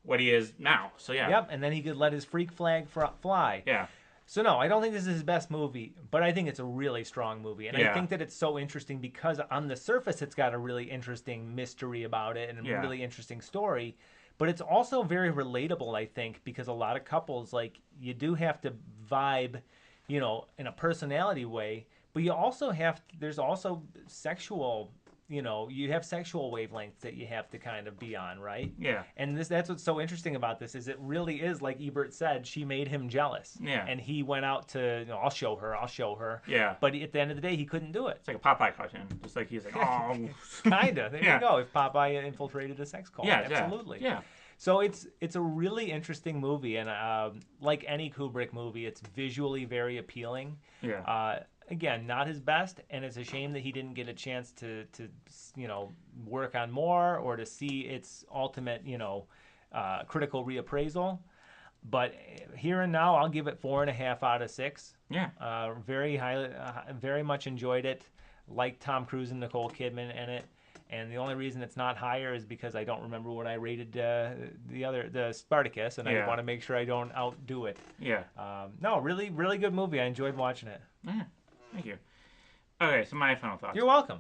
what he is now. So yeah. Yep, and then he could let his freak flag fly. Yeah. So no, I don't think this is his best movie, but I think it's a really strong movie. And I Yeah. think that it's so interesting because on the surface it's got a really interesting mystery about it and a Yeah. really interesting story. But it's also very relatable, I think, because a lot of couples, like, you do have to vibe, you know, in a personality way, but you also have, there's also sexual, you know, you have sexual wavelengths that you have to kind of be on, right? Yeah. And that's what's so interesting about this is it really is, like Ebert said, she made him jealous. Yeah. And he went out to, you know, I'll show her. Yeah. But at the end of the day, he couldn't do it. It's like a Popeye cartoon. Just like he's like, oh. Kinda. There Yeah. you go. If Popeye infiltrated a sex cult. Yeah, Absolutely. Yeah. So it's a really interesting movie, and like any Kubrick movie, it's visually very appealing. Yeah. Again, not his best, and it's a shame that he didn't get a chance to you know, work on more or to see its ultimate, you know, critical reappraisal. But here and now, I'll give it 4.5 out of 6. Yeah. Very highly, very much enjoyed it. Like Tom Cruise and Nicole Kidman in it. And the only reason it's not higher is because I don't remember what I rated the Spartacus, and I Yeah. want to make sure I don't outdo it. Yeah. No, really, really good movie. I enjoyed watching it. Yeah. Thank you. Okay, so my final thoughts. You're welcome.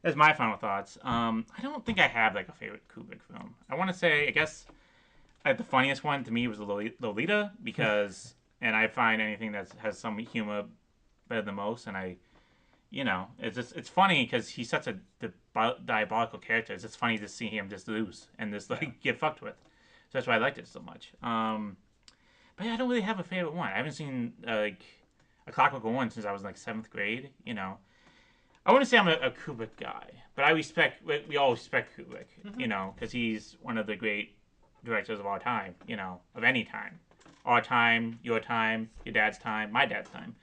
That's my final thoughts. I don't think I have like a favorite Kubrick film. I want to say, I guess, the funniest one to me was Lolita because, and I find anything that has some humor better than most, and you know, it's funny because he's such a diabolical character. It's just funny to see him just lose and just like get fucked with. So that's why I liked it so much. But yeah, I don't really have a favorite one. I haven't seen like A Clockwork Orange since I was like 7th grade. You know, I wouldn't say I'm a Kubrick guy, but we all respect Kubrick. You know, because he's one of the great directors of our time. You know, of any time, our time, your dad's time, my dad's time.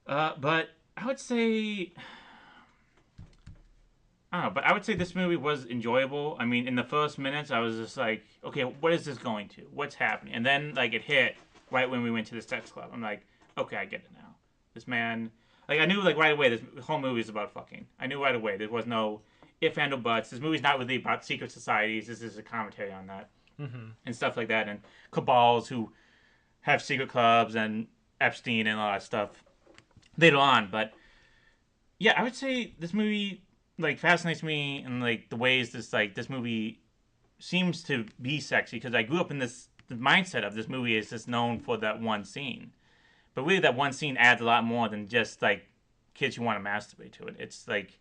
But I would say, I don't know, but I would say this movie was enjoyable. I mean, in the first minutes, I was just like, okay, what is this going to? What's happening? And then, like, it hit right when we went to the sex club. I'm like, okay, I get it now. This man, like, I knew, like, right away, this whole movie is about fucking. I knew right away. There was no if, and, or buts. This movie's not really about secret societies. This is a commentary on that. And stuff like that. And cabals who have secret clubs and Epstein and all that stuff later on. But yeah, I would say this movie like fascinates me in like the ways this movie seems to be sexy because I grew up in this the mindset of this movie is just known for that one scene, but really that one scene adds a lot more than just like kids who want to masturbate to it. It's like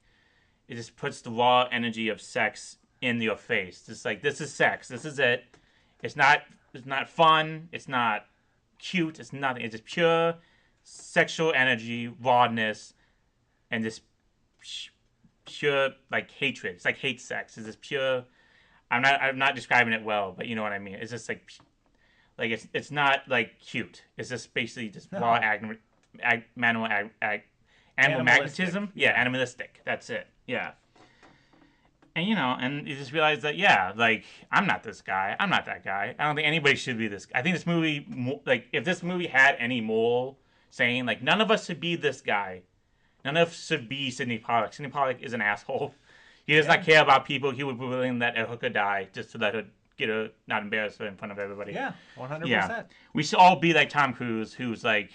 it just puts the raw energy of sex in your face. Just like this is sex. This is it. It's not fun. It's not cute. It's nothing. It's just pure sexual energy, rawness, and just pure like hatred. It's like hate sex. It's just pure. I'm not describing it well, but you know what I mean. It's just like it's not like cute. It's just basically just raw animal magnetism. Yeah, animalistic. That's it. Yeah. And and you just realize that like I'm not this guy. I'm not that guy. I don't think anybody should be this. I think this movie, like if this movie had any moral saying, like none of us should be this guy. None of us should be Sidney Pollack. Sidney Pollack is an asshole. He does not care about people. He would be willing to let a hooker die just to let her get her not embarrassed her in front of everybody. Yeah, 100%. Yeah. We should all be like Tom Cruise, who's like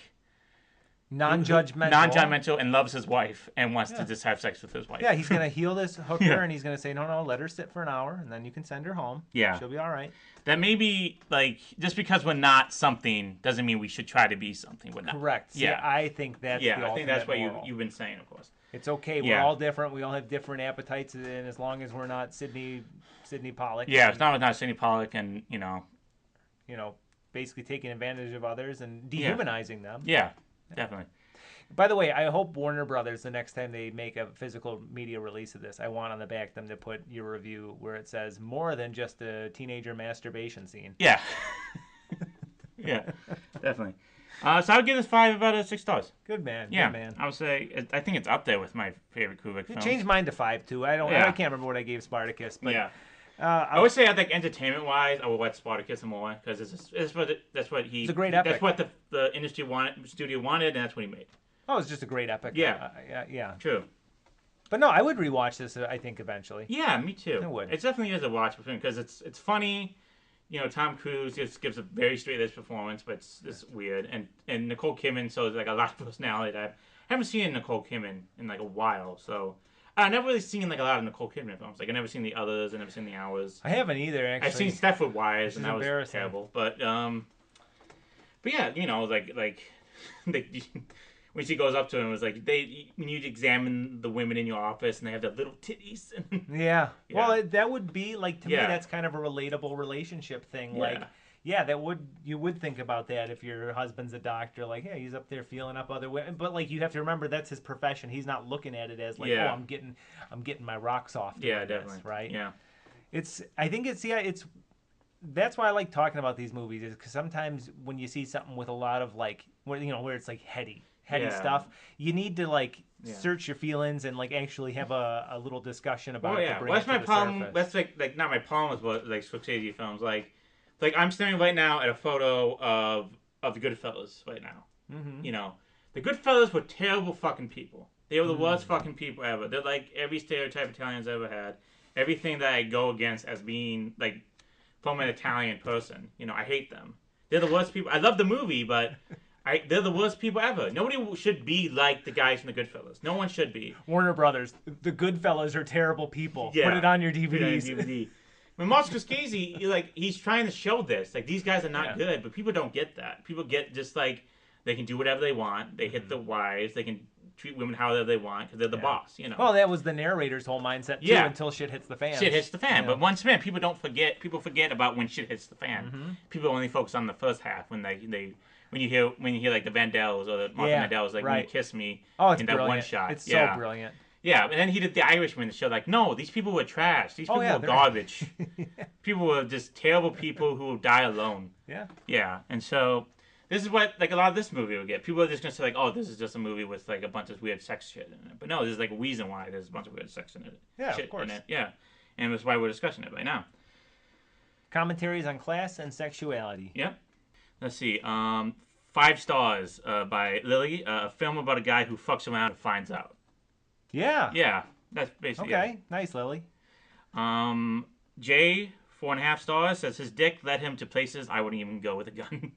non-judgmental and loves his wife and wants to just have sex with his wife. Yeah, he's gonna heal this hooker and he's gonna say, no, let her sit for an hour and then you can send her home. Yeah, she'll be all right. That maybe like just because we're not something doesn't mean we should try to be something we're not. Correct. Yeah, I think that's the I think that's what moral. you've been saying, of course. It's okay. We're all different. We all have different appetites, and as long as we're not Sidney Pollack. Yeah, it's not Sidney Pollack, and basically taking advantage of others and dehumanizing them. Yeah, definitely. By the way, I hope Warner Brothers, the next time they make a physical media release of this, I want on the back them to put your review where it says more than just a teenager masturbation scene. Yeah. Yeah, definitely. So I would give this 5 out of 6 stars. Good man. Yeah, good man. I would say I think it's up there with my favorite Kubrick films. Changed mine to 5 too. I can't remember what I gave Spartacus, but I would say I think entertainment-wise, I would watch Spartacus more because that's what he. It's a great epic. That's what the industry studio wanted, and that's what he made. Oh, it's just a great epic. Yeah. Yeah. True. But no, I would rewatch this. I think eventually. Yeah, me too. I would. It definitely is a watchable film because it's funny. Tom Cruise just gives a very straight-edged performance, but it's weird. And Nicole Kidman shows like a lot of personality. I haven't seen Nicole Kidman in like a while, so I've never really seen like a lot of Nicole Kidman films. Like I've never seen The Others, I've never seen The Hours. I haven't either. Actually, I've seen Stepford Wives, and that was terrible. But yeah, like when she goes up to him, it was like when you examine the women in your office and they have the little titties. Yeah. Well, that would be like to me. That's kind of a relatable relationship thing. Like, you would think about that if your husband's a doctor. Like, yeah, he's up there feeling up other women, but like you have to remember that's his profession. He's not looking at it as like, oh, I'm getting my rocks off. Yeah, definitely. This, right. Yeah. That's why I like talking about these movies, is because sometimes when you see something with a lot of like, where it's like heady stuff, you need to like search your feelings and like actually have a little discussion about it. To bring that's it to my the problem. surface. That's like not my problem with what like Scorsese films. Like I'm staring right now at a photo of the Goodfellas right now. Mm-hmm. The Goodfellas were terrible fucking people. They were the worst fucking people ever. They're like every stereotype Italians ever had. Everything that I go against as being like from an Italian person. I hate them. They're the worst people. I love the movie, but they're the worst people ever. Nobody should be like the guys from the Goodfellas. No one should be. Warner Brothers, the Goodfellas are terrible people. Yeah. Put it on your DVDs. When Martin Scorsese, he's trying to show this. Like, these guys are not good, but people don't get that. People get just, like, they can do whatever they want. They hit the wives. They can treat women however they want because they're the boss, Well, that was the narrator's whole mindset, too, until shit hits the fan. Shit hits the fan. But once again, people don't forget. People forget about when shit hits the fan. Mm-hmm. People only focus on the first half when when you hear like the Vandells or the Martin Vandells, like when you kiss me in that one shot. It's so brilliant. Yeah, and then he did The Irishman to show like, no, these people were trash. These people were garbage. People were just terrible people who die alone. Yeah. Yeah, and so this is what like a lot of this movie will get. People are just gonna say like, oh, this is just a movie with like a bunch of weird sex shit in it. But no, there's like a reason why there's a bunch of weird sex in it. Yeah, of course. Yeah, and that's why we're discussing it right now. Commentaries on class and sexuality. Yep. Let's see. 5 stars by Lily. A film about a guy who fucks around and finds out. Yeah. Yeah, that's basically okay. Nice, Lily. Jay, 4.5 stars, says his dick led him to places I wouldn't even go with a gun.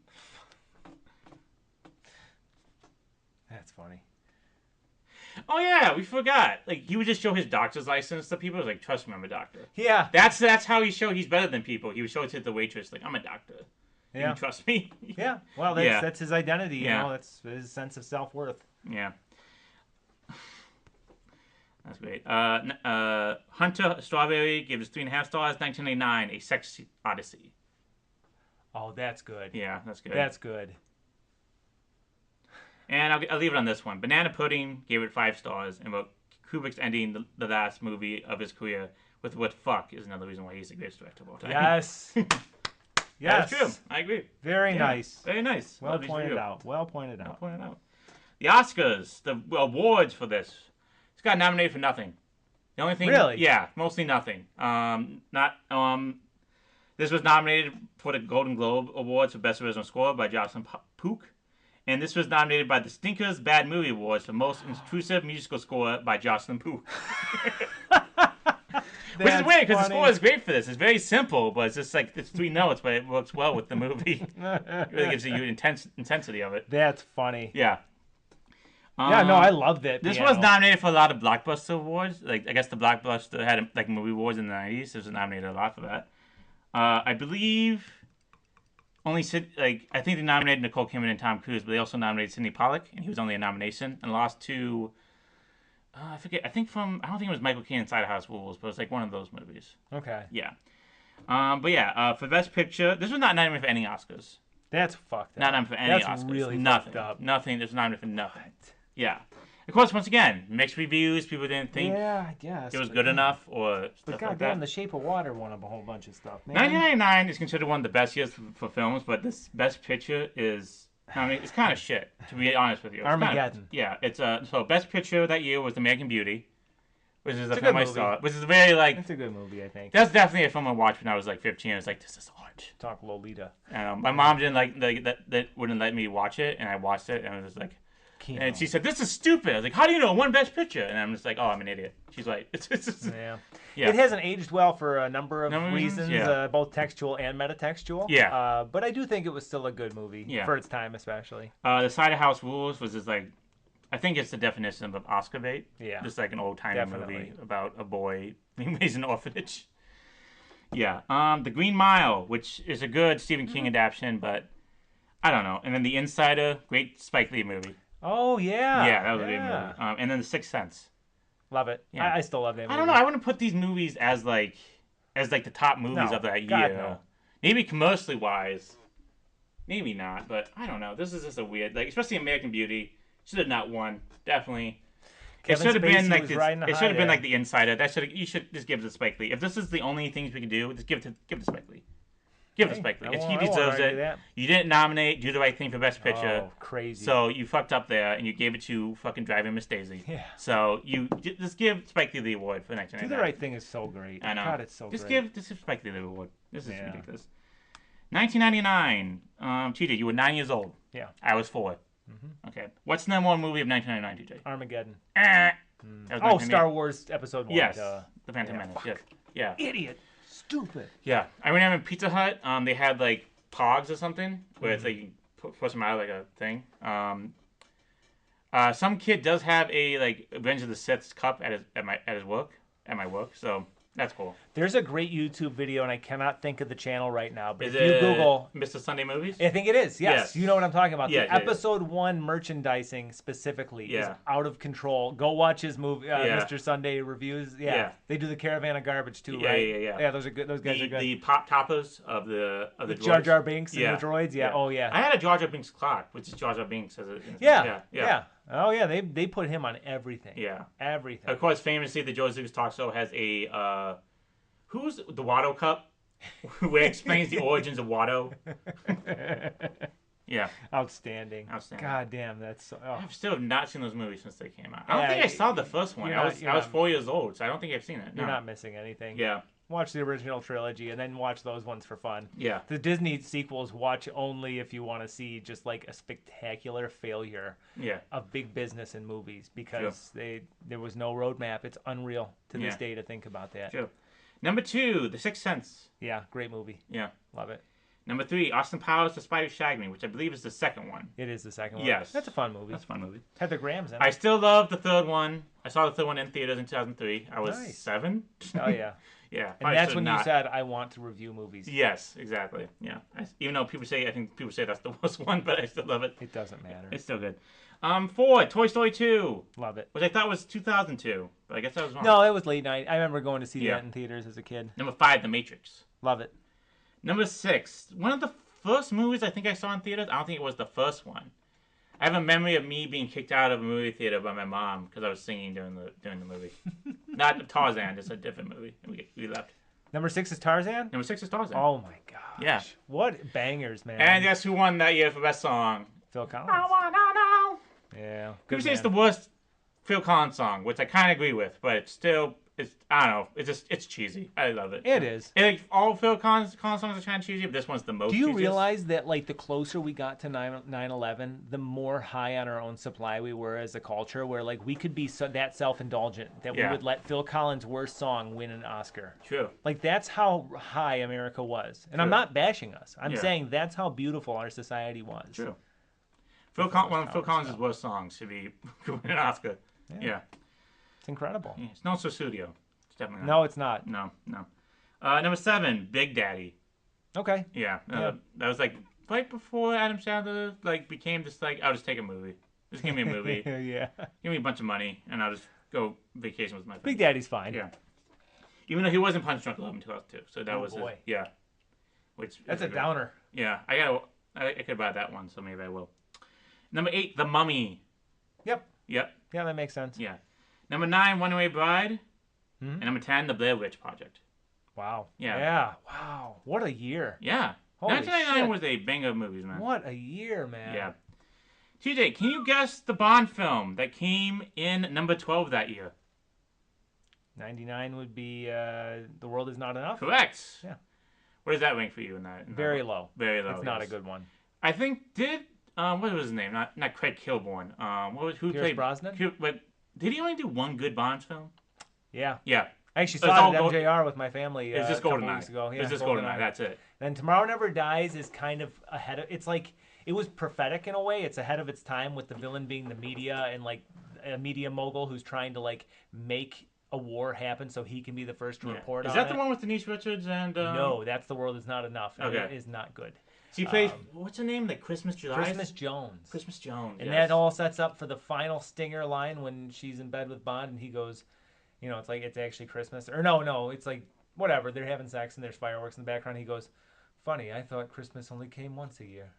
That's funny. Oh yeah, we forgot. Like he would just show his doctor's license to people. It was like, trust me, I'm a doctor. Yeah. That's how he showed he's better than people. He would show it to the waitress, like, I'm a doctor. You Yeah. can trust me. Yeah. Well, that's his identity. You know, that's his sense of self-worth. Yeah. That's great. Hunter Strawberry gives 3.5 stars. 1989, A Sex Odyssey. Oh, that's good. Yeah, that's good. That's good. And I'll leave it on this one. Banana Pudding gave it 5 stars, and wrote Kubrick's ending the last movie of his career with What Fuck is another reason why he's the greatest director of all time. Yes. Yes. That's true. I agree. Very nice. Very nice. Well pointed out. Well pointed out. Well pointed out. The Oscars, the awards for this. It's got nominated for nothing. The only thing. Really? Yeah, mostly nothing. This was nominated for the Golden Globe Awards for Best Original Score by Jocelyn Pook. And this was nominated by the Stinkers Bad Movie Awards for Most Intrusive Musical Score by Jocelyn Pook. Which is weird because the score is great for this. It's very simple, but it's just like it's 3 notes, but it works well with the movie. It really gives you intensity of it. That's funny. Yeah. Yeah, no, I love that. This was nominated for a lot of Blockbuster awards. Like I guess the Blockbuster had like movie awards in the 90s. It was nominated a lot for that. I believe I think they nominated Nicole Kidman and Tom Cruise, but they also nominated Sidney Pollack, and he was only a nomination, and lost to I forget. I don't think it was Michael Caine Inside House Rules, but it was like one of those movies. Okay. Yeah. But yeah, for Best Picture, this was not nominated for any Oscars. That's fucked up. Not nominated for any That's Oscars. really Nothing. fucked up. Nothing. It was nominated for nothing. What? Yeah. Of course, once again, mixed reviews. People didn't think I guess it was good enough or stuff But like goddamn, that. The Shape of Water won up a whole bunch of stuff, man. 1999 is considered one of the best years for films, but this Best Picture is, it's kind of shit, to be honest with you. It's Armageddon. It's so Best Picture that year was American Beauty, which is a It's a film good I movie. saw, which is very like, It's a good movie, I think. that's definitely a film I watched when I was like 15. I was like, this is art. Talk Lolita. My mom didn't like that wouldn't let me watch it, and I watched it, and I was like, Kino. and she said, "This is stupid." I was like, "How do you know it won Best Picture?" And I'm just like, "Oh, I'm an idiot." She's like, "It's Yeah. Yeah. It hasn't aged well for a number of Number of reasons, reasons, yeah. both textual and metatextual. Yeah. But I do think it was still a good movie for its time, especially. The Side of House Rules was just like, I think it's the definition of Oscar bait. Yeah. Just like an old timey Definitely. movie about a boy being raised in an orphanage. Yeah. The Green Mile, which is a good Stephen King adaptation, but I don't know. And then The Insider, great Spike Lee movie. Oh, yeah. Yeah, that was a great movie. And then The Sixth Sense. Love it. Yeah. I still love that movie. I don't know. I wouldn't put these movies as the top movies No. of that God, year. no. Maybe commercially wise, maybe not. But I don't know. This is just a weird, especially American Beauty Should have not won. Definitely. Kevin it should have Spacey been like was this, riding a it high should have been there. like The Insider. You should just give it to Spike Lee. If this is the only things we can do, just give it to Spike Lee. Give it to Spike Lee. I He won't deserves argue it. that. You didn't nominate Do the Right Thing for Best Picture. Oh, crazy. So you fucked up there, and you gave it to fucking Driving Miss Daisy. Yeah. So you just give Spike Lee the award for 1999. Do the Right Thing is so great. I know. God, it's so just great. give Spike Lee the award. This is Yeah. ridiculous. 1999. TJ, you were 9 years old. Yeah. I was 4. Mm-hmm. Okay. What's the number one movie of 1999, TJ? Armageddon. That was Oh, 1998. Star Wars Episode 1. Yes. duh. The Phantom Yeah, Menace. fuck. Yes. Yeah. Idiot. Stupid. Yeah. I remember in Pizza Hut, they had like pogs or something where it's like you can push them out like a thing. Some kid does have a like Revenge of the Sith cup at my work, so that's cool. There's a great YouTube video, and I cannot think of the channel right now. But Is if it you Google, Mr. Sunday Movies? I think it is. Yes, Yes. you know what I'm talking about. Yeah, The yeah, yeah. Episode 1 merchandising specifically is Yeah. out of control. Go watch his movie, Yeah. Mr. Sunday reviews. Yeah. Yeah. They do the Caravan of Garbage too, Yeah, right? yeah. Yeah, those are good. Those guys are The, good. the pop toppers of the Jar droids. Jar Binks and Yeah. the droids. Yeah. Oh yeah. I had a Jar Jar Binks clock, which is Jar Jar Binks as a Yeah. Oh yeah. They put him on everything. Yeah. Everything. Of course, famously, the George Lucas talk show has a who's the Watto Cup, where it explains the origins of Watto. Yeah. Outstanding. Outstanding. God damn, that's so. Oh. I've still have not seen those movies since they came out. I don't Yeah, think I saw the first one. you're I not- was you're I was not- 4 years old, so I don't think I've seen it. No. You're not missing anything. Yeah. Watch the original trilogy and then watch those ones for fun. Yeah. The Disney sequels, watch only if you want to see just like a spectacular failure Yeah. of big business in movies because there was no roadmap. It's unreal to this Yeah. day to think about that. Sure. Number 2, The Sixth Sense. Yeah, great movie. Yeah. Love it. Number 3, Austin Powers: The Spider Shagged Me, which I believe is the second one. It is the second one. Yes. That's a fun movie. That's a fun movie. Heather Graham's in it. I still love the third one. I saw the third one in theaters in 2003. I was Nice. 7. Oh, yeah. Yeah. And that's when you said, I want to review movies. Yes, exactly. Yeah. Even though I think people say that's the worst one, but I still love it. It doesn't matter. It's still good. 4, Toy Story 2. Love it. Which I thought was 2002, but I guess I was wrong. No, it was late night. I remember going to see that in theaters as a kid. Number 5, The Matrix. Love it. Number 6, one of the first movies I think I saw in theaters. I don't think it was the first one. I have a memory of me being kicked out of a movie theater by my mom because I was singing during the movie. Not Tarzan, just a different movie. And we left. Number 6 is Tarzan? Number 6 is Tarzan. Oh, my gosh. Yeah. What bangers, man. And guess who won that year for best song? Phil Collins. I wanna know. Yeah. People say it's the worst Phil Collins song, which I kind of agree with, but it's still, I don't know, it's cheesy. I love it. It is. And, like, all Phil Collins songs are kind of cheesy, but this one's the most Do you cheesiest. realize that, like, the closer we got to 9/11, the more high on our own supply we were as a culture, where, like, we could be that self-indulgent that we would let Phil Collins' worst song win an Oscar. True. Like, that's how high America was. And I'm not bashing us. I'm saying that's how beautiful our society was. True. One of Phil Collins' worst songs should be win an Oscar. Yeah. It's incredible. Yeah. It's not so studio. It's definitely not. No, it's not. No. Number 7, Big Daddy. Okay. Yeah. That was like right before Adam Sandler became just like, I'll just take a movie. Just give me a movie. Yeah. Give me a bunch of money and I'll just go vacation with my friends. Big Daddy's fine. Yeah. Even though he wasn't Punch Drunk Love in 2002, so that was boy. Which That's a downer. Yeah. I could buy that one, so maybe I will. Number 8, The Mummy. Yep. Yep. Yeah, that makes sense. Yeah. Number 9, Runaway Bride. And number 10, The Blair Witch Project. Wow. Yeah. Yeah. Wow. What a year. Yeah. Holy 1999 shit. was a banger of movies, man. What a year, man. Yeah. TJ, can you guess the Bond film that came in number 12 that year? 99 would be The World Is Not Enough? Correct. Yeah. What does that rank for you in that? Very low. Very low. It's not a yes. good one. I think what was his name? Not Craig Kilborn. Who Pierce played Brosnan? But did he only do one good Bond film? Yeah. Yeah. I actually It's saw it all at MJR with my family It's just a couple GoldenEye. weeks ago. Yeah, It's just GoldenEye. That's it. And Tomorrow Never Dies is kind of ahead of... It's like... It was prophetic in a way. It's ahead of its time with the villain being the media and, like, a media mogul who's trying to, like, make a war happen so he can be the first to report on it. Is that the one with Denise Richards and... No, that's The World Is Not Enough. And Okay. It is not good. She plays... what's her name? Like Christmas July? Christmas Jones. Christmas Jones, And yes. that all sets up for the final stinger line when she's in bed with Bond and he goes, you know, it's like it's actually Christmas. Or no, it's like, whatever. They're having sex and there's fireworks in the background. He goes, funny, I thought Christmas only came once a year.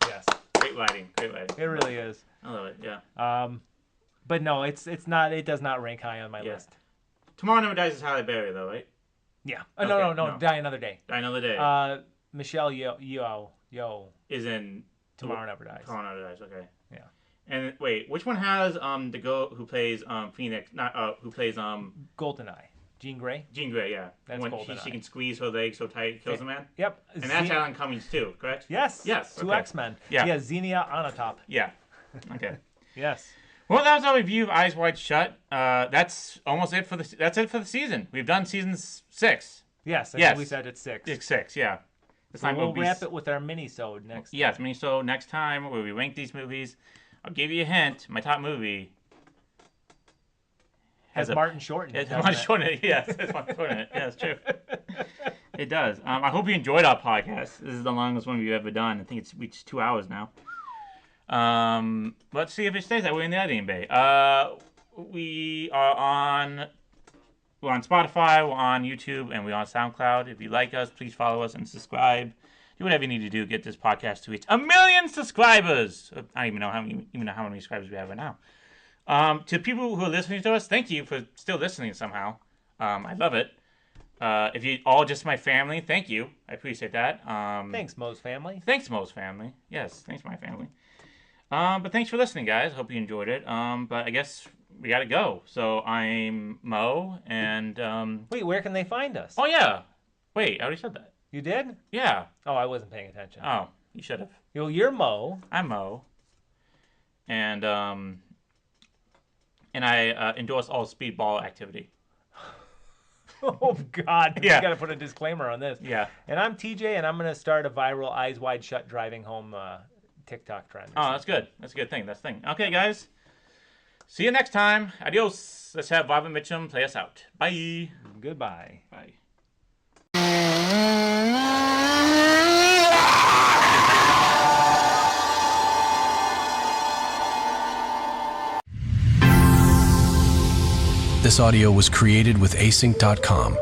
Yes. Great lighting. It really is. I love it, yeah. But no, it's not. It does not rank high on my list. Tomorrow Never Dies is Halle Berry, though, right? Yeah. Okay, No. no. Die Another Day. Die Another Day. Michelle Yeoh is in Tomorrow Never Dies. Tomorrow Never Dies, okay. Yeah. And wait, which one has the girl who plays Phoenix? Who plays GoldenEye. Jean Grey. Jean Grey, yeah. That's when GoldenEye. she can squeeze her leg so tight it kills a man. Yep. And that's Alan Cummings too, correct? Yes. Yes. Two okay. X-Men. Yeah. Yeah. Xenia Onatopp. Yeah. Okay. Yes. Well, that was our review of Eyes Wide Shut. That's almost it for the season. We've done season 6. Yes. I Yes. think we said it's 6. It's 6, yeah. This So time we'll it'll be wrap it with our mini-sode next. Yes, so next time where we rank these movies, I'll give you a hint. My top movie Has Martin Short in it. It's Martin Short in it. Yes, it's Martin Short in it. Yeah, it's true. It does. I hope you enjoyed our podcast. This is the longest one we've ever done. I think it's reached 2 hours now. Let's see if it stays that way in the editing bay. We're on Spotify, we're on YouTube, and we're on SoundCloud. If you like us, please follow us and subscribe. Do whatever you need to do to get this podcast to reach 1 million subscribers. I don't even know how many subscribers we have right now. To people who are listening to us, thank you for still listening somehow. I love it. If you all just my family, thank you. I appreciate that. Thanks, Mo's family. Thanks, Mo's family. Yes, thanks, my family. But thanks for listening, guys. Hope you enjoyed it. But I guess we gotta go. So I'm Mo, and Wait, where can they find us? oh yeah, wait, I already said that. You did? Yeah. Oh, I wasn't paying attention. Oh, you should have. You're Mo. I'm Mo, and and I endorse all speedball activity. Oh, God. Yeah. You got to put a disclaimer on this. Yeah. And I'm TJ, and I'm going to start a viral eyes wide shut driving home TikTok trend. Oh, that's good. That's a good thing. That's the thing. Okay, guys. See you next time. Adios. Let's have Bob and Mitchum play us out. Bye. Goodbye. Bye. This audio was created with async.com.